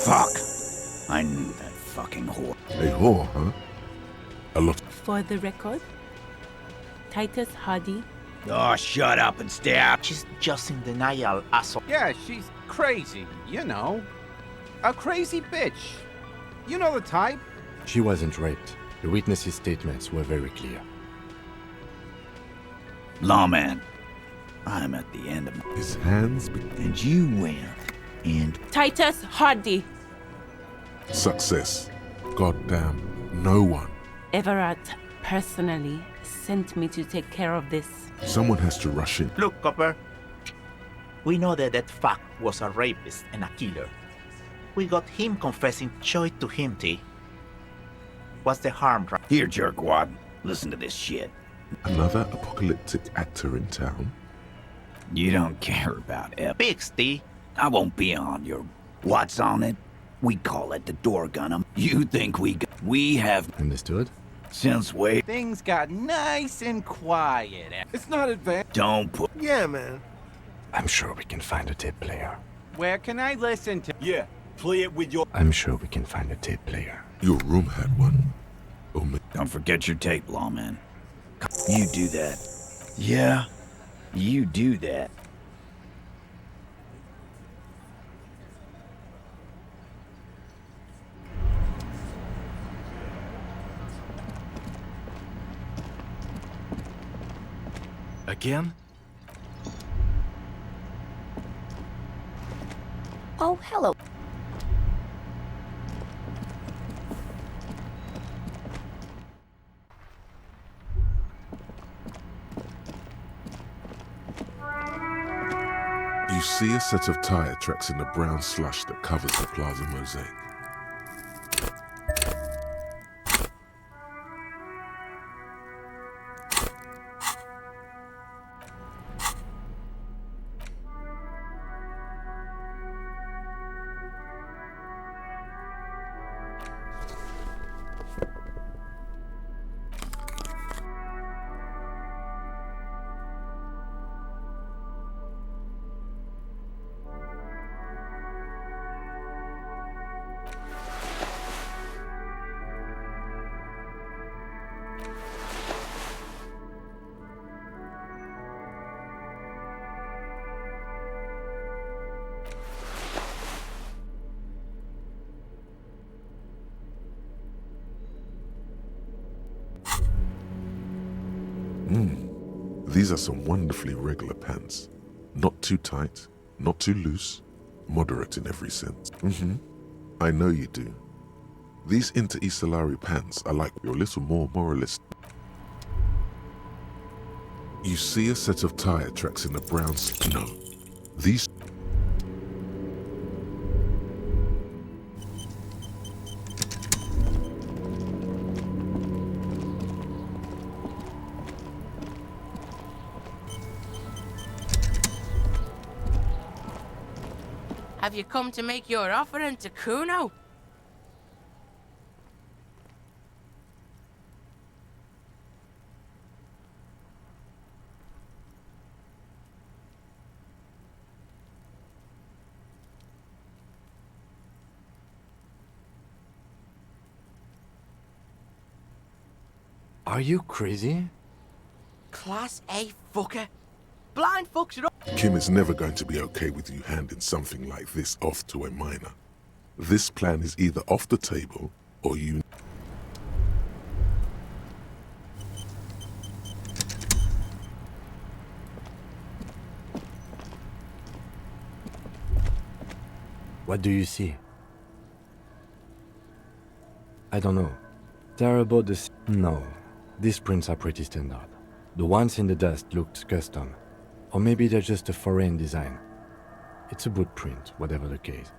Fuck! I knew that fucking whore. A whore, huh? A lot. For the record, Titus Hardy. Oh, shut up and stay out. She's just in denial, asshole. Yeah, she's crazy, you know. A crazy bitch. You know the type. She wasn't raped. The witnesses' statements were very clear. Lawman, I'm at the end of my... His hands... And you win. And... Titus Hardy. Success. Goddamn, no one. Everard personally sent me to take care of this. Someone has to rush in. Look, Copper. We know that fuck was a rapist and a killer. We got him confessing choice to him, T. What's the harm, right? Here, jerkwad. Listen to this shit. Another apocalyptic actor in town? You don't care about it. Pigs, T. I won't be on your... What's on it? We call it the door gun'em. You think we have... Understood? Since way... Things got nice and quiet. It's not advanced. Don't put... Yeah, man. I'm sure we can find a tape player. Where can I listen to? Yeah, play it with your... I'm sure we can find a tape player. Your room had one. Oh, man. Don't forget your tape, lawman. You do that. Yeah, you do that. Again? Oh, hello. You see a set of tire tracks in the brown slush that covers the plaza mosaic. These are some wonderfully regular pants. Not too tight, not too loose, moderate in every sense. I know you do. These inter-Isolari pants are like you're a little more moralist. You see a set of tire tracks in a brown... No. These... Have you come to make your offering to Kuno? Are you crazy? Class A fucker. Blind fucks it up. Kim is never going to be okay with you handing something like this off to a minor. This plan is either off the table, or you... What do you see? I don't know. Terrible this... No. These prints are pretty standard. The ones in the dust looked custom. Or maybe they're just a foreign design. It's a boot print, whatever the case.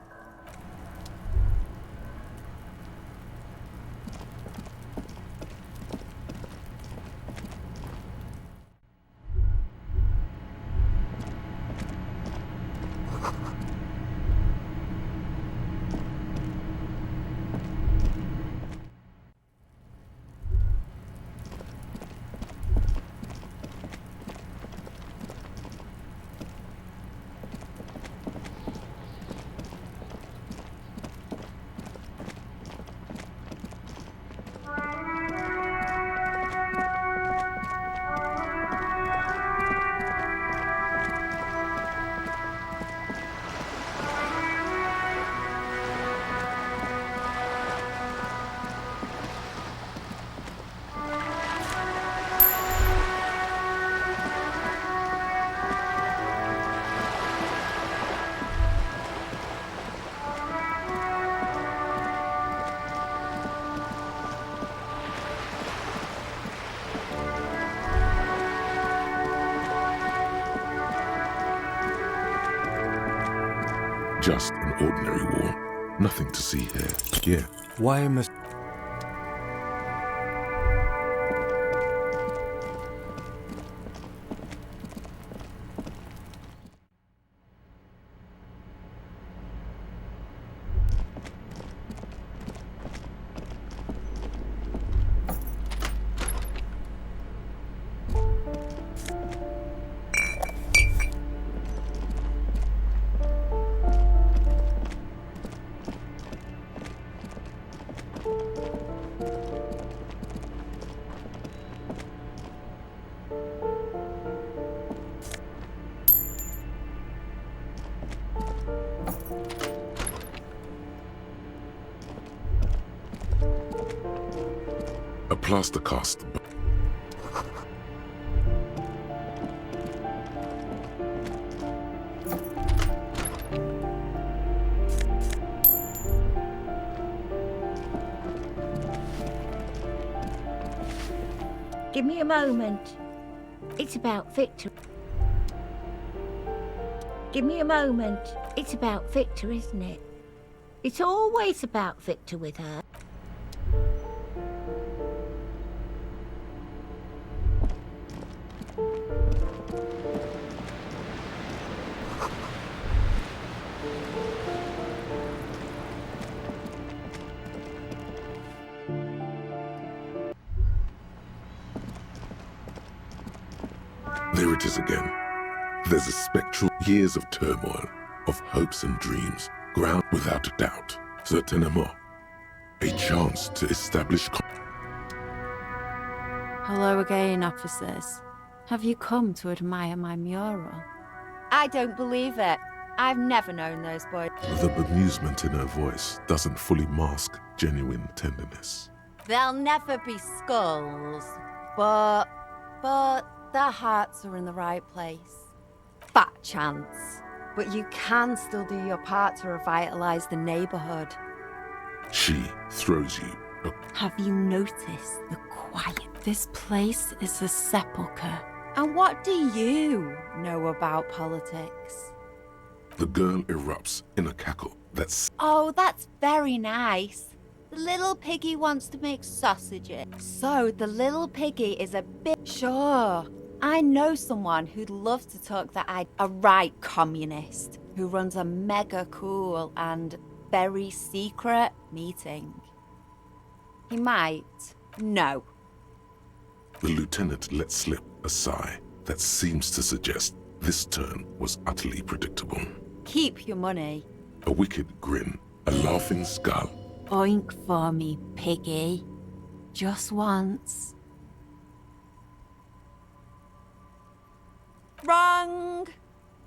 Just an ordinary war. Nothing to see here. Yeah. Why must... A plaster cast. Give me a moment. It's about Victor. Give me a moment. It's about Victor, isn't it? It's always about Victor with her. There it is again. There's a spectral years of turmoil, of hopes and dreams, ground without a doubt, certainement. A chance to establish... Hello again, officers. Have you come to admire my mural? I don't believe it. I've never known those boys. The bemusement in her voice doesn't fully mask genuine tenderness. There'll never be skulls, but But their hearts are in the right place. Fat chance. But you can still do your part to revitalize the neighborhood. She throws you a... Have you noticed the quiet? This place is a sepulchre. And what do you know about politics? The girl erupts in a cackle that's... Oh, that's very nice. The little piggy wants to make sausages. So the little piggy is a bit... Sure. I know someone who'd love to talk that a right communist who runs a mega cool and very secret meeting. He might. No. The lieutenant lets slip a sigh that seems to suggest this turn was utterly predictable. Keep your money. A wicked grin, a laughing skull. Oink for me, piggy. Just once. Wrong!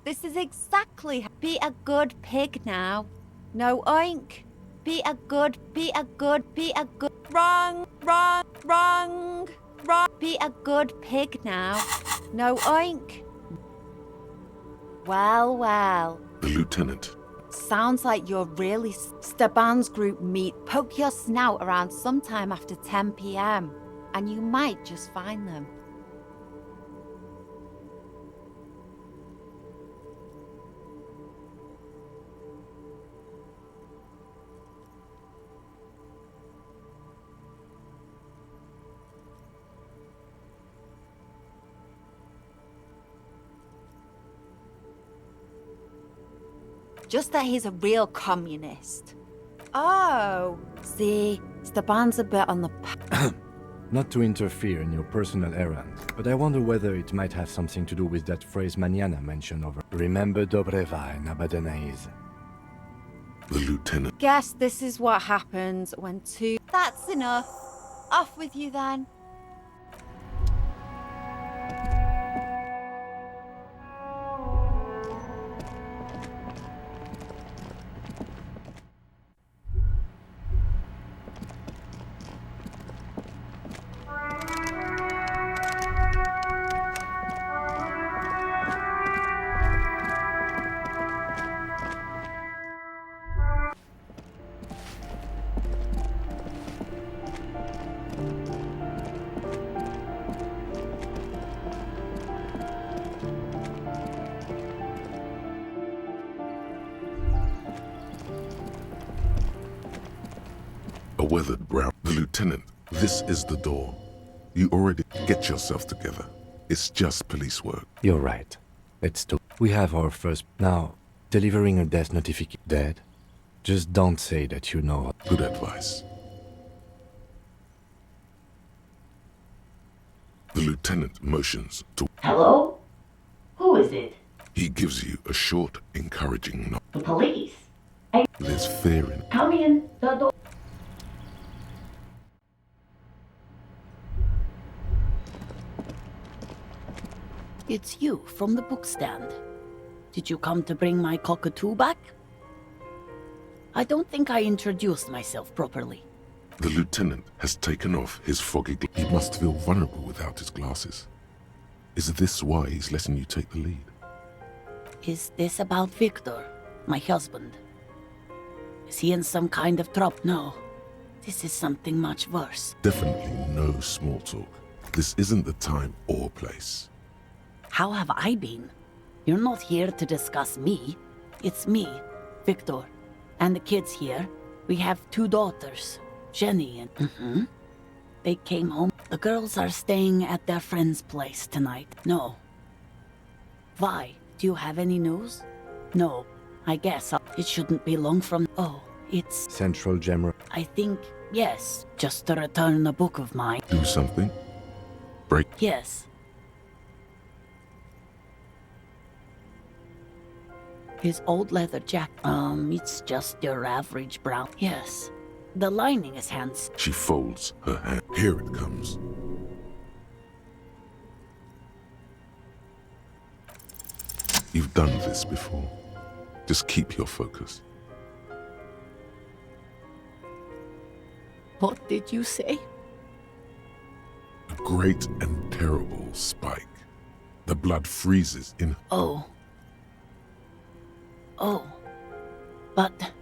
This is exactly... Be a good pig now. No oink. Be a good... Wrong, wrong, wrong, wrong. Be a good pig now. No oink. Well, well. The lieutenant. Sounds like you're really... Steban's group meet. Poke your snout around sometime after 10 p.m. and you might just find them. Just that he's a real communist. Oh, see, Steban's a bit on the... Not to interfere in your personal errands, but I wonder whether it might have something to do with that phrase Maniana mentioned over. Remember Dobreva and Abadanais. The lieutenant. Guess this is what happens when two... That's enough. Off with you then. A weathered brow. The lieutenant, this is the door. You already get yourself together. It's just police work. You're right. Let's do. We have our first... Now, delivering a death notification. Dead? Just don't say that you know. Good advice. The lieutenant motions to... Hello? Who is it? He gives you a short, encouraging nod. The police. There's fear in... Come in. The door. It's you from the bookstand. Did you come to bring my cockatoo back? I don't think I introduced myself properly. The lieutenant has taken off his foggy He must feel vulnerable without his glasses. Is this why he's letting you take the lead? Is this about Victor, my husband? Is he in some kind of trouble? No. This is something much worse. Definitely no small talk. This isn't the time or place. How have I been? You're not here to discuss me. It's me, Victor, and the kids here. We have 2 daughters, Jenny and... They came home. The girls are staying at their friend's place tonight. No. Why? Do you have any news? No. I guess it shouldn't be long from... Oh, it's... Central Gemra. I think, yes. Just to return a book of mine. Do something? Break? Yes. His old leather jacket. It's just your average brown. Yes. The lining is hands. She folds her hand. Here it comes. You've done this before. Just keep your focus. What did you say? A great and terrible powerful spike. The blood freezes in... Oh. Oh. But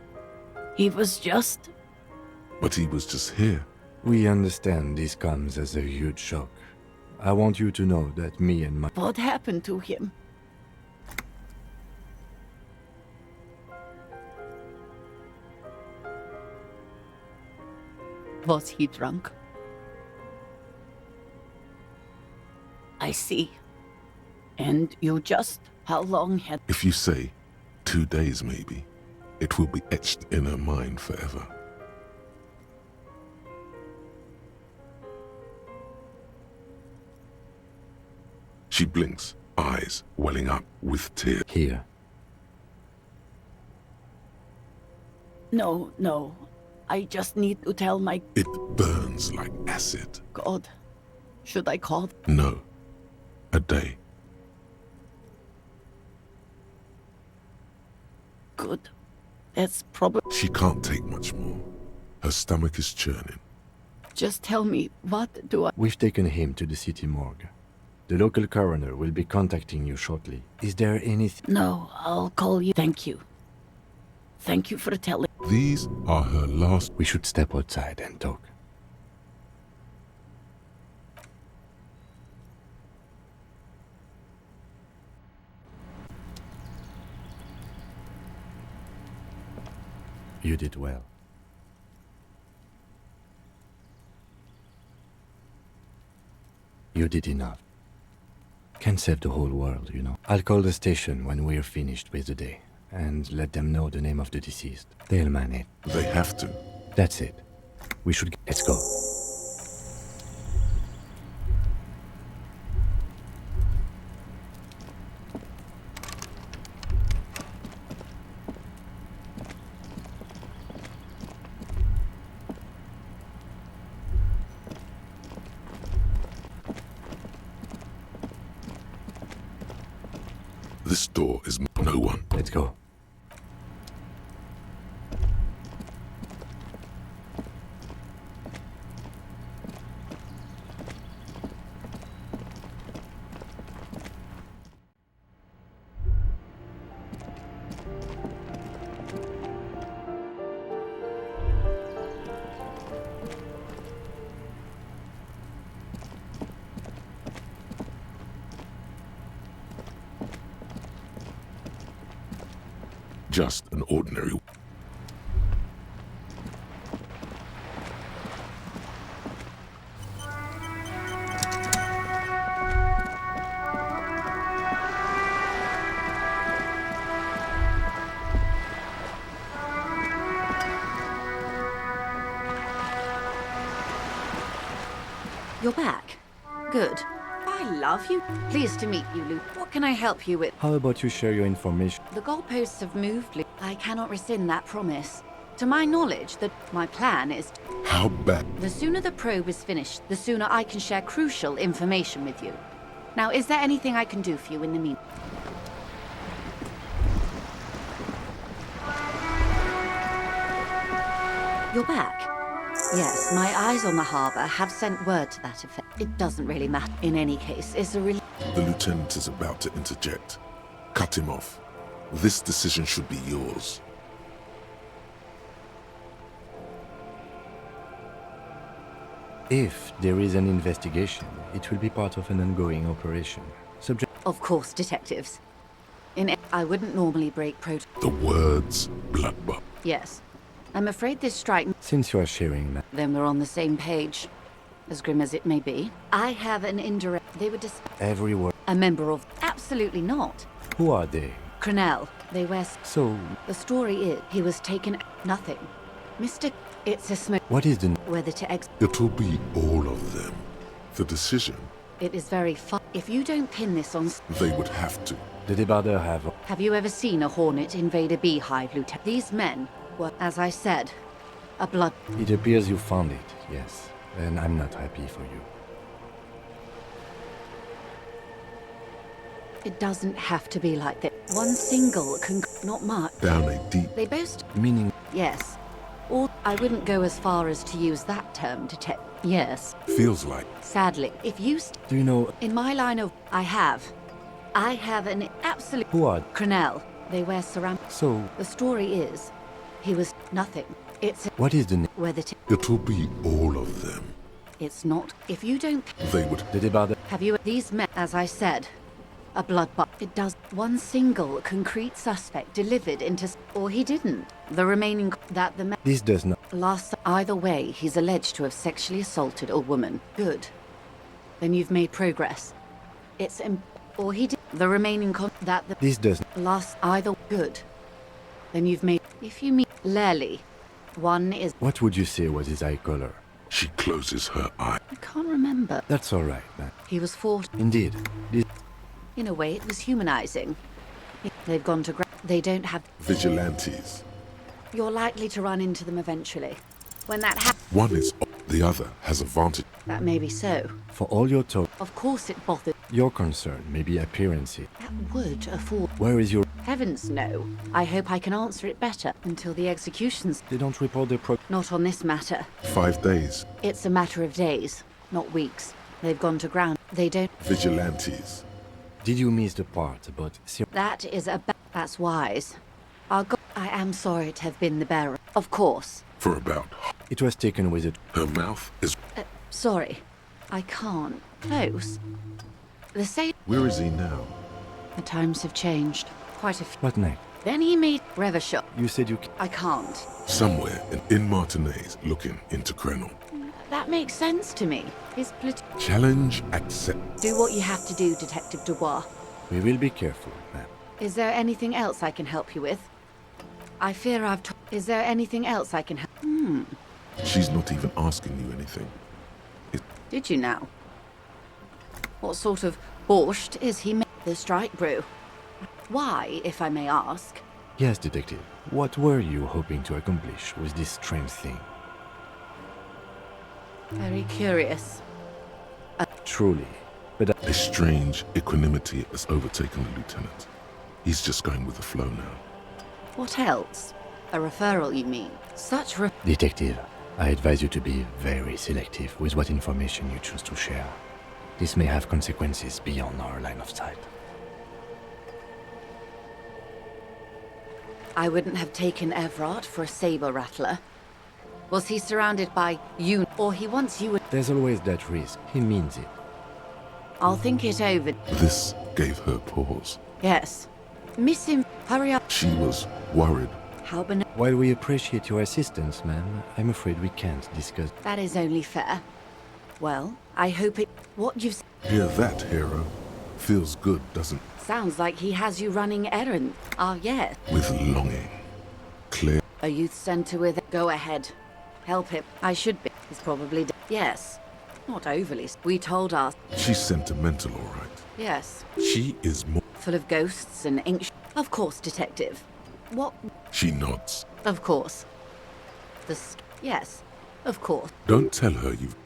he was just... But he was just here. We understand this comes as a huge shock. I want you to know that me and my... What happened to him? Was he drunk? I see. And you just... How long had... If you say 2 days maybe, it will be etched in her mind forever. She blinks, eyes welling up with tears. Here. No, no. I just need to tell my... It burns like acid. God. Should I call? No. A day. Good. That's probably... She can't take much more. Her stomach is churning. Just tell me, what do I... We've taken him to the city morgue. The local coroner will be contacting you shortly. Is there anything... No, I'll call you. Thank you. Thank you for telling... These are her last... We should step outside and talk. You did well. You did enough. Can't save the whole world, you know. I'll call the station when we're finished with the day, and let them know the name of the deceased. They'll man it. They have to. That's it. We should... Let's go. This door is no one. Let's go. Just an ordinary... You're back. Good. I love you. Pleased to meet you, Luke. What can I help you with? How about you share your information? The goalposts have moved, Luke. I cannot rescind that promise. To my knowledge, my plan is... How bad? The sooner the probe is finished, the sooner I can share crucial information with you. Now, is there anything I can do for you in the meantime? You're back. Yes, my eyes on the harbor have sent word to that effect. It doesn't really matter. In any case, it's a really... The lieutenant is about to interject. Cut him off. This decision should be yours. If there is an investigation, it will be part of an ongoing operation. Subject... Of course, detectives. I wouldn't normally break protocol. The words bloodbath. Yes. I'm afraid this strike... Since you are sharing that... Then we're on the same page. As grim as it may be. I have an indirect... They were just... Every word... A member of... Absolutely not. Who are they? Cronell. They were... So... The story is, he was taken... Nothing. Mr... It's a smoke... What is the... Whether to It will be all of them. The decision... It is very fun. If you don't pin this on... They would have to. The Debarder have... Have you ever seen a hornet invade a beehive, Lieutenant? These men were, as I said, a blood... It appears you found it, yes. And I'm not happy for you. It doesn't have to be like that. One single can... Not much. Down a deep... They boast... Meaning... Yes. Or I wouldn't go as far as to use that term, Yes. Feels like. Sadly, if you Do you know in my line of I have an absolute who are? Crenell. They wear ceramic. So, The story is, he was nothing. It's what is the name? where the It'll be all of them. it's not. If you don't They would. The debate. have you these men, as I said, a bloodbath. It does one single concrete suspect delivered into, or he didn't. The remaining that the This does not. last either way, he's alleged to have sexually assaulted a woman. Good. Then you've made progress. It's or he did the remaining that the This does. last either good. Then you've made. If you meet Lely, one is. What would you say was his eye color? She closes her eye. I can't remember. That's all right, man. He was fought. Indeed. This In a way, it was humanizing. They've gone to they don't have. Vigilantes. You're likely to run into them eventually. When that happens, One is up, the other has advantage. that may be so. For all your talk, Of course, it bothered. your concern may be appearances. That would afford. Where is your? Heavens, no. I hope I can answer it better until the executions. They don't report their Not on this matter. 5 days. It's a matter of days, not weeks. They've gone to ground. They don't. Vigilantes. Did you miss the part about? That is that's wise. I am sorry to have been the bearer. Of course. For about. It was taken with it. Her mouth is. Sorry. I can't. Close. The same. Where is he now? The times have changed. Quite a few. What next? Then he made Revachol. You said you. I can't. Somewhere in Martinez looking into Crenell. That makes sense to me. His Challenge accept. Do what you have to do, Detective Dubois. We will be careful, ma'am. Is there anything else I can help you with? I fear I've. Is there anything else I can help? She's not even asking you anything. Did you now? What sort of borscht is he? The strike brew. Why, if I may ask? Yes, detective. What were you hoping to accomplish with this strange thing? Very curious. Truly, but A strange equanimity has overtaken the lieutenant. He's just going with the flow now. What else? A referral, you mean? Such detective, I advise you to be very selective with what information you choose to share. This may have consequences beyond our line of sight. I wouldn't have taken Everard for a saber rattler. Was he surrounded by you, or he wants you? There's always that risk. He means it. I'll think it over. This gave her pause. Yes. Miss him. Hurry up. She was worried. How While we appreciate your assistance, ma'am, I'm afraid we can't discuss. That is only fair. Well, I hope it. What you've Hear that, hero? Feels good, doesn't? sounds like he has you running errands. Ah, yes. With longing. Clear. A youth center with. Go ahead. Help him. I should be. He's probably yes. Not overly. We told us. She's sentimental, all right. Yes. She is more. Full of ghosts and ancient. Of course, detective. What? She nods. Of course. Yes. Of course. Don't tell her you've.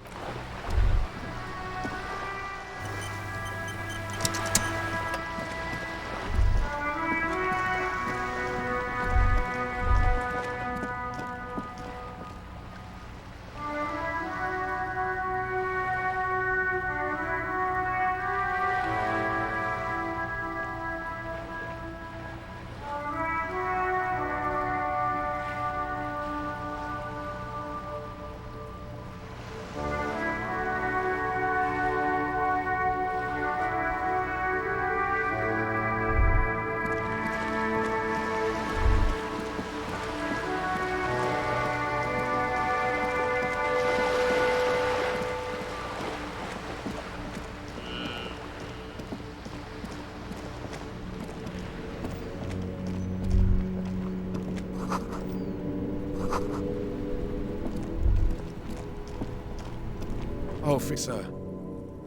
Officer,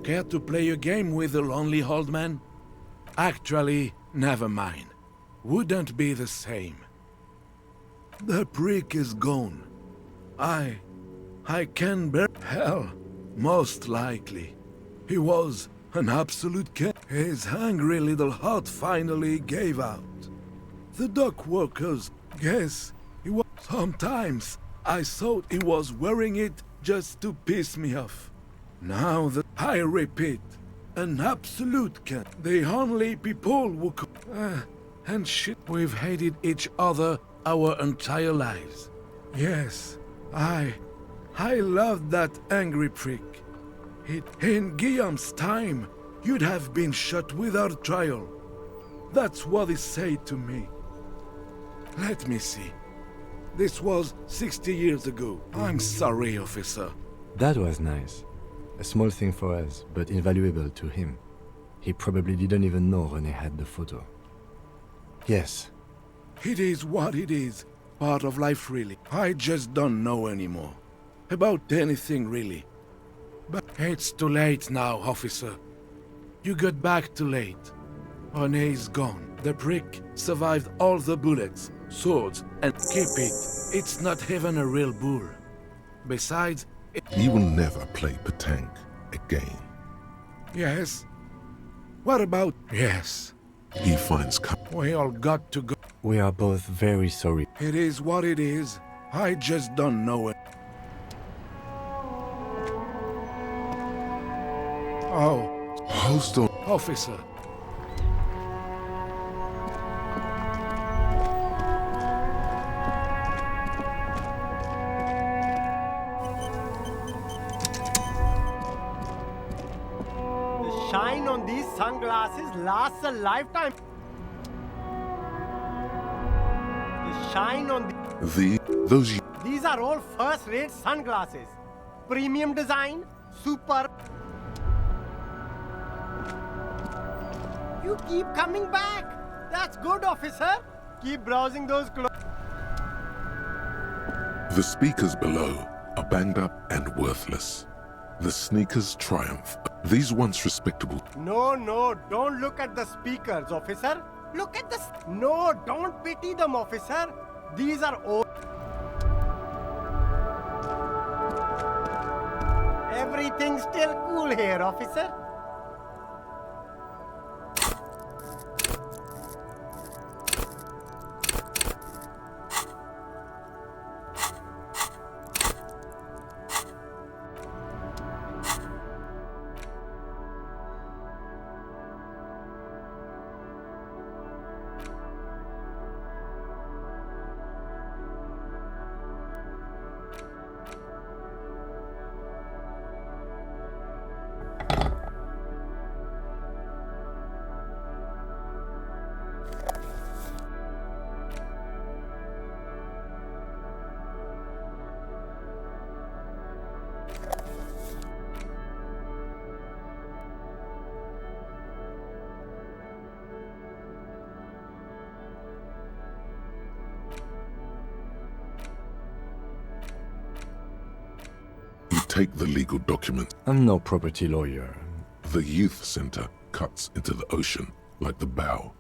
care to play a game with the lonely old man? Actually, never mind. Wouldn't be the same. The prick is gone. I can bear hell, most likely. He was an absolute His hungry little heart finally gave out. The dock workers guess he was. Sometimes I thought he was wearing it just to piss me off. Now that I repeat, an absolute can. The only people who and shit, we've hated each other our entire lives. Yes, I loved that angry prick. In Guillaume's time, you'd have been shot without trial. That's what he said to me. Let me see. This was 60 years ago. I'm sorry, officer. That was nice. A small thing for us, but invaluable to him. He probably didn't even know René had the photo. Yes. It is what it is. Part of life, really. I just don't know anymore. About anything, really. But it's too late now, officer. You got back too late. René is gone. The prick survived all the bullets, swords, and keep it. It's not even a real bull. Besides, He will never play Petang again. yes. What about... Yes. He finds We all got to go. We are both very sorry. It is what it is. I just don't know it. Oh. Hold on. Officer. The shine on these sunglasses lasts a lifetime. The shine on those these are all first-rate sunglasses. Premium design, super. You keep coming back. That's good, officer. Keep browsing those clothes. The speakers below are banged up and worthless. The sneakers triumph. These once respectable. No, don't look at the speakers, officer. Look at the... No, don't pity them, officer. These are old. Everything's still cool here, officer. You take the legal documents. I'm no property lawyer. The youth center cuts into the ocean like the bow.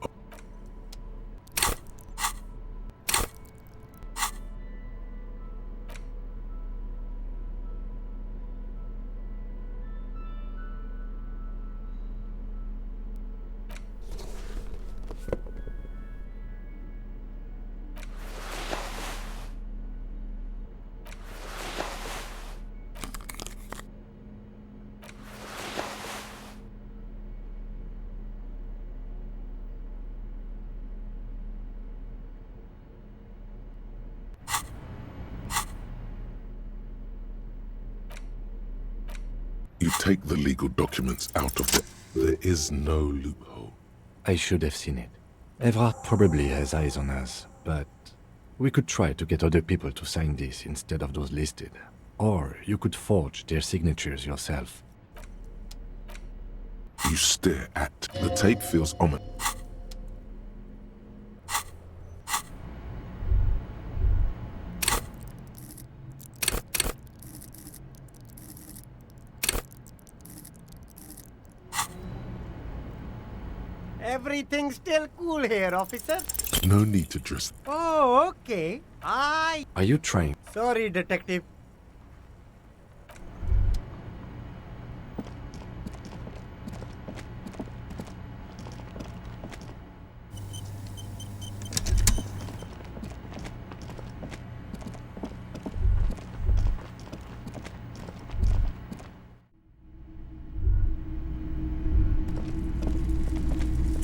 You take the legal documents out of the... There is no loophole. I should have seen it. Evrard probably has eyes on us, but we could try to get other people to sign this instead of those listed. Or you could forge their signatures yourself. You stare at... The tape feels ominous. Everything's still cool here, officer. No need to dress. Oh, okay. Are you trying? Sorry, detective.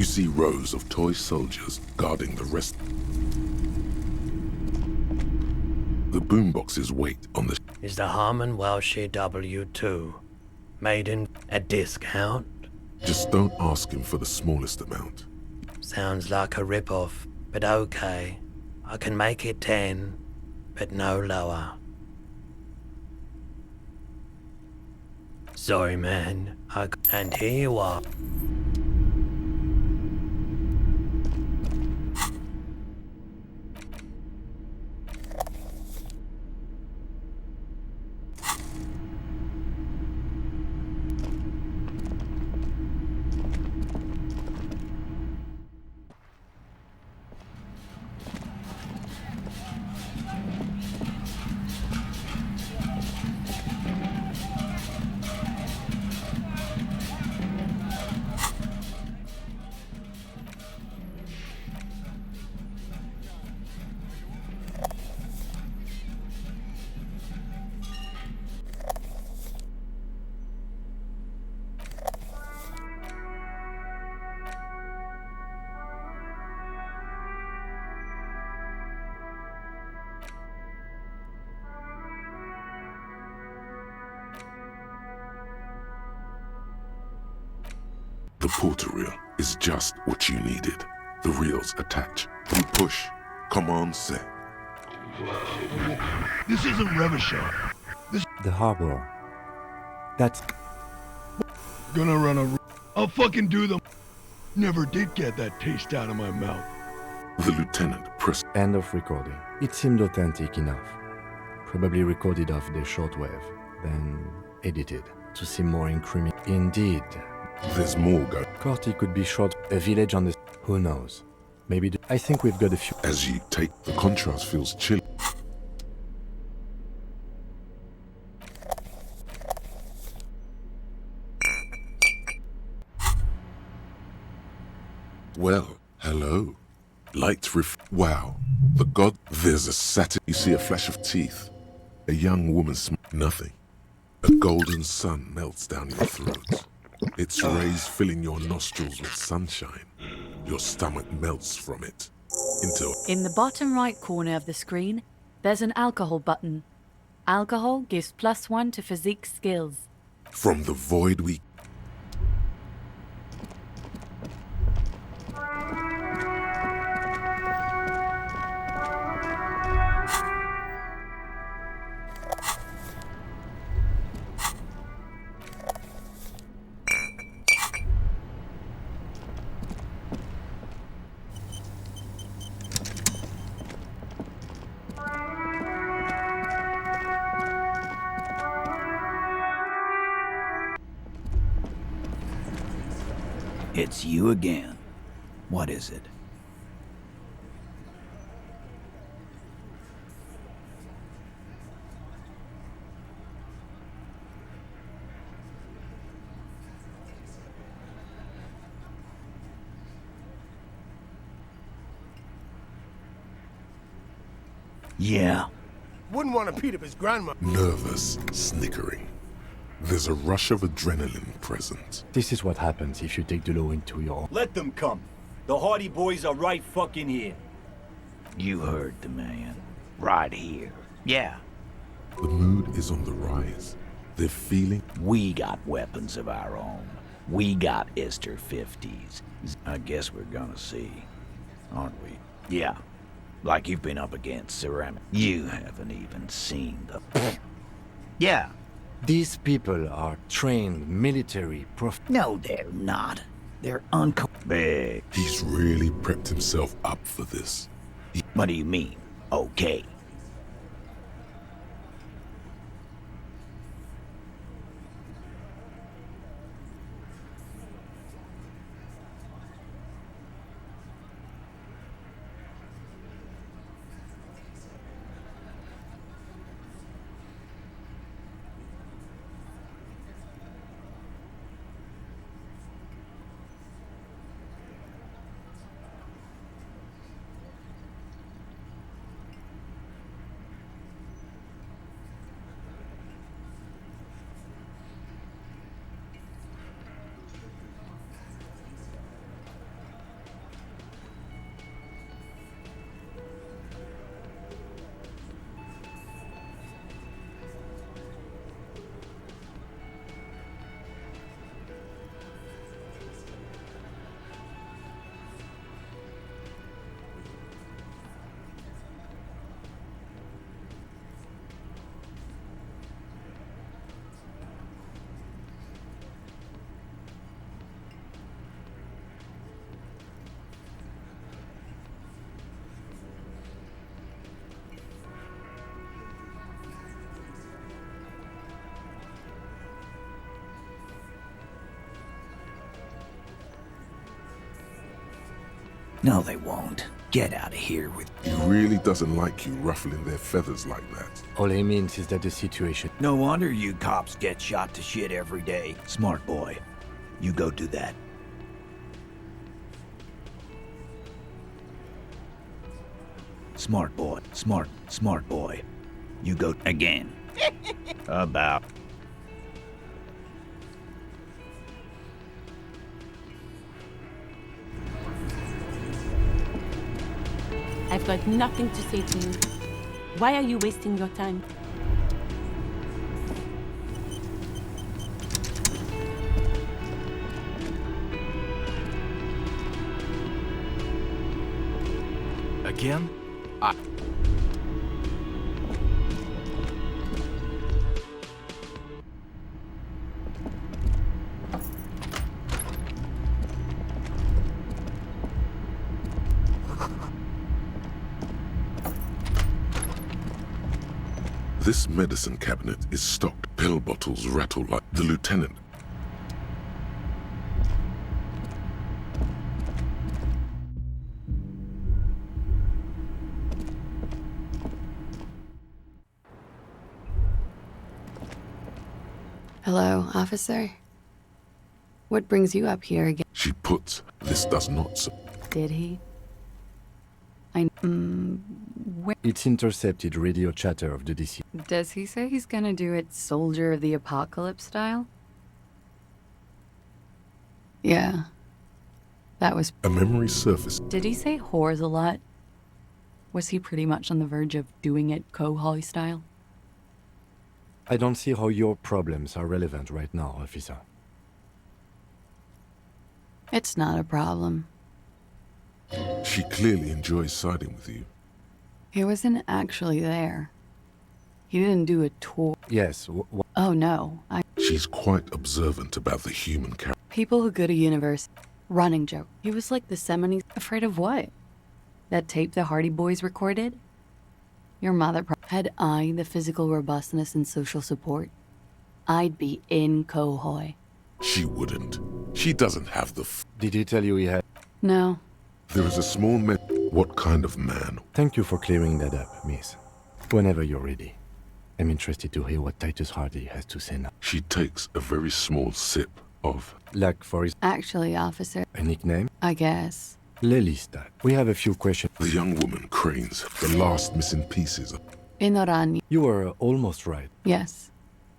You see rows of toy soldiers guarding the rest. The boomboxes wait on the... Is the Harmon Welshie W2 made in a discount? Just don't ask him for the smallest amount. Sounds like a rip-off, but okay. I can make it 10, but no lower. Sorry, man. And here you are. The porter reel is just what you needed. The reels attach. You push. Come on, set. This isn't Revachol. The harbor. That's... Gonna run a... I'll fucking do them. Never did get that taste out of my mouth. The lieutenant pressed... End of recording. It seemed authentic enough. Probably recorded off the shortwave, then edited to seem more incriminating. Indeed. There's more go. Corty could be shot. A village on the... Who knows? Maybe... I think we've got a few... As you take, the contrast feels chill. Well, hello. Light wow. The god... There's a satin... You see a flash of teeth. A young woman nothing. A golden sun melts down your throat. Its rays filling your nostrils with sunshine. Your stomach melts from it. In the bottom right corner of the screen, there's an alcohol button. Alcohol gives +1 to physique skills. From the void we... It's you again. What is it? Yeah. Wouldn't want to beat up his grandma. Nervous, snickering. There's a rush of adrenaline present. This is what happens if you take the law into your... Let them come. The Hardy Boys are right fucking here. You heard the man. Right here. Yeah. The mood is on the rise. They're feeling... We got weapons of our own. We got Ester 50s. I guess we're gonna see. Aren't we? Yeah. Like you've been up against ceramic. You haven't even seen the... Yeah. These people are trained military No, they're not. They're big. He's really prepped himself up for this. What do you mean? Okay. No, they won't. Get out of here with... He really doesn't like you ruffling their feathers like that. All he means is that the situation... No wonder you cops get shot to shit every day. Smart boy. You go do that. Smart boy. Smart boy. You go again. About... I've got nothing to say to you. Why are you wasting your time? Again? This medicine cabinet is stocked. Pill bottles rattle like the lieutenant. Hello, officer. What brings you up here again? She puts, this does not... Did he? Where It's intercepted radio chatter of the DC. does he say he's gonna do it Soldier of the Apocalypse style? Yeah. That was... A memory surface. Did he say whores a lot? Was he pretty much on the verge of doing it Kohoi style? I don't see how your problems are relevant right now, officer. It's not a problem. She clearly enjoys siding with you. He wasn't actually there. He didn't do a tour. Yes, Oh no, She's quite observant about the human character. people who go to university. Running joke. He was like the Seminoles. Afraid of what? That tape the Hardy Boys recorded? Your mother had I the physical robustness and social support, I'd be in Kohoi. She wouldn't. She doesn't have the Did he tell you he had... No. There is a small man. What kind of man? Thank you for clearing that up, miss. Whenever you're ready. I'm interested to hear what Titus Hardy has to say now. She takes a very small sip of... Like for his... Actually, officer. A nickname? I guess. Lelista. We have a few questions. The young woman cranes the last missing pieces. Inorani. You were almost right. Yes.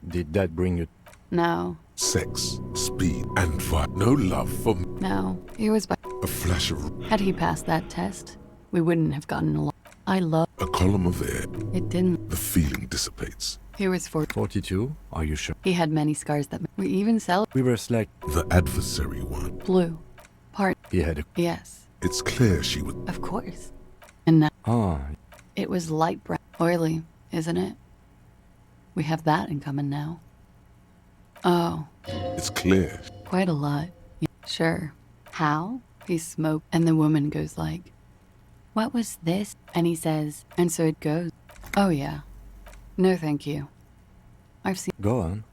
Did that bring you... No. Sex, speed, and fire. No love for... No. It was by... A flash of... Had he passed that test, we wouldn't have gotten along. I love... A column of air. It didn't. The feeling dissipates. He was 42? Are you sure? He had many scars that... We even sell... We were slack. The adversary one. Blue. Part... He had a... Yes. It's clear she would... Of course. And now... Ah. It was light brown. Oily, isn't it? We have that in common now. Oh. It's clear. Quite a lot. Yeah, sure. How? He smoked, and the woman goes like, "What was this?" And he says, and so it goes. Oh yeah. No thank you. I've seen... Go on.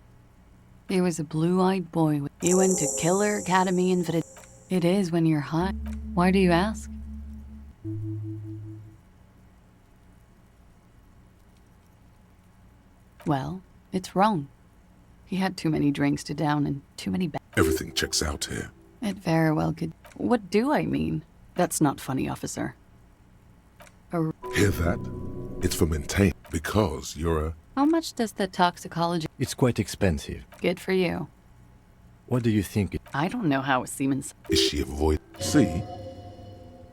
He was a blue-eyed boy. He went to Killer Academy and... It is when you're hot. Why do you ask? Well, it's wrong. He had too many drinks to down and too many Everything checks out here. It very well could. What do I mean? That's not funny, officer. Hear that? It's for maintain. Because you're a... How much does the toxicology... It's quite expensive. Good for you. What do you think? I don't know how a seaman's... Is she avoid... See?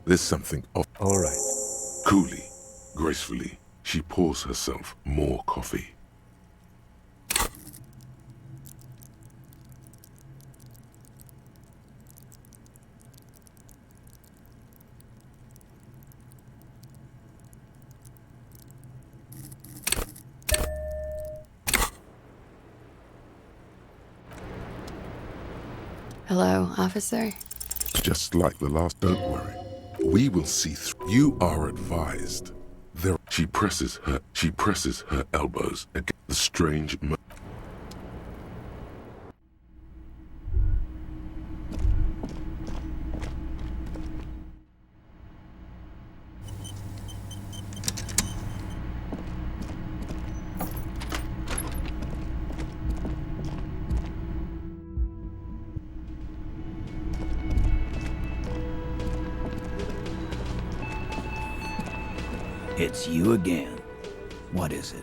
There's something off. All right. Coolly, gracefully, she pours herself more coffee. Hello, officer? Just like the last, don't worry. We will see through. You are advised. There, she presses her elbows against the strange... It's you again. What is it?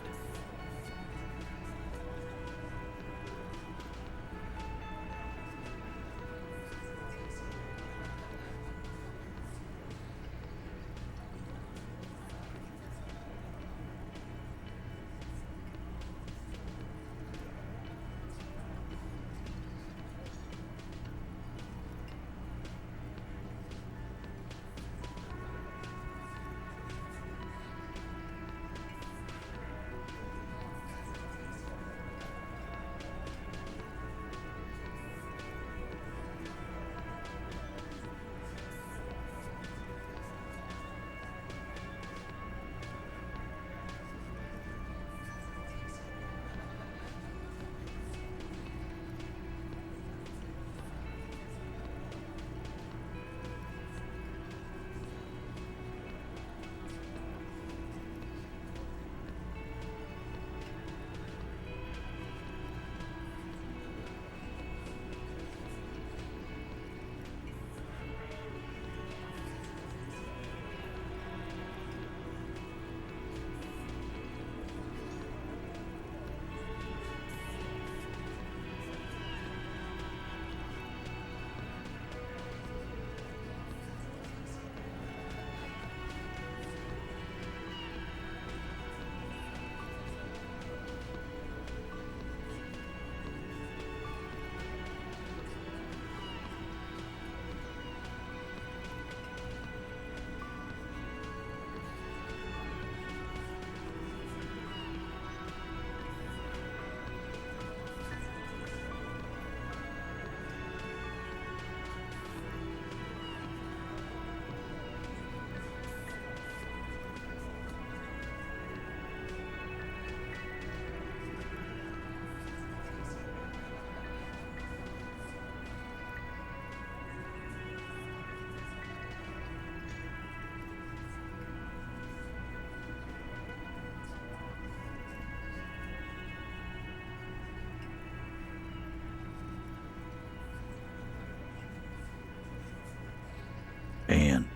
And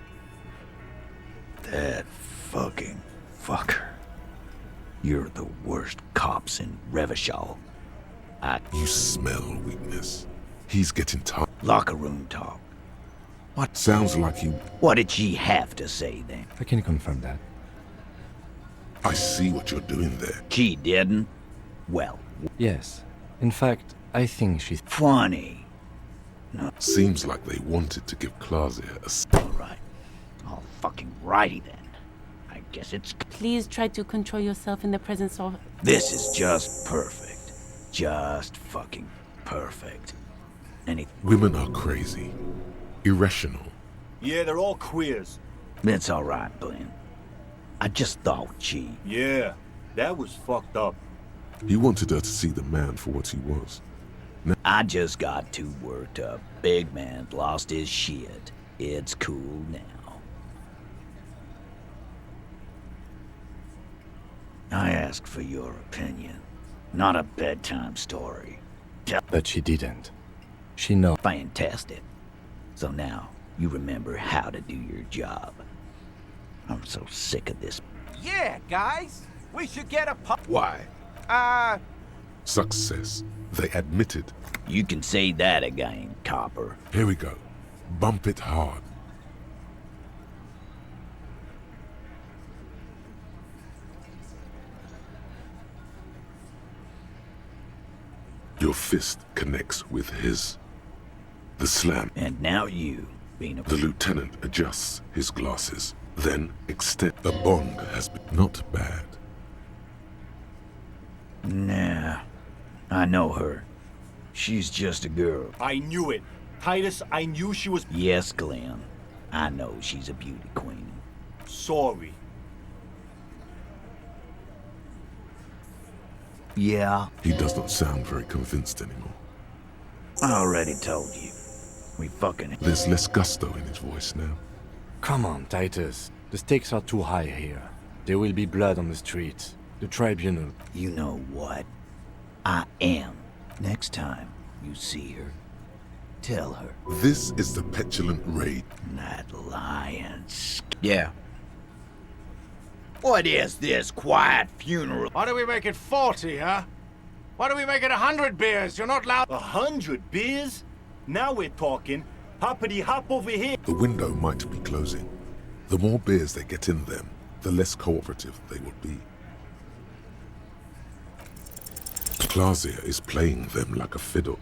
that fucking fucker. You're the worst cops in Revachol. You smell weakness. He's getting tired. Locker room talk. What? Sounds like he... What did she have to say then? I can confirm that. I see what you're doing there. She didn't? Well... Yes. In fact, I think she's... Funny. No. Seems like they wanted to give Klausir a... Alright. All fucking righty then. I guess it's... Please try to control yourself in the presence of... This is just perfect. Just fucking perfect. Women are crazy. Irrational. Yeah, they're all queers. That's alright, Glenn. I just thought she... Yeah, that was fucked up. He wanted her to see the man for what he was. I just got too worked up. Big man lost his shit. It's cool now. I asked for your opinion. Not a bedtime story. But she didn't. She knows. Fantastic. So now, you remember how to do your job. I'm so sick of this. Yeah, guys. We should get a Why? Success. They admitted. You can say that again, copper. Here we go. Bump it hard. Your fist connects with his. The slam. And now you, being a... The lieutenant adjusts his glasses, then extend. The bond has been not bad. Nah, I know her. She's just a girl. I knew it. Titus, I knew she was... Yes, Glenn. I know she's a beauty queen. Sorry. Yeah? He does not sound very convinced anymore. I already told you. We fucking... There's less gusto in his voice now. Come on, Titus. The stakes are too high here. There will be blood on the streets. The tribunal. You know what? I am. Next time you see her, tell her. This is the petulant raid. That lion. Yeah. What is this quiet funeral? Why do we make it 40, huh? Why do we make it 100 beers? You're not allowed. 100 beers? Now we're talking. Hoppity hop over here. The window might be closing. The more beers they get in them, the less cooperative they will be. Clausia is playing them like a fiddle.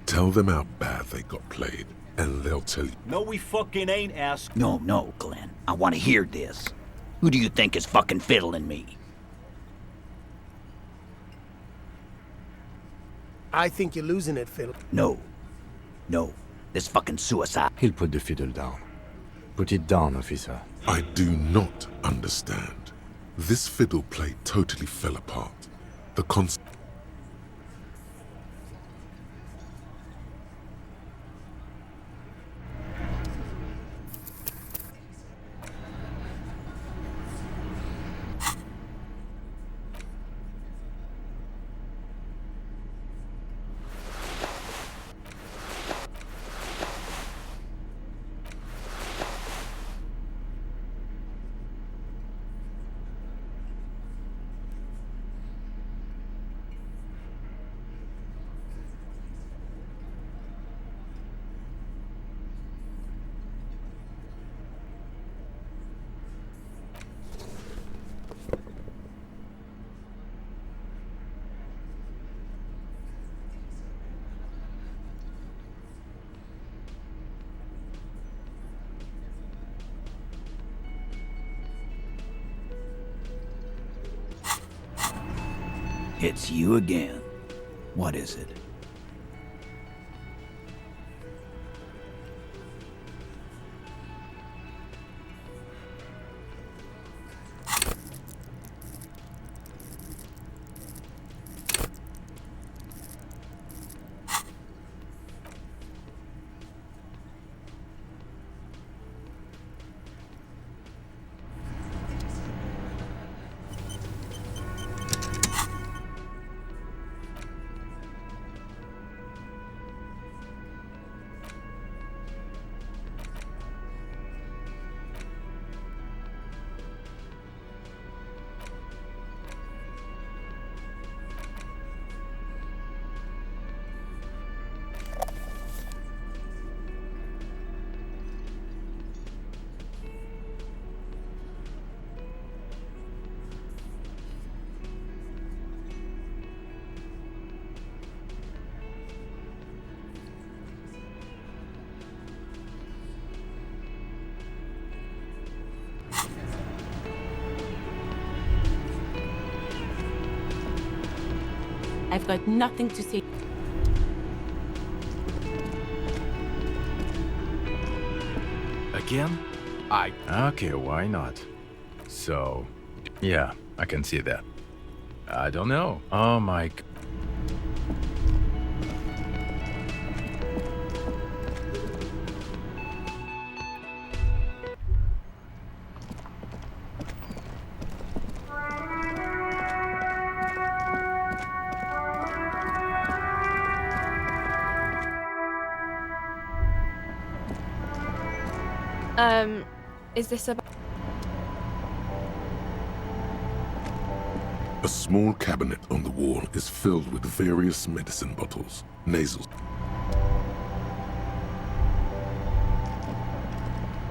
Tell them how bad they got played, and they'll tell you. No, we fucking ain't asked. No, Glenn. I want to hear this. Who do you think is fucking fiddling me? I think you're losing it, Phil. No. This fucking suicide. He'll put the fiddle down. Put it down, officer. I do not understand. This fiddle play totally fell apart. The concept. It's you again. What is it? I've got nothing to say. Again? Okay, why not? So, yeah, I can see that. I don't know. Oh my... Is this about... A small cabinet on the wall is filled with various medicine bottles, nasal.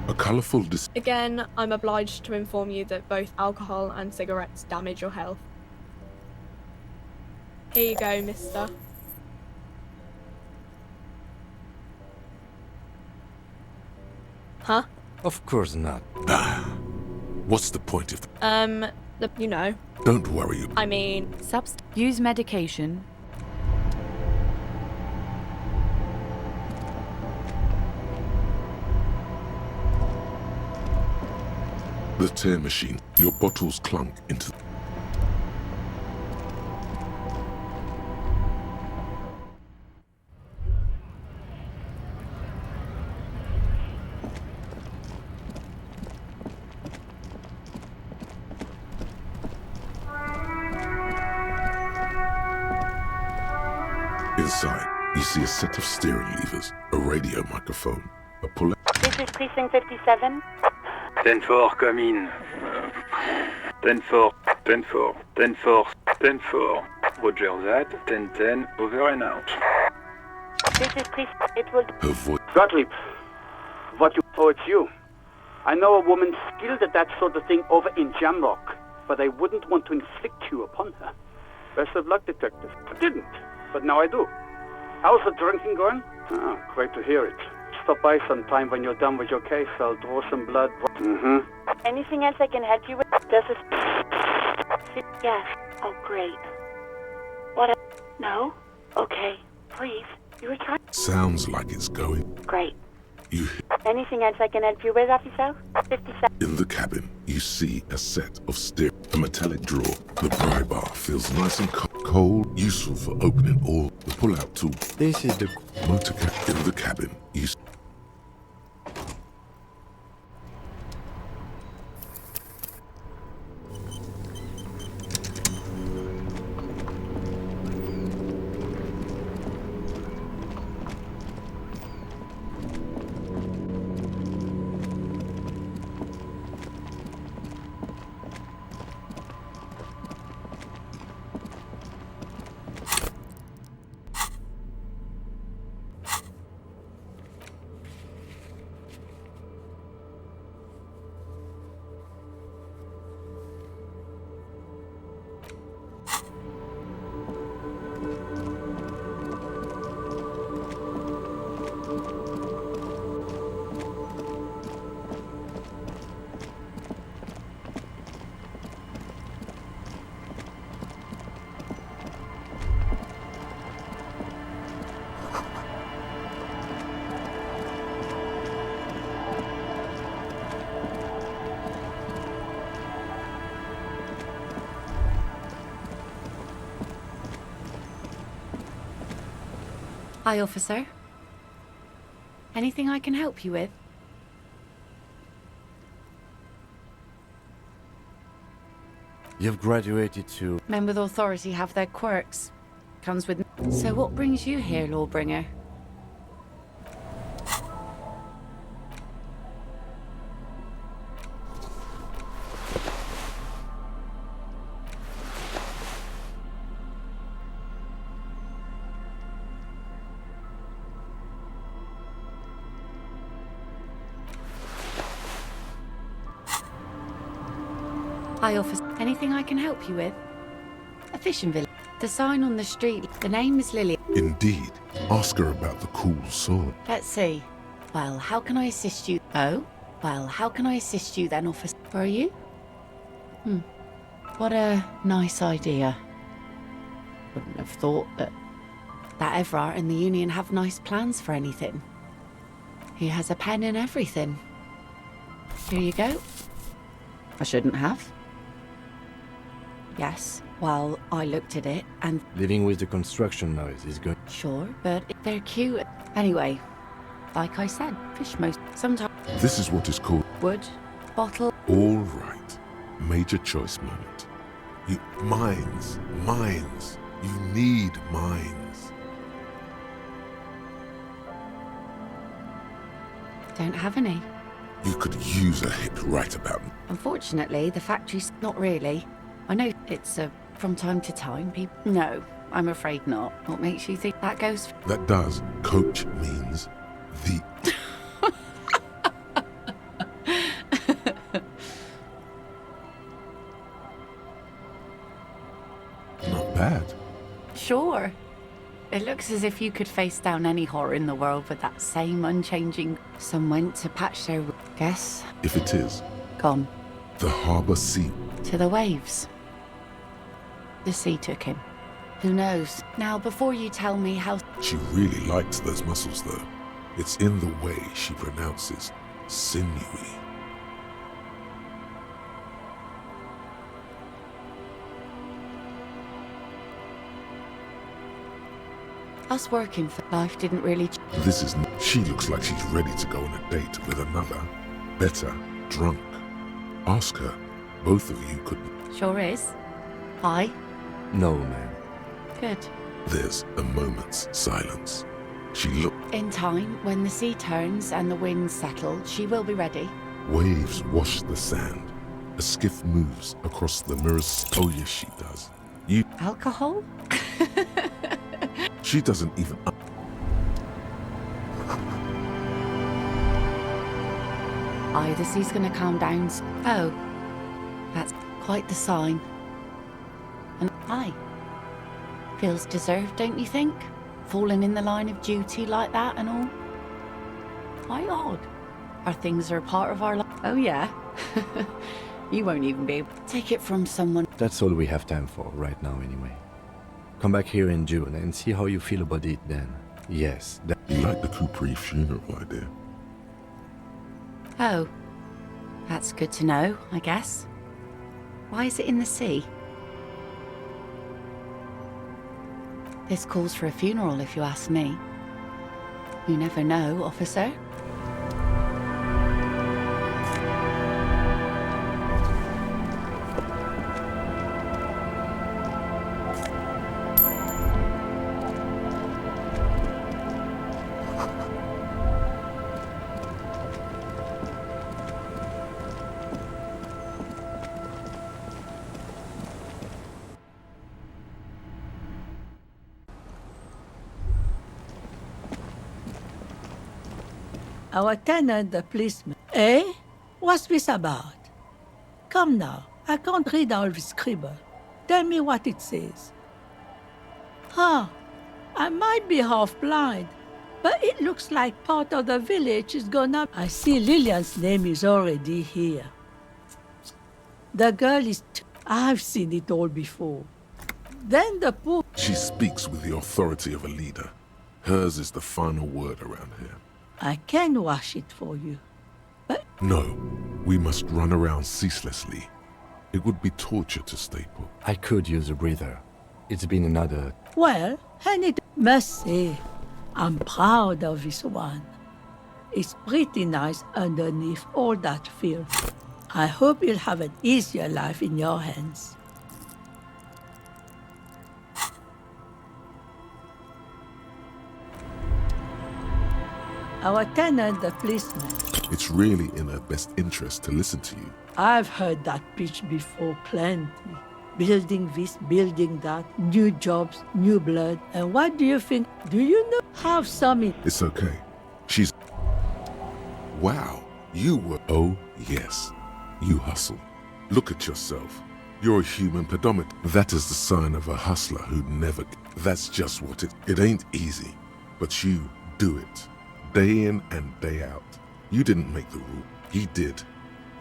A colorful Again, I'm obliged to inform you that both alcohol and cigarettes damage your health. Here you go, mister. Huh? Of course not. What's the point of... You know. Don't worry. I mean... Use medication. The tear machine. Your bottles clunk into... Inside, you see a set of steering levers, a radio microphone, a puller... This is Precinct 57. 10-4, come in. 10-4, 10-4, 10-4, 10-4. Roger that, 10-10, over and out. This is Chris. It will... Her voice. Gottlieb, what you... Oh, it's you. I know a woman skilled at that sort of thing over in Jamrock, but I wouldn't want to inflict you upon her. Best of luck, detective. I didn't, but now I do. How's the drinking going? Ah, great to hear it. Stop by sometime when you're done with your case. I'll draw some blood. Mm-hmm. Anything else I can help you with? Does this... Yes. Oh, great. What? No? Okay. Please. You were trying... Sounds like it's going. Great. You... Anything else I can help you with, officer? 57. In the cabin, you see a set of stairs. A metallic drawer. The pry bar feels nice and cold. Useful for opening all the pull-out tool. This is the... Motor cap. In the cabin, you... Hi, officer. Anything I can help you with? You've graduated to... Men with authority have their quirks. Comes with... So what brings you here, Lawbringer? Hi, officer. Anything I can help you with? A fishing village. The sign on the street. The name is Lily. Indeed. Ask her about the cool sword. Let's see. Well, how can I assist you? Oh? Well, how can I assist you then, officer? Where are you? What a nice idea. Wouldn't have thought that Everard and the Union have nice plans for anything. He has a pen in everything. Here you go. I shouldn't have. Yes, well, I looked at it and... Living with the construction noise is good. Sure, but they're cute. Anyway, like I said, fish most... Sometimes... This is what is called... Wood, bottle... All right. Major choice moment. You... Mines. Mines. You need mines. Don't have any. You could use a hit right about now. Unfortunately, the factory's... Not really. I know it's, from time to time, people... No, I'm afraid not. What makes you think that goes... That does. Coach means the... Not bad. Sure. It looks as if you could face down any horror in the world with that same unchanging... Some went to patch their... Guess? If it is. Gone. The harbour sea. To the waves. The sea took him. Who knows? Now, before you tell me how... She really likes those muscles, though. It's in the way she pronounces sinewy. Us working for life didn't really... This is... She looks like she's ready to go on a date with another. Better, drunk. Ask her. Both of you could... Sure is. Hi. No, ma'am. Good. There's a moment's silence. She looked. In time, when the sea turns and the winds settle, she will be ready. Waves wash the sand. A skiff moves across the mirrors. Oh yes, she does. You. Alcohol? She doesn't even. Either sea's gonna calm down. Oh, that's quite the sign. And aye, feels deserved, don't you think? Falling in the line of duty like that and all. Quite odd. Our things are a part of our life. Oh yeah. You won't even be able to take it from someone. That's all we have time for right now anyway. Come back here in June and see how you feel about it then. Yes, You like the Capri funeral idea? Oh, that's good to know, I guess. Why is it in the sea? This calls for a funeral, if you ask me. You never know, officer. Our tenant, the policeman. Eh? What's this about? Come now, I can't read all this scribble. Tell me what it says. Huh, I might be half blind, but it looks like part of the village is gonna... I see Lillian's name is already here. The girl is... I've seen it all before. Then the poor... She speaks with the authority of a leader. Hers is the final word around here. I can wash it for you. No, we must run around ceaselessly. It would be torture to stay put. I could use a breather. It's been another... Well, and it must say, I'm proud of this one. It's pretty nice underneath all that filth. I hope you'll have an easier life in your hands. Our tenant, the policeman. It's really in her best interest to listen to you. I've heard that pitch before plenty. Building this, building that, new jobs, new blood. And what do you think? Do you know how some... It's okay. She's... Wow, you were... Oh, yes. You hustle. Look at yourself. You're a human pedometer. That is the sign of a hustler who'd never... That's just what it ain't easy. But you do it. Day in and day out. You didn't make the rule. He did.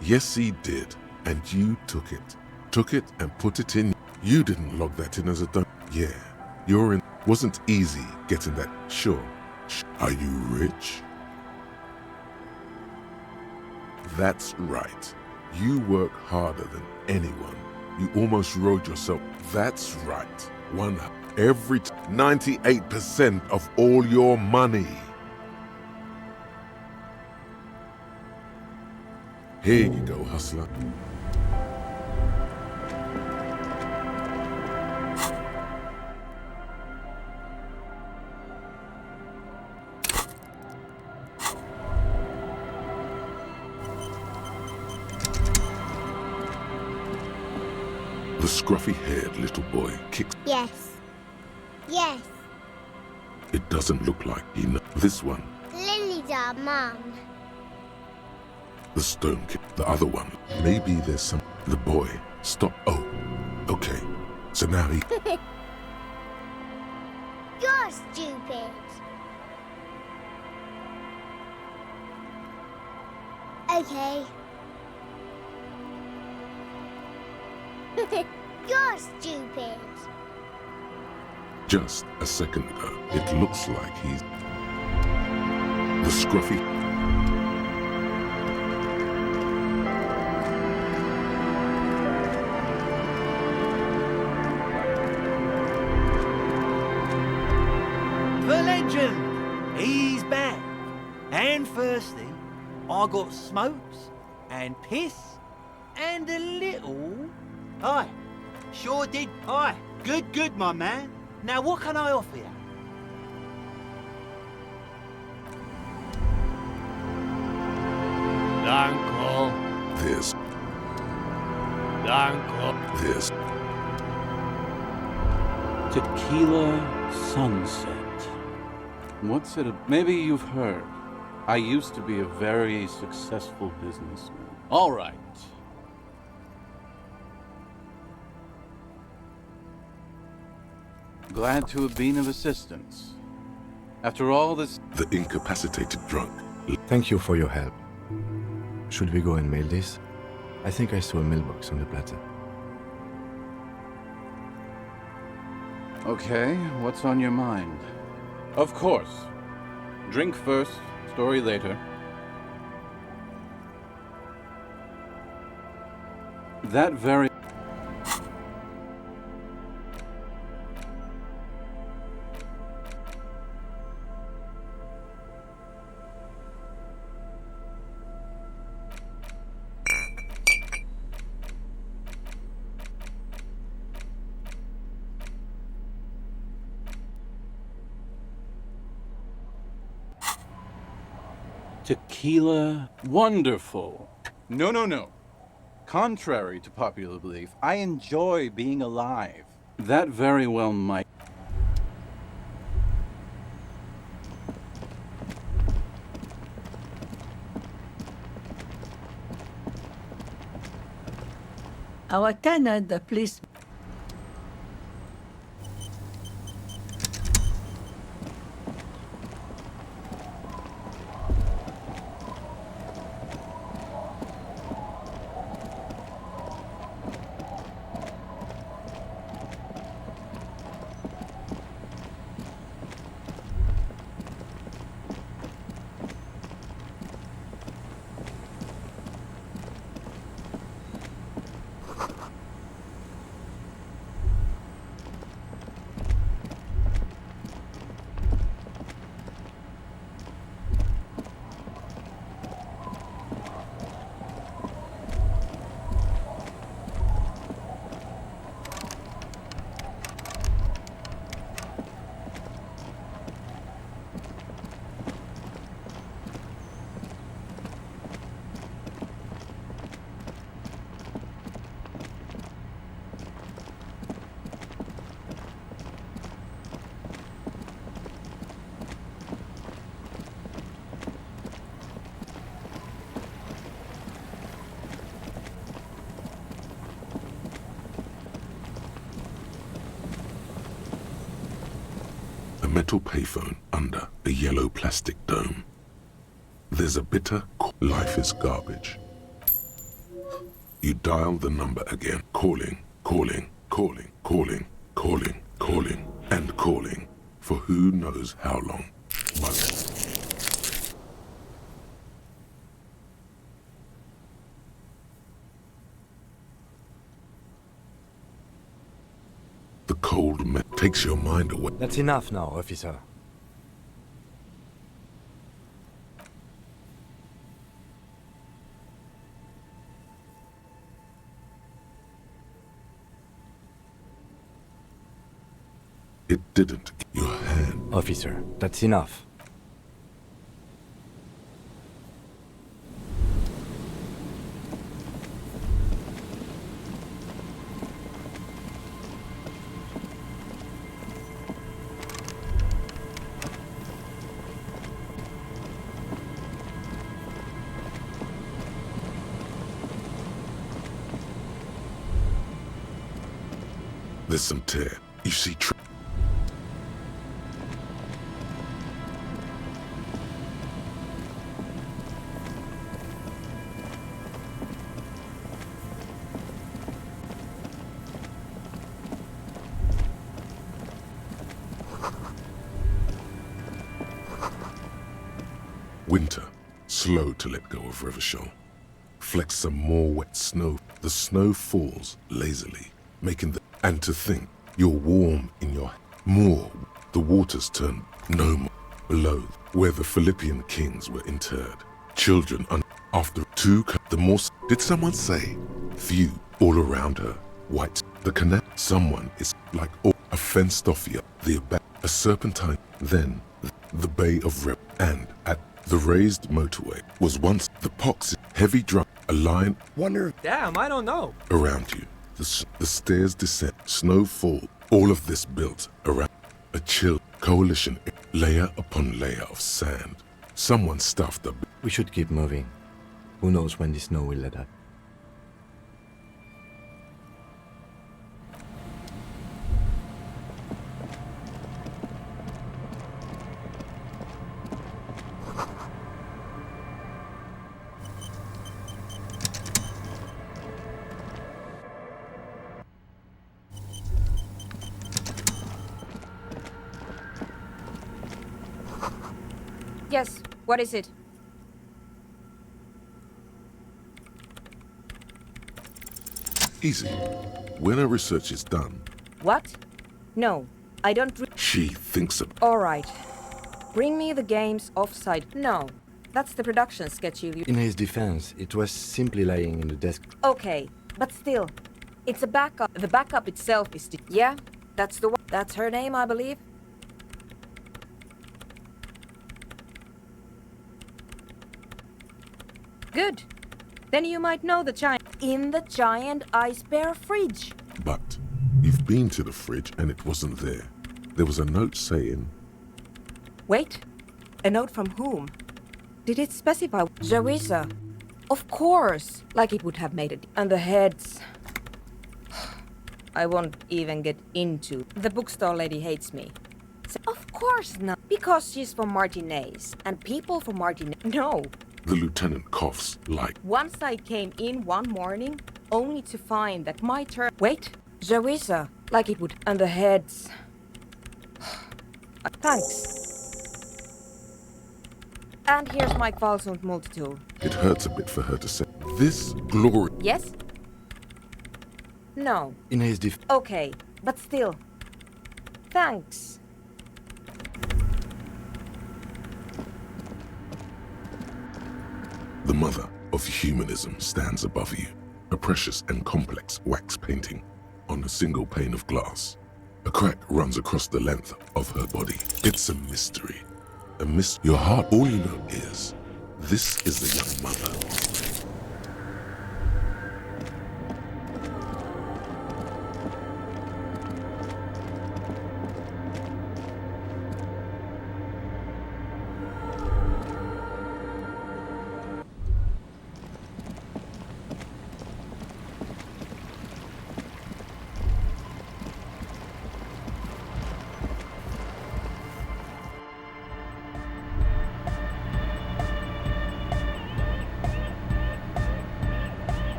Yes, he did. And you took it. Took it and put it in. You didn't log that in as a done. Yeah, you're in. Wasn't easy getting that. Sure. Are you rich? That's right. You work harder than anyone. You almost rode yourself. That's right. Every 98% of all your money. Here you go, hustler. The scruffy-haired little boy kicks. Yes. Yes. It doesn't look like he knows. This one. Lily's our mum. The stone kid. The other one. Maybe there's some... The boy. Stop. Oh. Okay. So now he... You're stupid. Okay. You're stupid. Just a second ago, it looks like he's... The scruffy... The legend! He's back. And firstly, I got smokes and piss and a little... Aye, sure did. Aye, good, my man. Now what can I offer you? There's... Blanco. There's Tequila Sunset. What's it? Maybe you've heard. I used to be a very successful businessman. All right. Glad to have been of assistance. After all this... the incapacitated drunk. Thank you for your help. Should we go and mail this? I think I saw a mailbox on the plaza. Okay, what's on your mind? Of course. Drink first, story later. That very... Tequila. Wonderful. No. Contrary to popular belief, I enjoy being alive. That very well might... Our tenant, the police. Metal payphone under a yellow plastic dome. There's a bitter life is garbage. You dial the number again, calling, and calling for who knows how long. The cold takes your mind away. That's enough now, officer. It didn't. Your hand. Officer, that's enough. There's some tear. You see Winter, slow to let go of Rivershore. Flex some more wet snow. The snow falls lazily, making the... And to think, you're warm in your... More. The waters turn no more. Below, where the Philippian kings were interred. Children after two... The more... Did someone say? Few. All around her. White. The canal. Someone is like... a fenced off yard. A serpentine. Then, the Bay of Rep. And at the raised motorway was once the pox. Heavy drum. A line Wonder. Damn, I don't know. around you. The stairs descend. Snow fall. All of this built around a chill coalition, layer upon layer of sand. Someone stuffed the. We should keep moving. Who knows when the snow will let up. Yes, what is it? Easy. When our research is done, What? No, I don't. she thinks of. All right. Bring me the game's offside. No, that's the production schedule. In his defense, it was simply lying in the desk. Okay, but still, it's a backup. The backup itself is. Yeah, that's the one. That's her name, I believe. Good. Then you might know the giant. In the giant ice bear fridge. But you've been to the fridge and it wasn't there. There was a note saying. Wait. A note from whom? Did it specify? Jarissa. Of course. Like it would have made it. And the heads. I won't even get into. The bookstore lady hates me. So, of course not. Because she's from Martinez. And people from Martinez. No. The lieutenant coughs like. Once I came in one morning, only to find that my turn. Wait. Jarissa. Like it would. And the heads. Thanks. And here's my Qualsund multi-tool. It hurts a bit for her to say. This glory. Yes? No. In his Okay, but still. Thanks. The mother of humanism stands above you. A precious and complex wax painting on a single pane of glass. A crack runs across the length of her body. It's a mystery. Your heart, all you know is, this is the young mother.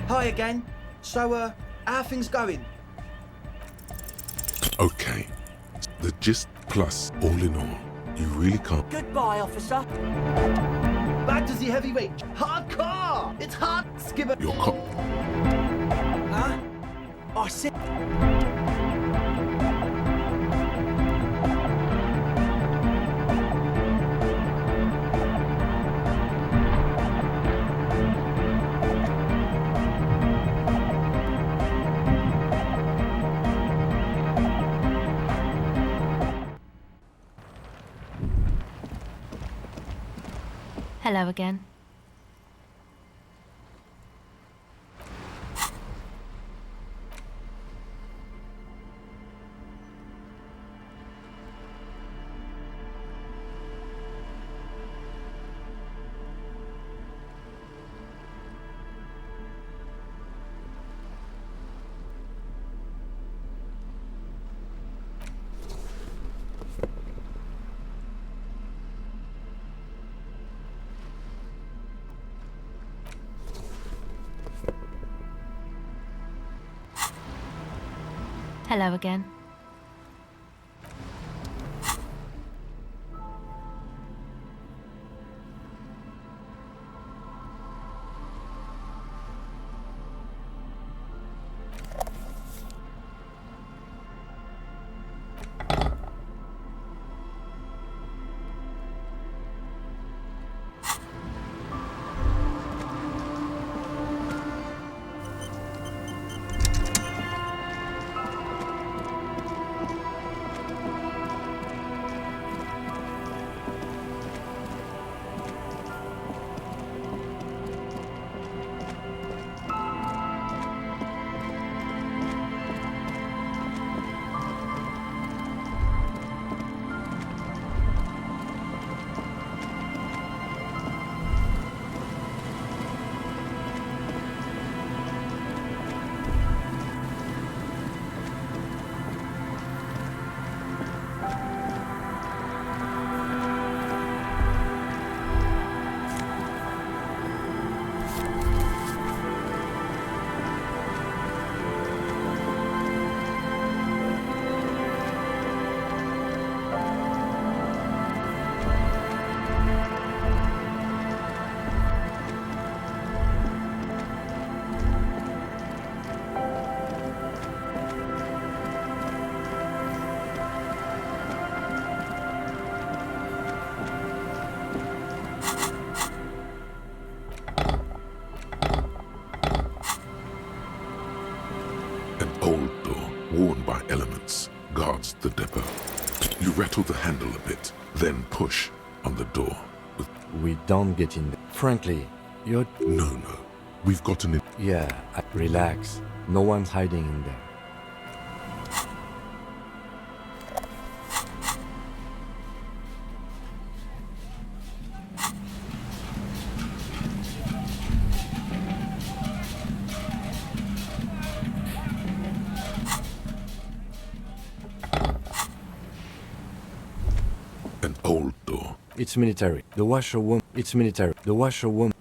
Hi again. So, how are things going? Okay. The gist plus, all in all, you really can't. Goodbye, officer. Back to the heavyweight. Hardcore! It's hard, skipper. Your cop. Huh? I said. Hello again. Hello again. You rattle the handle a bit, then push on the door. We don't get in there. Frankly, you're... No. We've gotten in... Yeah, relax. No one's hiding in there. An old door. It's military. The washerwoman... It's military. The washerwoman...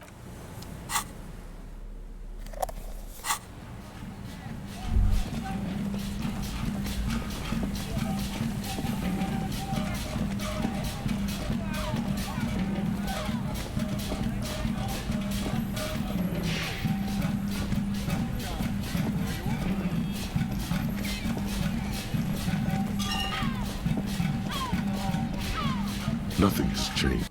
Nothing has changed.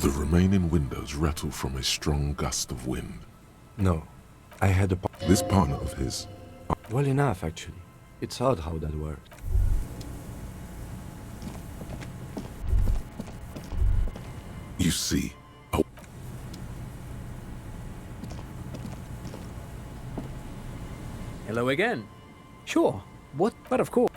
The remaining windows rattle from a strong gust of wind. No, I had a... This partner of his... Well enough, actually. It's odd how that worked. You see... Oh. Hello again. Sure. What? But of course.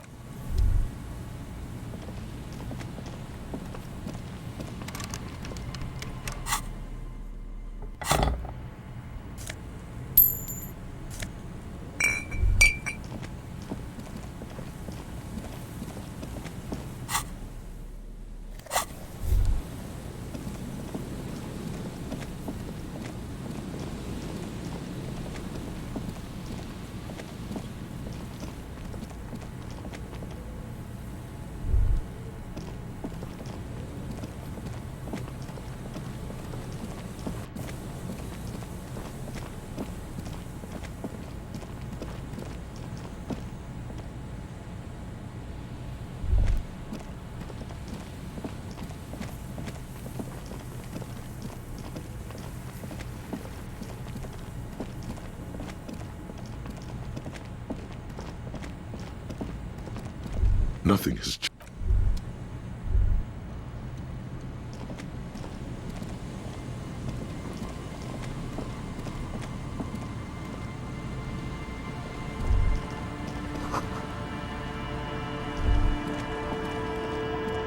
Nothing has changed.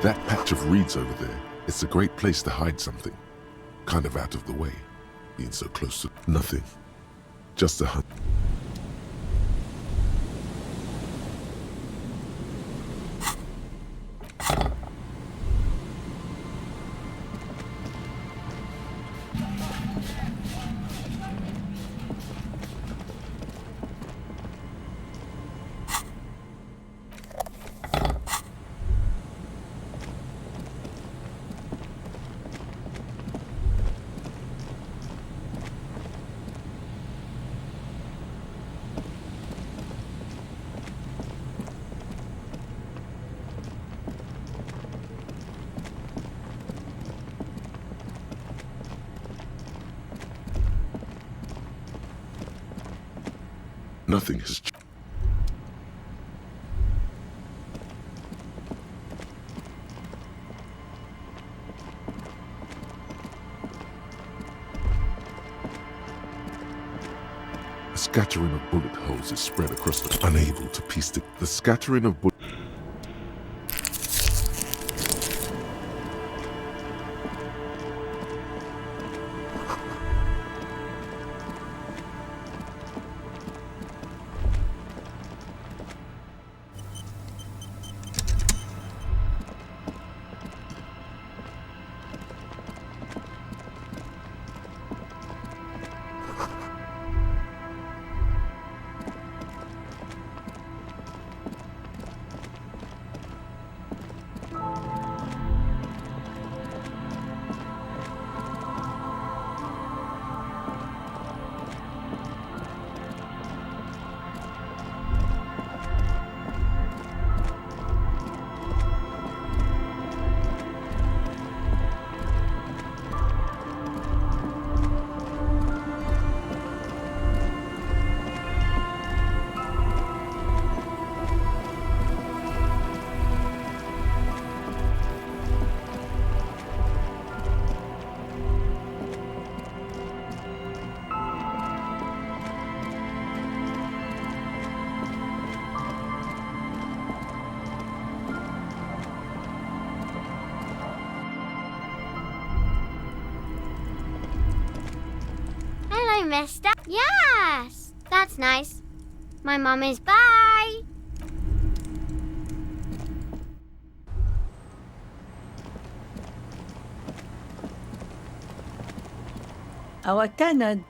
That patch of reeds over there, it's a great place to hide something. Kind of out of the way, being so close to nothing. Just a hunt. Nothing has changed. A scattering of bullet holes is spread across the... Unable to piece the scattering of bullet... mister. Yes, that's nice. My mum is bye. Our tenant.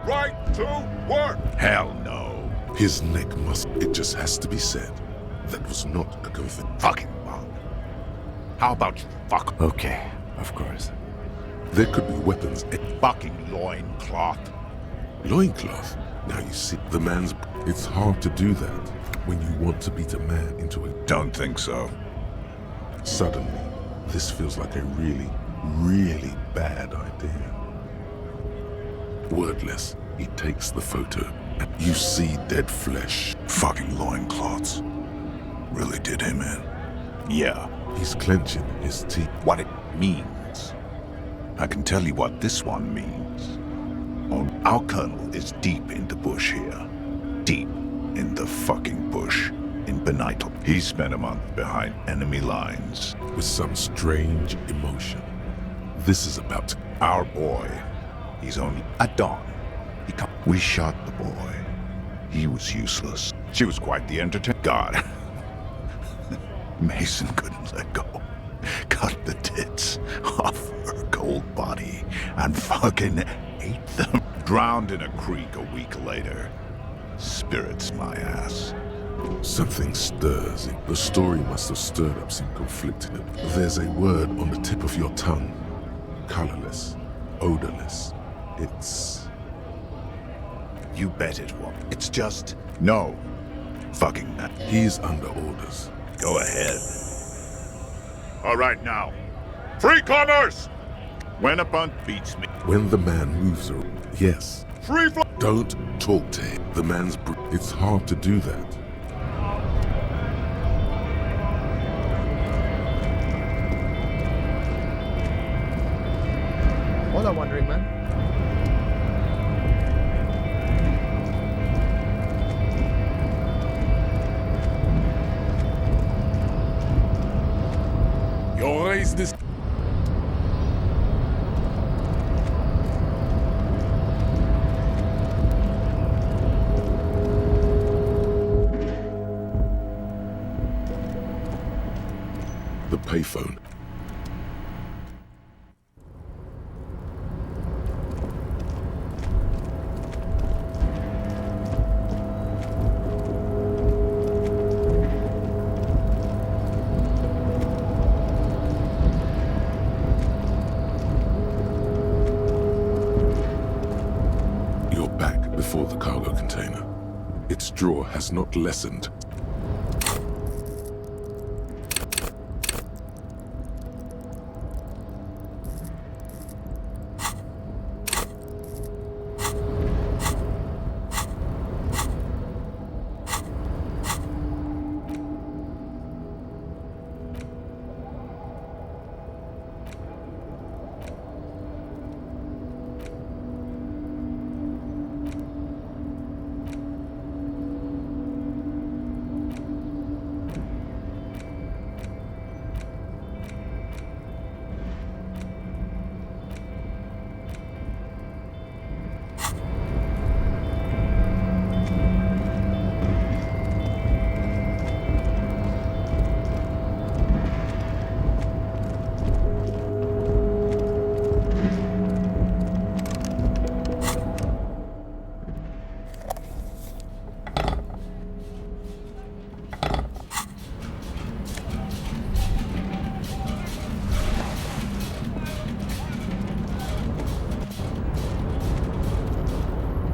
Right to work! Hell no. His neck must... It just has to be said. That was not a fucking bomb. How about you fuck? Okay, of course. There could be weapons. A fucking loincloth. Loincloth? Now you see, the man's... It's hard to do that when you want to beat a man into a... Don't think so. Suddenly, this feels like a really, really bad idea. Wordless, he takes the photo, and you see dead flesh. Fucking loincloths. Really did him in. Yeah. He's clenching his teeth. What it means. I can tell you what this one means. Our colonel is deep in the bush here. Deep in the fucking bush. In Benital. He spent a month behind enemy lines. With some strange emotion. This is about to... Our boy. He's only at dawn. We shot the boy. He was useless. She was quite the entertainer. God. Mason couldn't let go. Cut the tits off her cold body and fucking ate them. Drowned in a creek a week later. Spirits my ass. Something stirs. The story must have stirred up some conflicting. There's a word on the tip of your tongue. Colorless. Odorless. It's... You bet it won't. It's just... No. Fucking that. He's under orders. Go ahead. All right now. Free commerce! When a punt beats me. When the man moves around. Yes. Free flow. Don't talk to him. The man's... It's hard to do that. What a wandering man. Your race this. The payphone. You're back before the cargo container. Its draw has not lessened.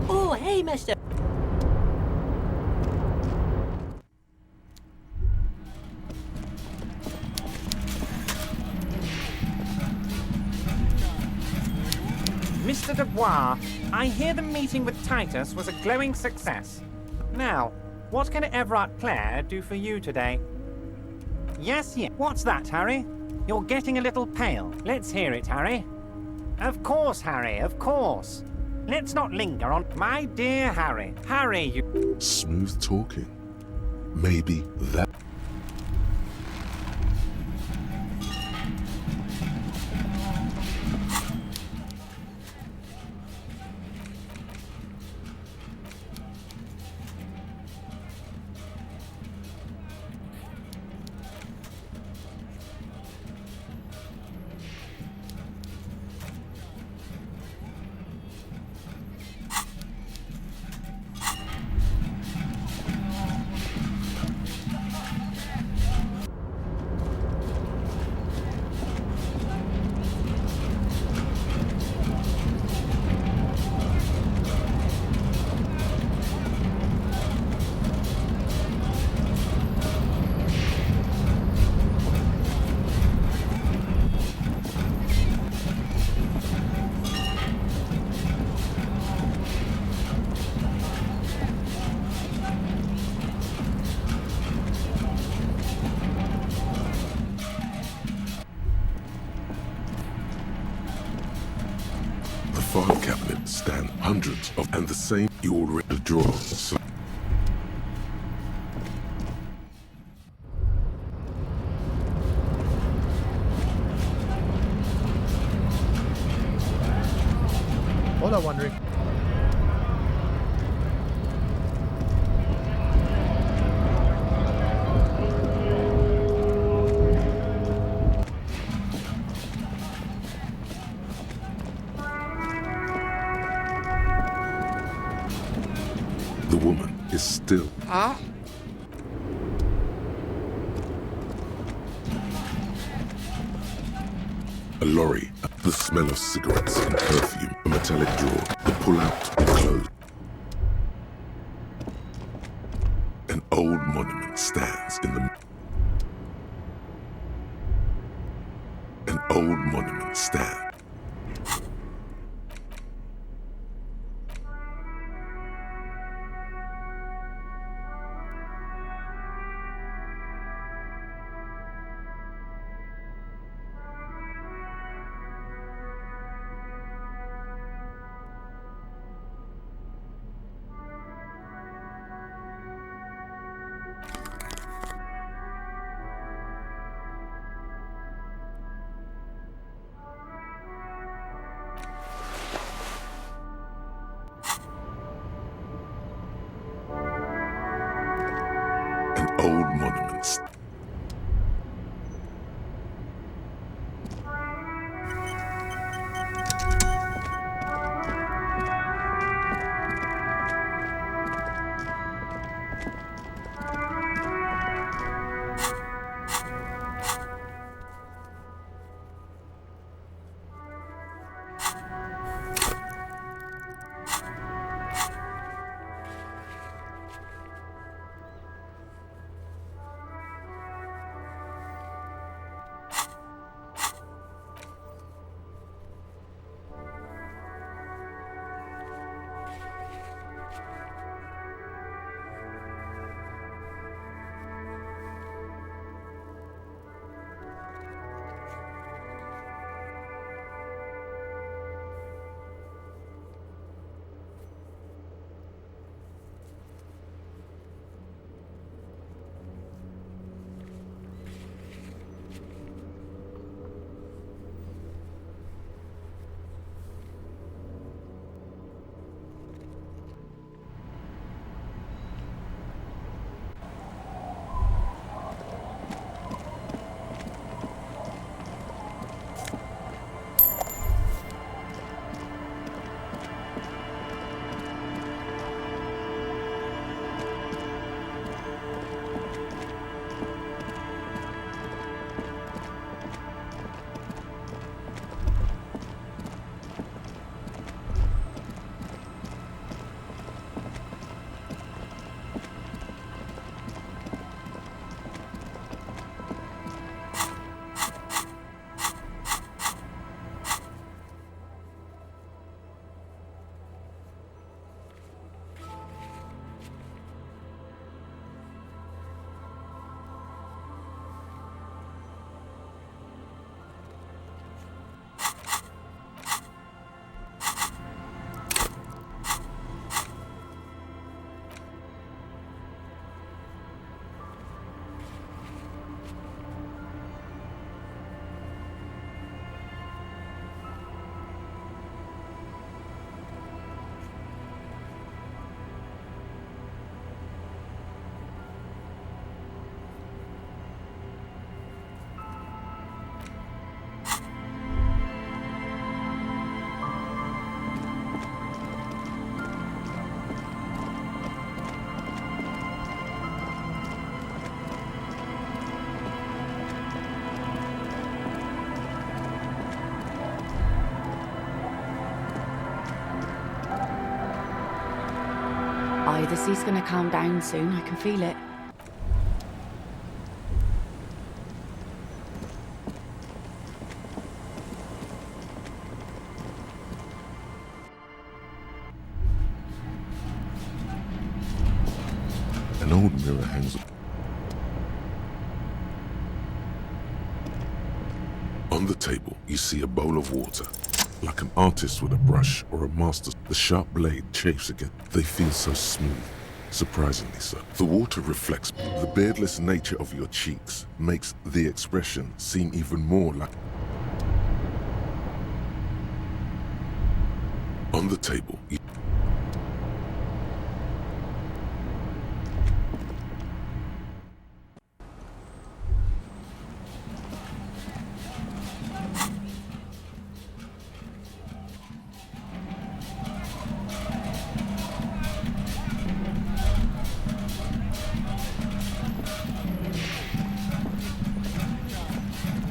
Oh, hey, mister. Mr. Dubois, I hear the meeting with Titus was a glowing success. Now, what can Everard Clare do for you today? Yes. What's that, Harry? You're getting a little pale. Let's hear it, Harry. Of course, Harry, of course. Let's not linger on... My dear Harry. Harry, you... Smooth talking. Maybe that... The file cabinet stand hundreds of... And the same you already draw. So What a wandering. the woman is still... Huh? A lorry, the smell of cigarettes and perfume, a metallic drawer, the pull-out, the clothes. An old monument stands in the... An old monument stands. old monuments. Aye, the sea's gonna calm down soon. I can feel it. An old mirror hangs on the table. You see a bowl of water. Like an artist with a brush or a master, the sharp blade chafes again. They feel so smooth, surprisingly so. The water reflects the beardless nature of your cheeks, makes the expression seem even more like... On the table, you...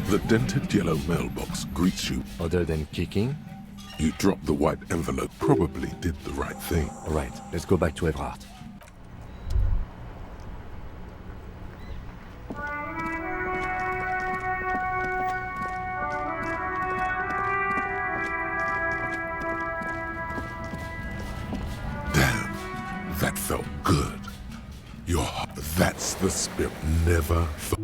The dented yellow mailbox greets you. Other than kicking? You drop the white envelope, probably did the right thing. All right, let's go back to Evrard. Damn, that felt good. Your heart, that's the spirit. Never thought.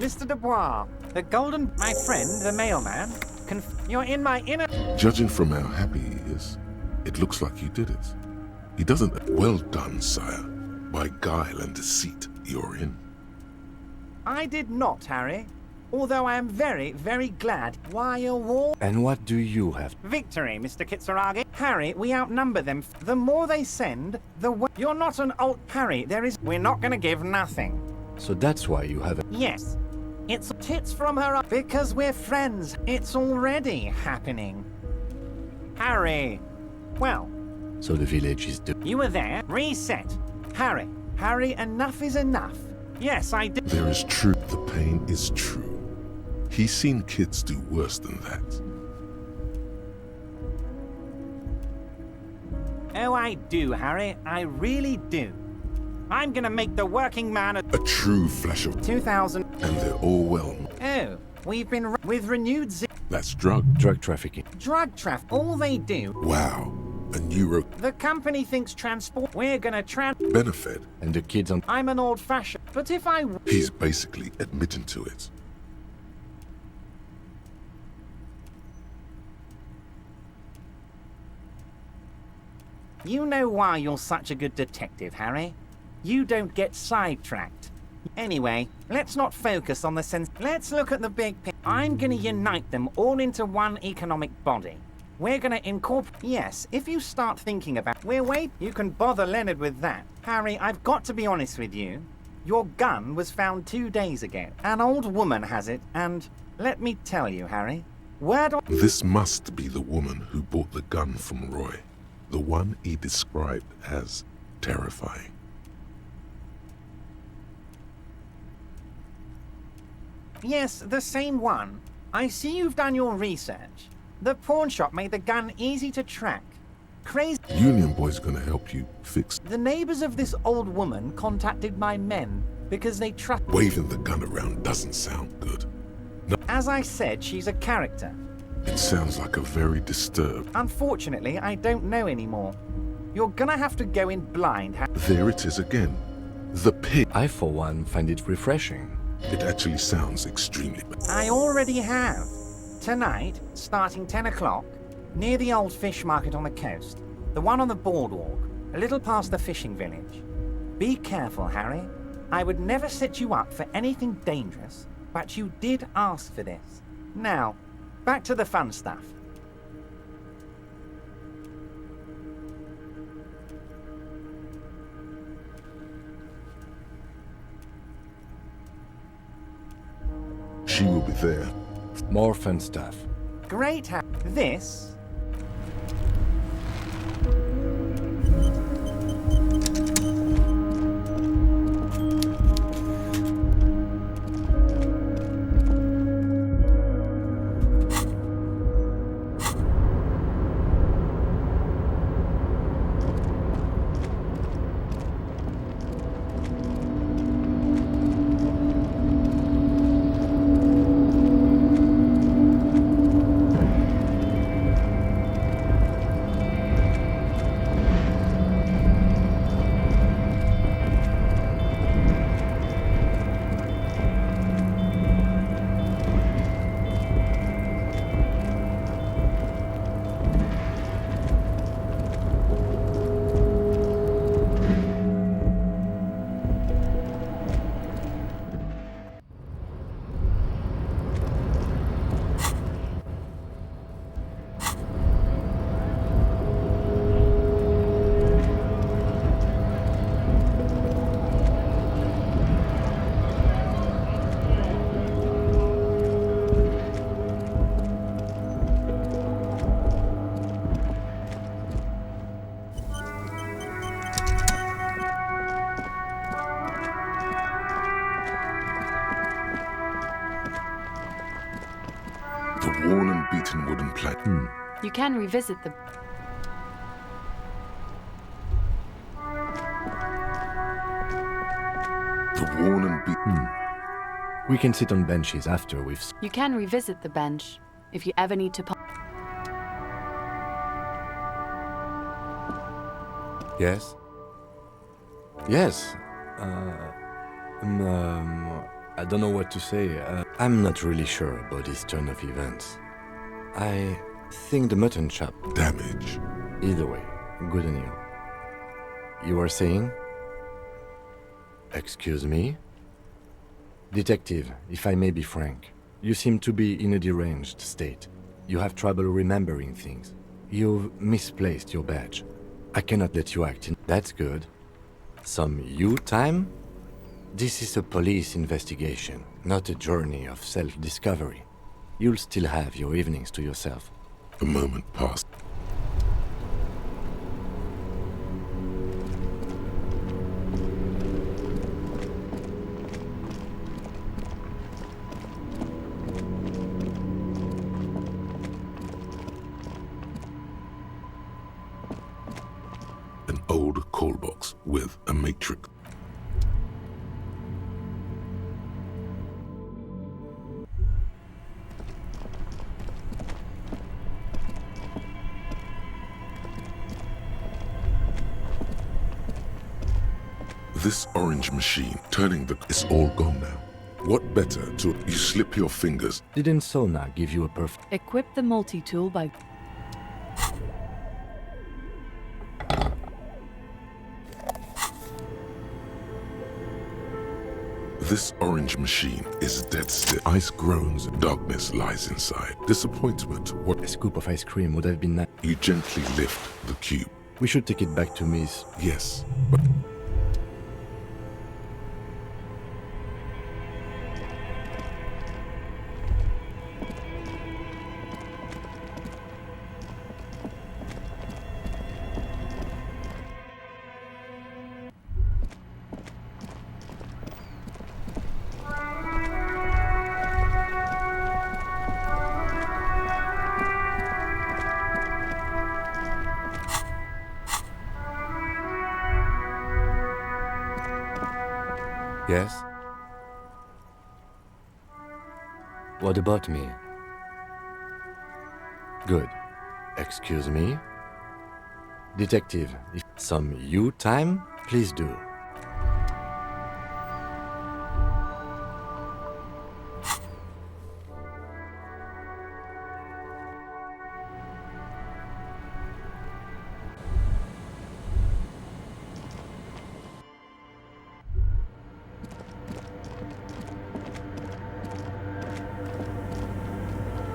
Mr. Dubois, the golden... My friend, the mailman, you're in my inner... Judging from how happy he is, it looks like you did it. He doesn't... Well done, sire. By guile and deceit, you're in. I did not, Harry. Although I am very, very glad. Why a war? And what do you have? Victory, Mr. Kitsuragi. Harry, we outnumber them. The more they send, the worse. You're not an old... Harry, there is... We're not gonna give nothing. So that's why you have a... Yes. It's tits from her because we're friends. It's already happening. Harry. Well. So the village is... You were there. Reset. Harry. Harry, enough is enough. Yes, I did. There is truth. The pain is true. He's seen kids do worse than that. Oh, I do, Harry. I really do. I'm gonna make the working man a true flash of 2000. And they're all well. Oh, we've been with renewed That's drug trafficking. Drug traffic. All they do. Wow. A neuro... The company thinks transport... We're gonna benefit. And the kids on... I'm an old-fashioned... But if I... He's basically admitting to it. You know why you're such a good detective, Harry? You don't get sidetracked. Anyway, let's not focus on the sense. Let's look at the big picture. I'm gonna unite them all into one economic body. We're gonna incorporate... Yes, if you start thinking about... You can bother Leonard with that. Harry, I've got to be honest with you. Your gun was found 2 days ago. An old woman has it, and... Let me tell you, Harry. Word on... This must be the woman who bought the gun from Roy. The one he described as terrifying. Yes, the same one. I see you've done your research. The pawn shop made the gun easy to track. Crazy. Union Boy's gonna help you fix... The neighbors of this old woman contacted my men because they trust... Waving the gun around doesn't sound good. No. As I said, she's a character. It sounds like a very disturbed... Unfortunately, I don't know anymore. You're gonna have to go in blind. There it is again. The pig. I, for one, find it refreshing. It actually sounds extremely bad. I already have. Tonight, starting 10 o'clock, near the old fish market on the coast. The one on the boardwalk, a little past the fishing village. Be careful, Harry. I would never set you up for anything dangerous, but you did ask for this. Now, back to the fun stuff. She will be there. More fun stuff. Great. This... broken wooden plank. You can revisit the... The worn and beaten. We can sit on benches after we've... You can revisit the bench if you ever need to... Yes? Yes. I don't know what to say. I'm not really sure about this turn of events. I think the mutton chop... Damage. Either way, good on you. You were saying? Excuse me? Detective, if I may be frank, you seem to be in a deranged state. You have trouble remembering things. You've misplaced your badge. I cannot let you act in... That's good. Some you time? This is a police investigation, not a journey of self-discovery. You'll still have your evenings to yourself. A moment passed. An old call box with a matrix. This orange machine, turning the... It's all gone now. What better to... You slip your fingers. Didn't Sona give you a perfect... Equip the multi-tool by... This orange machine is dead still. Ice groans, darkness lies inside. Disappointment, what... A scoop of ice cream would have been nice. You gently lift the cube. We should take it back to Miss... Yes, but... Yes? What about me? Good. Excuse me? Detective, if some you time, please do.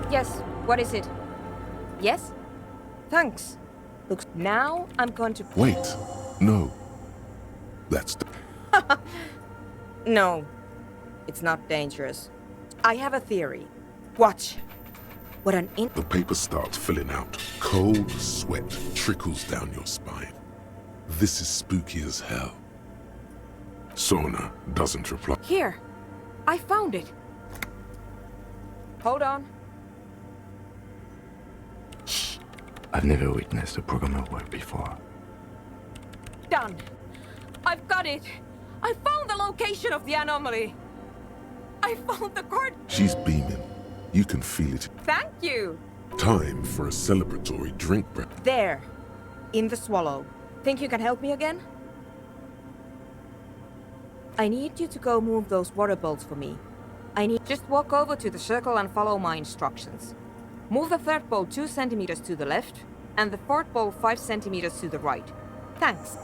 Yes, what is it? Yes? Thanks. Look, now I'm going to... Wait. No. That's... No. It's not dangerous. I have a theory. Watch. What an The paper starts filling out. Cold sweat trickles down your spine. This is spooky as hell. Sona doesn't reply. Here. I found it. Hold on. I've never witnessed a programmer work before. Done. I've got it. I found the location of the anomaly. I found the cord. She's beaming. You can feel it. Thank you. Time for a celebratory drink break. There. In the swallow. Think you can help me again? I need you to go move those water bolts for me. Just walk over to the circle and follow my instructions. Move the third bolt 2 centimeters to the left, and the fourth bolt 5 centimeters to the right. Thanks.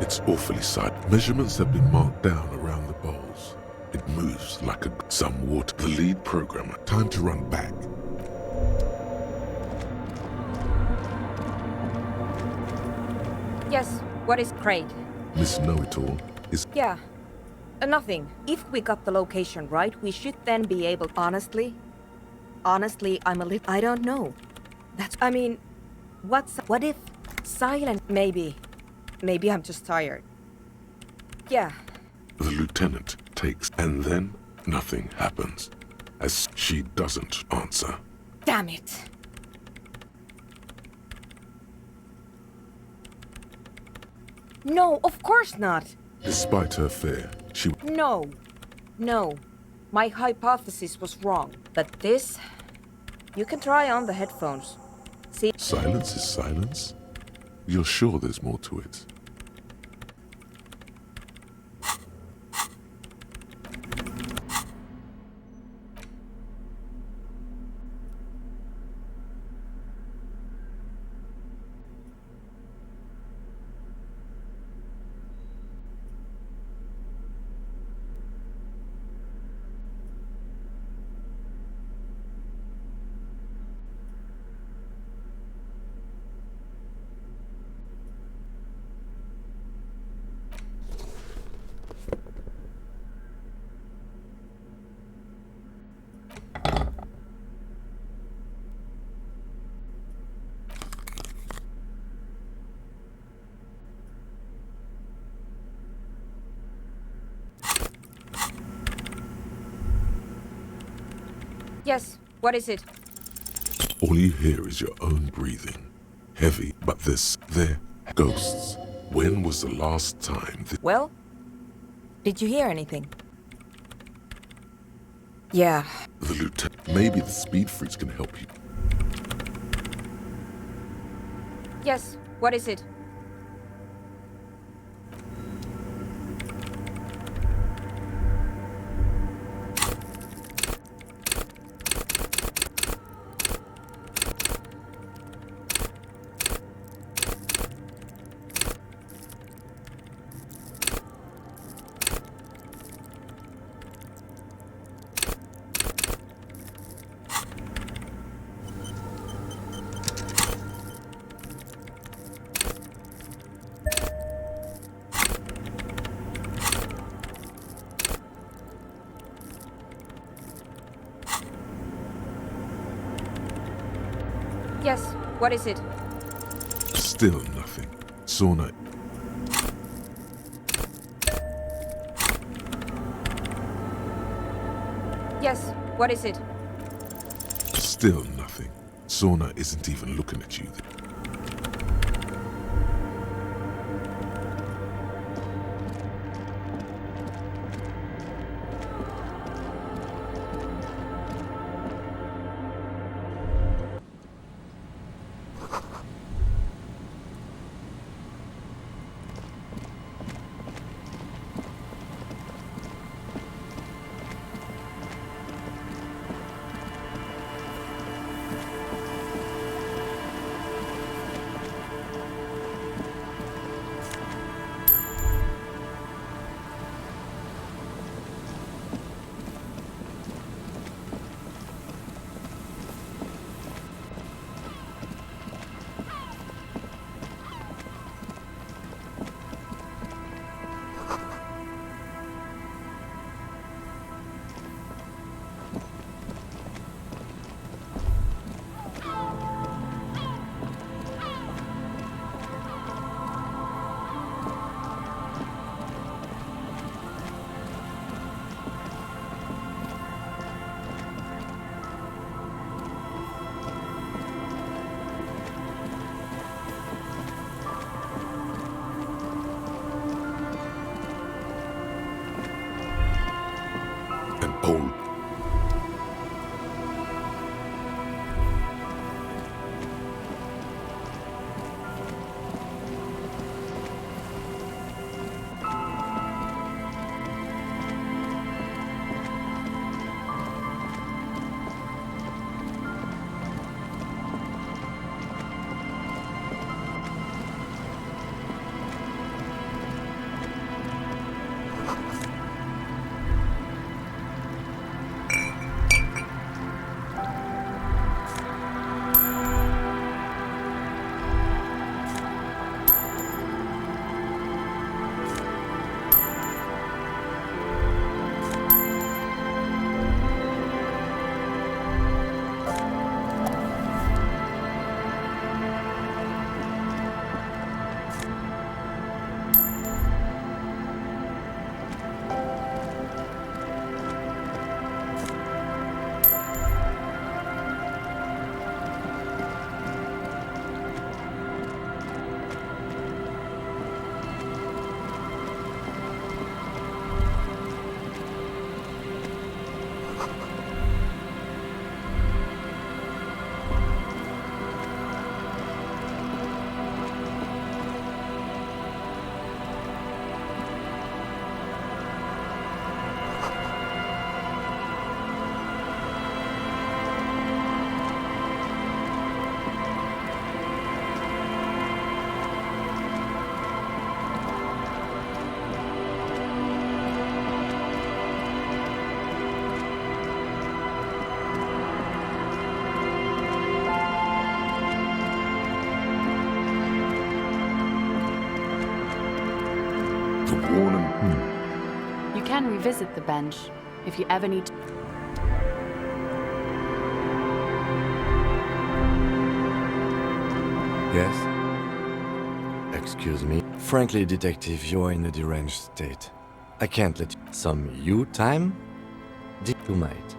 It's awfully silent. Measurements have been marked down around the bowls. It moves like some water. The lead programmer. Time to run back. Yes, what is Craig? Miss Know-It-All is... Yeah. Nothing. If we got the location right, we should then be able... Honestly, I'm a little... I don't know. I mean, what if... Silent... Maybe I'm just tired. Yeah. The lieutenant takes, and then nothing happens, as she doesn't answer. Damn it. No, of course not. Despite her fear, she... No. My hypothesis was wrong. But this... You can try on the headphones. See... Silence is silence? You're sure there's more to it? Yes, what is it? All you hear is your own breathing. Heavy, but they're ghosts. When was the last time Well? Did you hear anything? Yeah. The lieutenant... Maybe the speed freaks can help you. Yes, what is it? Yes, what is it? Still nothing. Sauna... Yes, what is it? Still nothing. Sauna isn't even looking at you. can revisit the bench if you ever need to. Yes? Excuse me. Frankly, Detective, you're in a deranged state. I can't let you... Some you time? You might.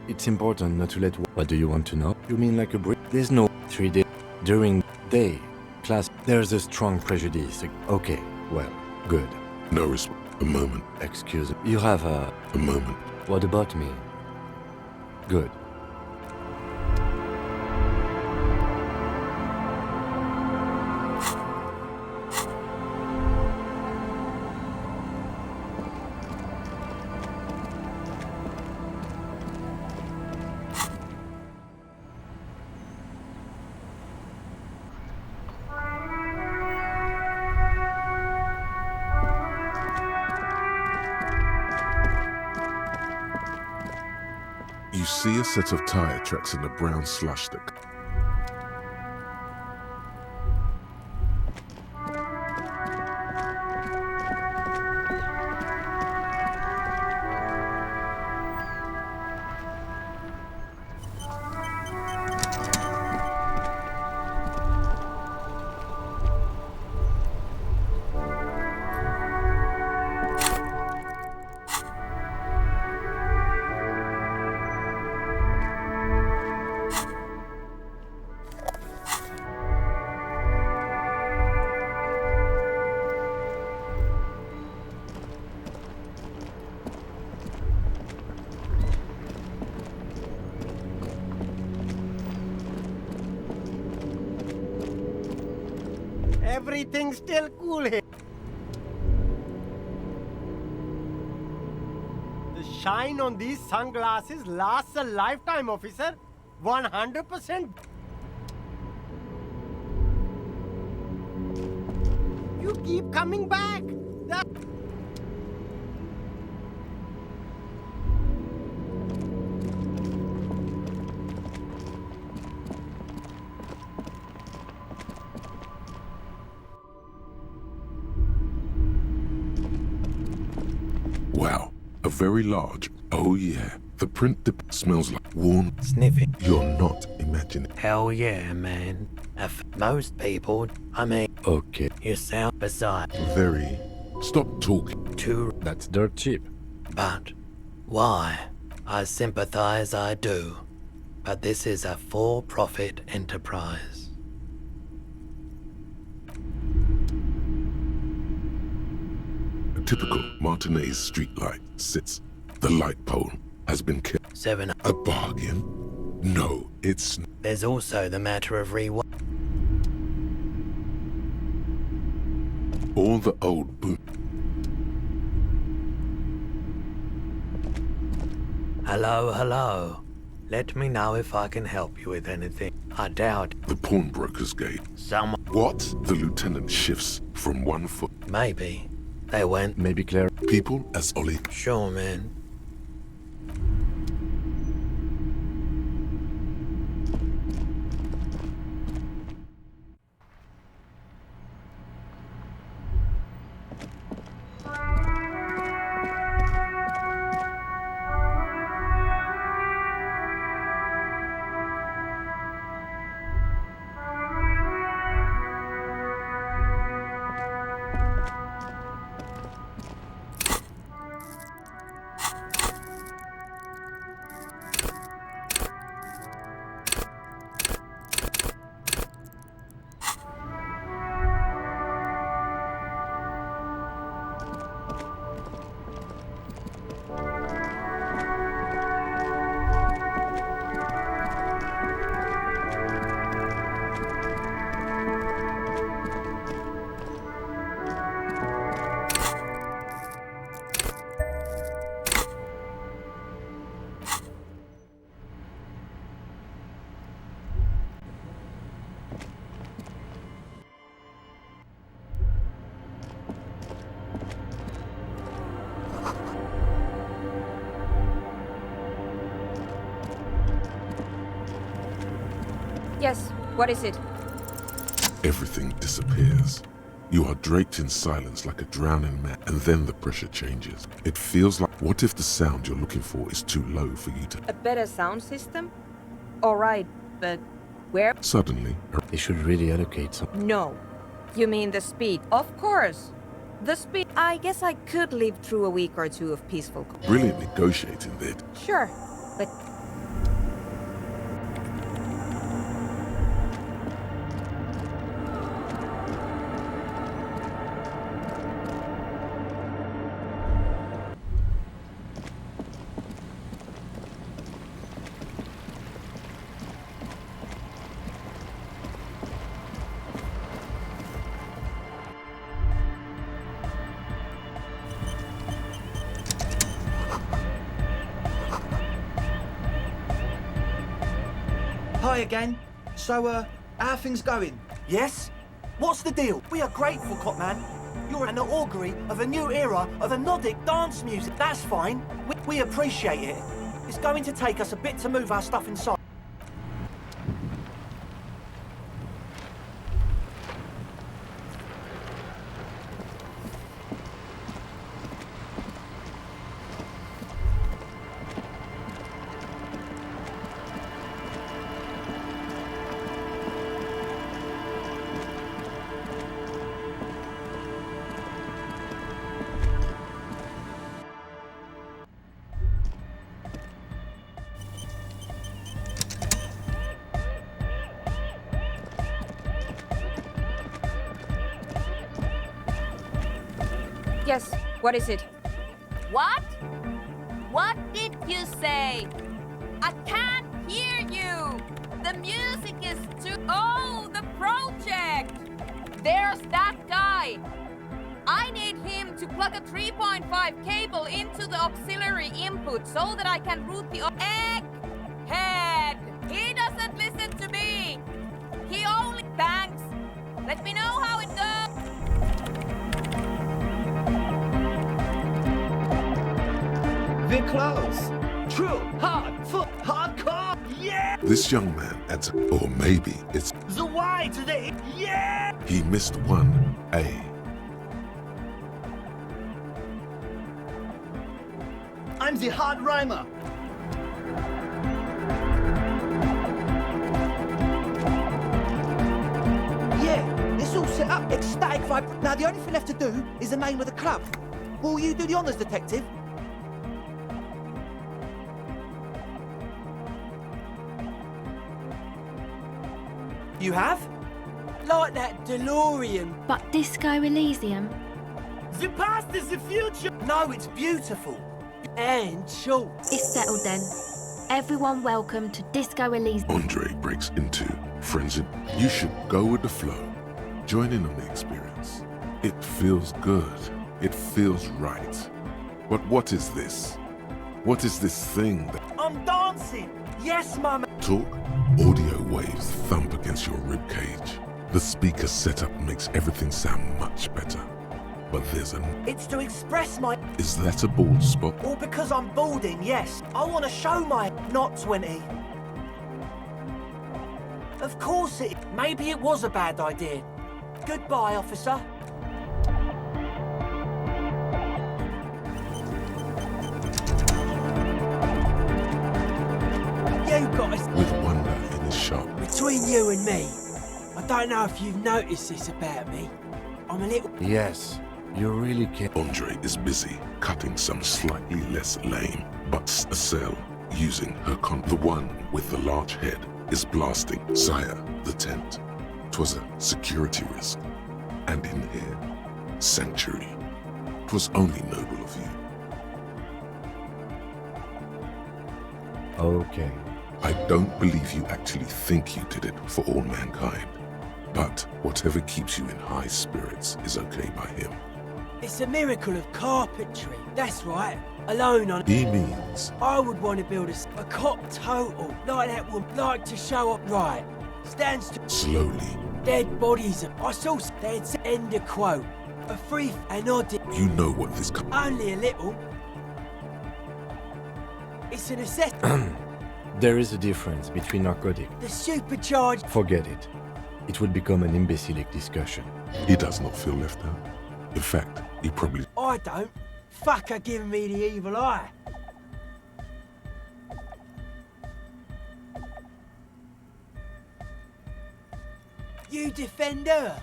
It's important not to let... What do you want to know? You mean like a break? There's no 3 days. During day, class, there's a strong prejudice. Okay, well, good. No response. A moment. Excuse me. You have a... A moment. What about me? Good. You see a set of tire tracks in the brown slush that... Everything's still cool here. The shine on these sunglasses lasts a lifetime, officer. 100%. You keep coming back. Wow, a very large... Oh yeah, the print smells like worn... Sniffing. You're not imagining... Hell yeah, man. Most people, I mean... Okay. You sound bizarre. Very... Stop talking. Too... That's dirt cheap. But... Why? I sympathize, I do. But this is a for-profit enterprise. A typical Martinez streetlight sits. The light pole has been killed. 7. A bargain? No, it's... There's also the matter of all the old boot... Hello, hello. Let me know if I can help you with anything. I doubt... The pawnbroker's gate. Someone... What? The lieutenant shifts from one foot. Maybe. They went... Maybe Claire... People as Ollie... Sure, man. Yes, what is it? Everything disappears. You are draped in silence like a drowning man, and then the pressure changes. It feels like, what if the sound you're looking for is too low for you to... A better sound system? Alright, but where? Suddenly... They should really allocate some... No. You mean the speed? Of course. The speed. I guess I could live through a week or two of peaceful... Brilliant negotiating there. Sure, but... Hi again. So, how are things going? Yes? What's the deal? We are grateful, Copman. You're an augury of a new era of the Nordic dance music. That's fine. We appreciate it. It's going to take us a bit to move our stuff inside. Yes, what is it? What? What did you say? I can't hear you! The music is too... Oh, the project! There's that guy! I need him to plug a 3.5 cable into the auxiliary input so that I can route the... Egghead! He doesn't listen to me! He only... Thanks! Let me know how it goes! We're close. True, hard, foot, hardcore. Yeah! This young man adds... Or maybe it's... The Y to the... Yeah! He missed one A. I'm the hard rhymer. Yeah, it's all set up. Ecstatic vibe. Now, the only thing left to do is the name of the club. Will you do the honours, detective? You have? Like that DeLorean. But Disco Elysium? The past is the future. No, it's beautiful. And short. It's settled then. Everyone welcome to Disco Elysium. Andre breaks into frenzied. You should go with the flow. Join in on the experience. It feels good. It feels right. But what is this? What is this thing that... I'm dancing. Yes, mama. Talk? Audio waves thump against your ribcage. The speaker setup makes everything sound much better. But there's an... It's to express my... Is that a bald spot? All because I'm balding, yes. I want to show my... Not 20. Of course it... Maybe it was a bad idea. Goodbye, officer. You got us... With wonder in his shop. Between you and me, I don't know if you've noticed this about me. I'm a little... Yes, you really can. Andre is busy cutting some slightly less lame, but a cell using her The one with the large head is blasting. Sire, the tent. 'Twas a security risk. And in here, sanctuary. 'Twas only noble of you. Okay. I don't believe you actually think you did it for all mankind. But whatever keeps you in high spirits is okay by him. It's a miracle of carpentry. That's right. Alone on... He means... I would want to build a cop total. Like that would like to show up right. Stands to... Slowly. Dead bodies. I saw... They'd end a quote. A free... And I did... You know what this... Only a little. It's a necessity. There is a difference between narcotic. The supercharged... Forget it. it would become an imbecilic discussion. He does not feel left out. In fact, he probably... I don't. Fuck her giving me the evil eye. You defend her.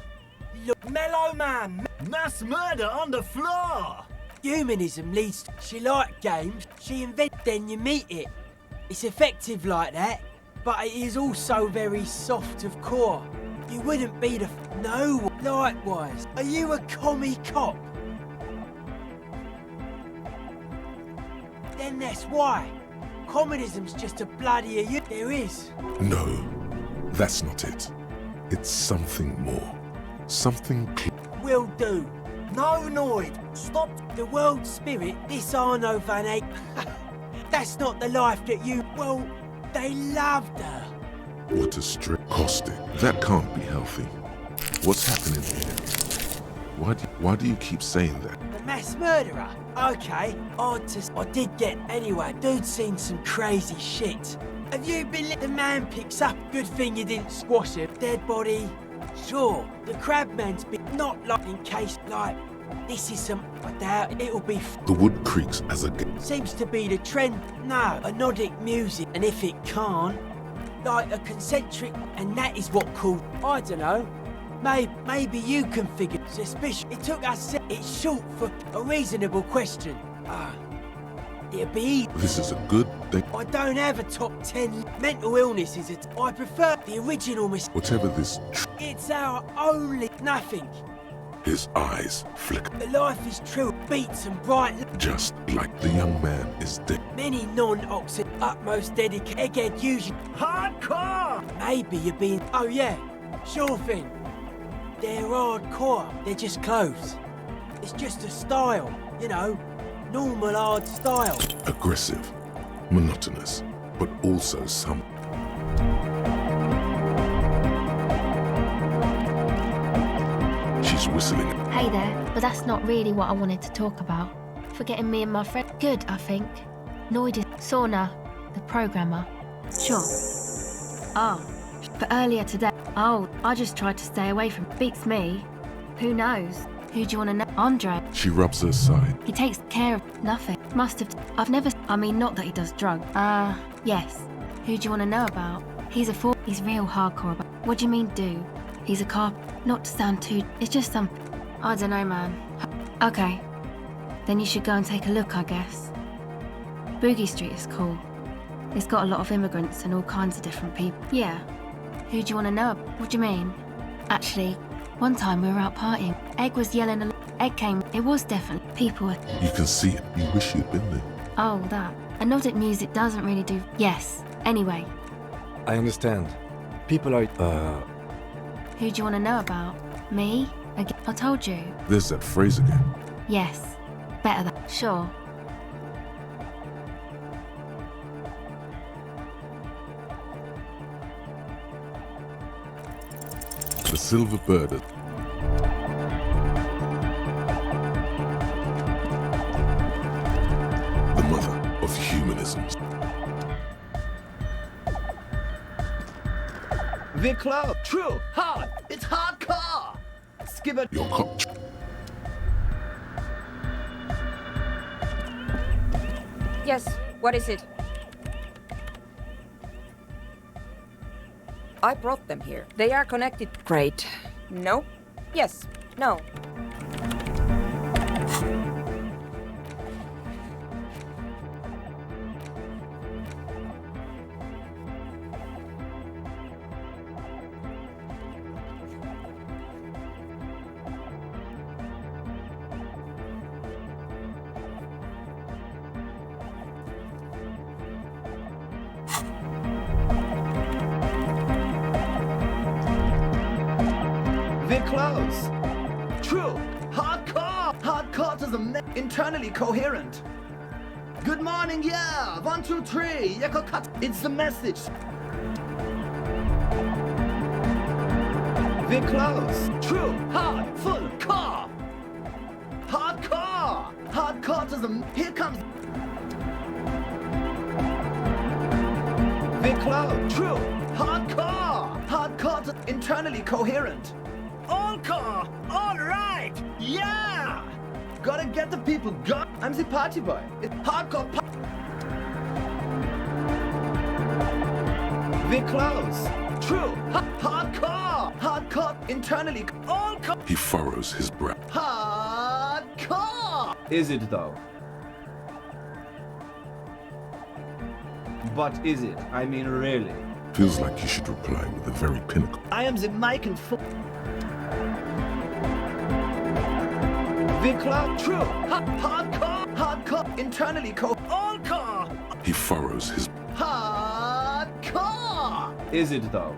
Look, mellow man. Mass murder on the floor! Humanism leads to... She liked games. She invented, then you meet it. It's effective like that, but it is also very soft of core. You wouldn't be the... No, likewise. Are you a commie cop? Then that's why. Communism's just a bloodier you... There is. No, that's not it. It's something more. Something... Will do. No noid. Stop. The world spirit, this Arno van Eyck. That's not the life that you... Well, they loved her. What a strip. Caustic. That can't be healthy. What's happening here? Why do you keep saying that? The mass murderer? Okay, odd to... I did get... Anyway, dude's seen some crazy shit. Have you been... The man picks up... Good thing you didn't squash him. Dead body? Sure. The crabman's been... Not like in case... Like... This is some... I doubt it'll be... The wood creaks as a... Seems to be the trend. No, anodic music. And if it can't... Like a concentric... And that is what called... I don't know. Maybe you can figure... Suspicion. It took us... It's short for... A reasonable question. It'd be... This is a good thing. I don't have a top 10. Mental illness is it. I prefer the original Whatever this... It's our only... Nothing. His eyes flicker. The life is true. Beats and bright... Just like the young man is dead. Many non-oxid, utmost dedicated, egghead usually... Hardcore! Maybe you're being... Oh yeah, sure thing. They're hardcore. They're just clothes. It's just a style, you know. Normal hard style. Aggressive, monotonous, but also some... She's whistling. Hey there, but that's not really what I wanted to talk about. Forgetting me and my friend. Good, I think. Noid is Sauna, the programmer. Sure. Oh, but earlier today. Oh, I just tried to stay away from. Beats me. Who knows? Who do you want to know? Andre. She rubs her side. He takes care of nothing. Must have. I've never. I mean, not that he does drugs. Yes. Who do you want to know about? He's a He's real hardcore about. What do you mean, do? He's a cop. Not to sound too. It's just some. I don't know, man. Okay. Then you should go and take a look, I guess. Boogie Street is cool. It's got a lot of immigrants and all kinds of different people. Yeah. Who do you want to know? What do you mean? Actually, one time we were out partying. Egg was yelling. Egg came. It was definitely. People were. You can see it. You wish you'd been there. Oh, that. Anodic music doesn't really do. Yes. Anyway. I understand. People are. Who do you want to know about? Me? Again? I told you. There's that phrase again. Yes. Better than. Sure. The silver bird. The mother of humanism. The club. True. Hard. It's hardcore. Skip it. Your cop. Yes, what is it? I brought them here. They are connected. Great. No? Yes. No. Close. True. Hardcore. Hardcore to the internally coherent. Good morning, yeah. 1, 2, 3. It's the message. We're close. True. Hard. Full. Core. Hardcore. Hardcore to the. Here comes. We're close. True. Hardcore. Hardcore to internally coherent. All car, all right, yeah! Gotta get the people go. I'm the party boy. It's hardcore. We're close. True. Hardcore. Hardcore. Internally. All car. He furrows his brow. Hardcore. Is it though? But is it? I mean, really? Feels like you should reply with the very pinnacle. I am the mic and full. Vikla, true. Hardcore. Hardcore. Internally all car. He furrows his. Hardcore. Is it though?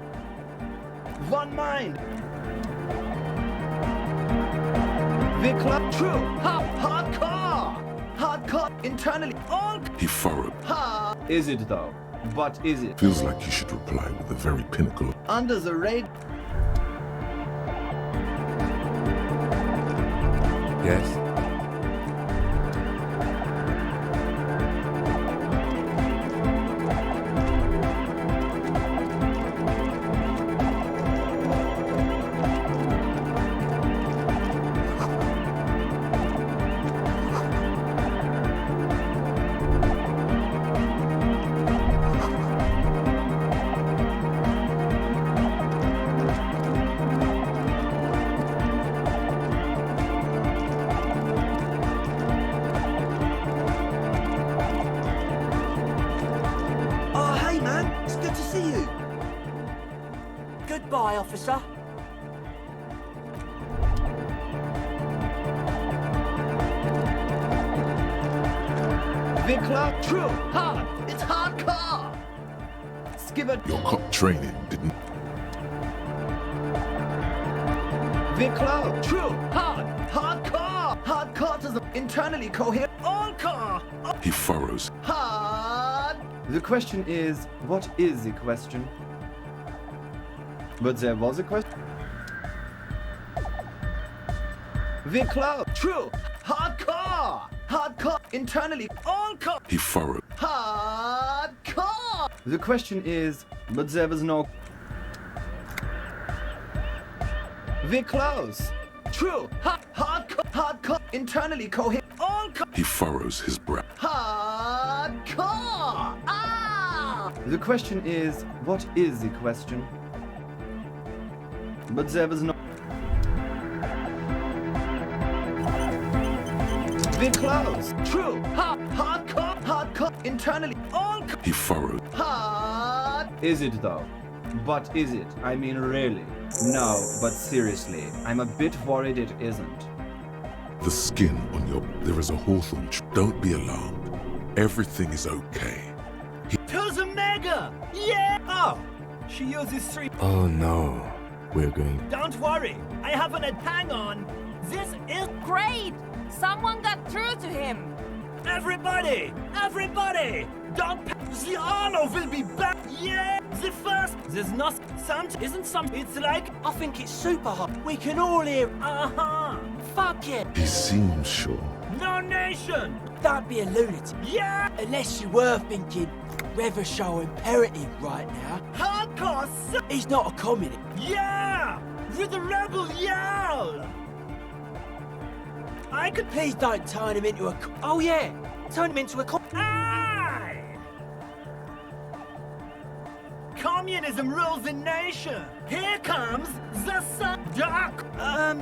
One mind. Vikla, true. Hardcore. Hardcore. Internally all. He furrowed. Is it though? But is it? Feels like you should reply with the very pinnacle. Under the radar. Yes? Goodbye, officer. Vikla, true, hard. It's hardcore. Skipper. Your cop training didn't. Vikla, true, hard. Hardcore. Hardcore to the internally coherent. All car. He furrows. Hard. The question is, what is the question? But there was a question. Vikla, true, hardcore, hardcore, internally, all car. He furrowed. Hardcore. The question is, but there was no. Vikla, true, hardcore, internally coherent, all car. He furrows his brow. Hardcore. Ah. The question is, what is the question? But there was no. We're close. True. Hardcore, internally. All. He furrowed. Hard. Is it though? But is it? I mean, really? No, but seriously, I'm a bit worried it isn't. The skin on your. There is a hawthorn tree. Don't be alarmed. Everything is okay. Kills a mega! Yeah! Oh, she uses 3. Oh no. We're going. Don't worry, I haven't a hang on. This is great. Someone got through to him. Everybody, don't. The Arno will be back. Yeah, the first. There's not some. Isn't some. It's like I think it's super hot. We can all hear. Fuck it. He seems sure. No nation. Don't be a lunatic. Yeah. Unless you were thinking. Weather show imperative right now. Hardcore. He's not a communist. Yeah! With the rebel yell! I could please don't turn him into a. Oh yeah! Turn him into a. Aye! Communism rules the nation. Here comes the sun. Dark.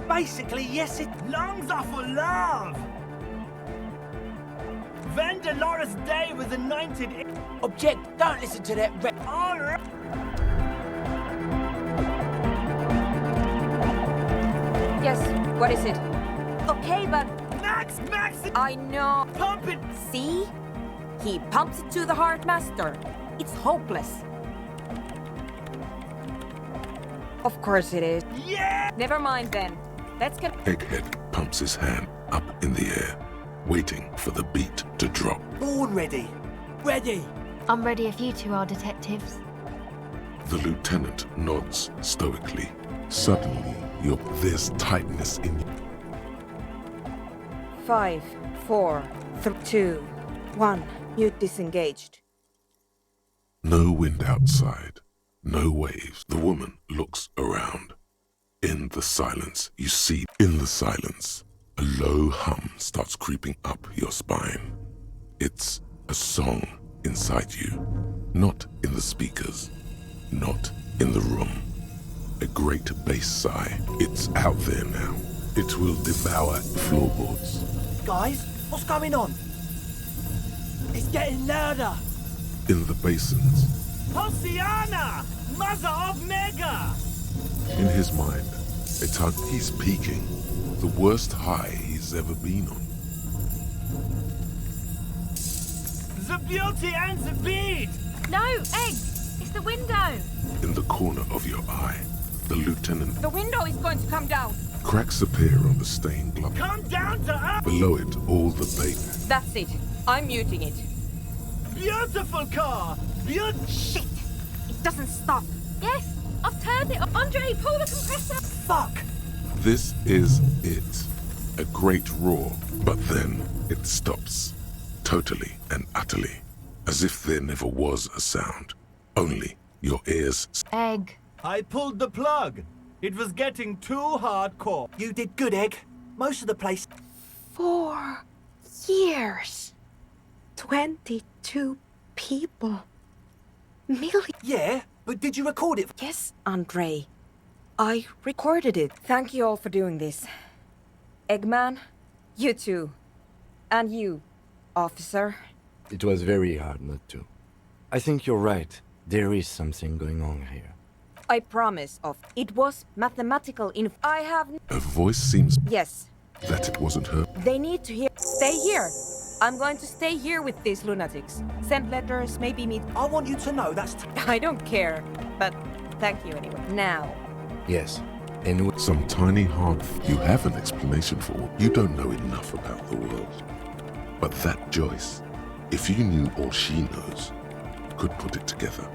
Basically, yes, it. Lungs are for love. When Dolores Day was anointed. Object, don't listen to that. All right. Yes, what is it? Okay, but... Max! I know. Pump it! See? He pumps it to the heart master. It's hopeless. Of course it is. Yeah! Never mind then. Let's get... Egghead pumps his hand up in the air, waiting for the beat to drop. Born ready. Ready. I'm ready if you two are detectives. The lieutenant nods stoically. Suddenly, there's tightness in you. 5, 4, 3, 2, 1. Mute disengaged. No wind outside. No waves. The woman looks around. In the silence, you see, in the silence, a low hum starts creeping up your spine. It's a song inside you, not in the speakers, not in the room. A great bass sigh. It's out there now. It will devour floorboards. Guys, what's going on? It's getting louder. In the basins, Hosiana! Mother of Mega! in his mind, a tug. He's peaking. The worst high he's ever been on. The beauty and the bead! No, Egg! It's the window! In the corner of your eye, the lieutenant. The window is going to come down. Cracks appear on the stained glass. Come down to earth! Below it, all the bait. That's it. I'm muting it. Beautiful car! Shit! It doesn't stop. Yes, I've turned it. Andre, pull the compressor! Fuck! This is it. A great roar, but then it stops. Totally and utterly. As if there never was a sound. Only your ears. Egg. I pulled the plug. It was getting too hardcore. You did good, Egg. Most of the place. 4 years. 22 people. Million. Yeah, but did you record it? Yes, Andre. I recorded it. Thank you all for doing this. Eggman, you too. And you, officer. It was very hard not to. I think you're right. There is something going on here. I promise, it was mathematical I have... Her voice seems Yes. that it wasn't her. They need to hear... Stay here. I'm going to stay here with these lunatics. Send letters, maybe meet... I want you to know that's... I don't care, but thank you anyway. Now. Yes. And some tiny hard... You have an explanation for what you don't know enough about the world. But that Joyce, if you knew all she knows, could put it together.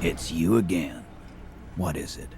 It's you again. What is it?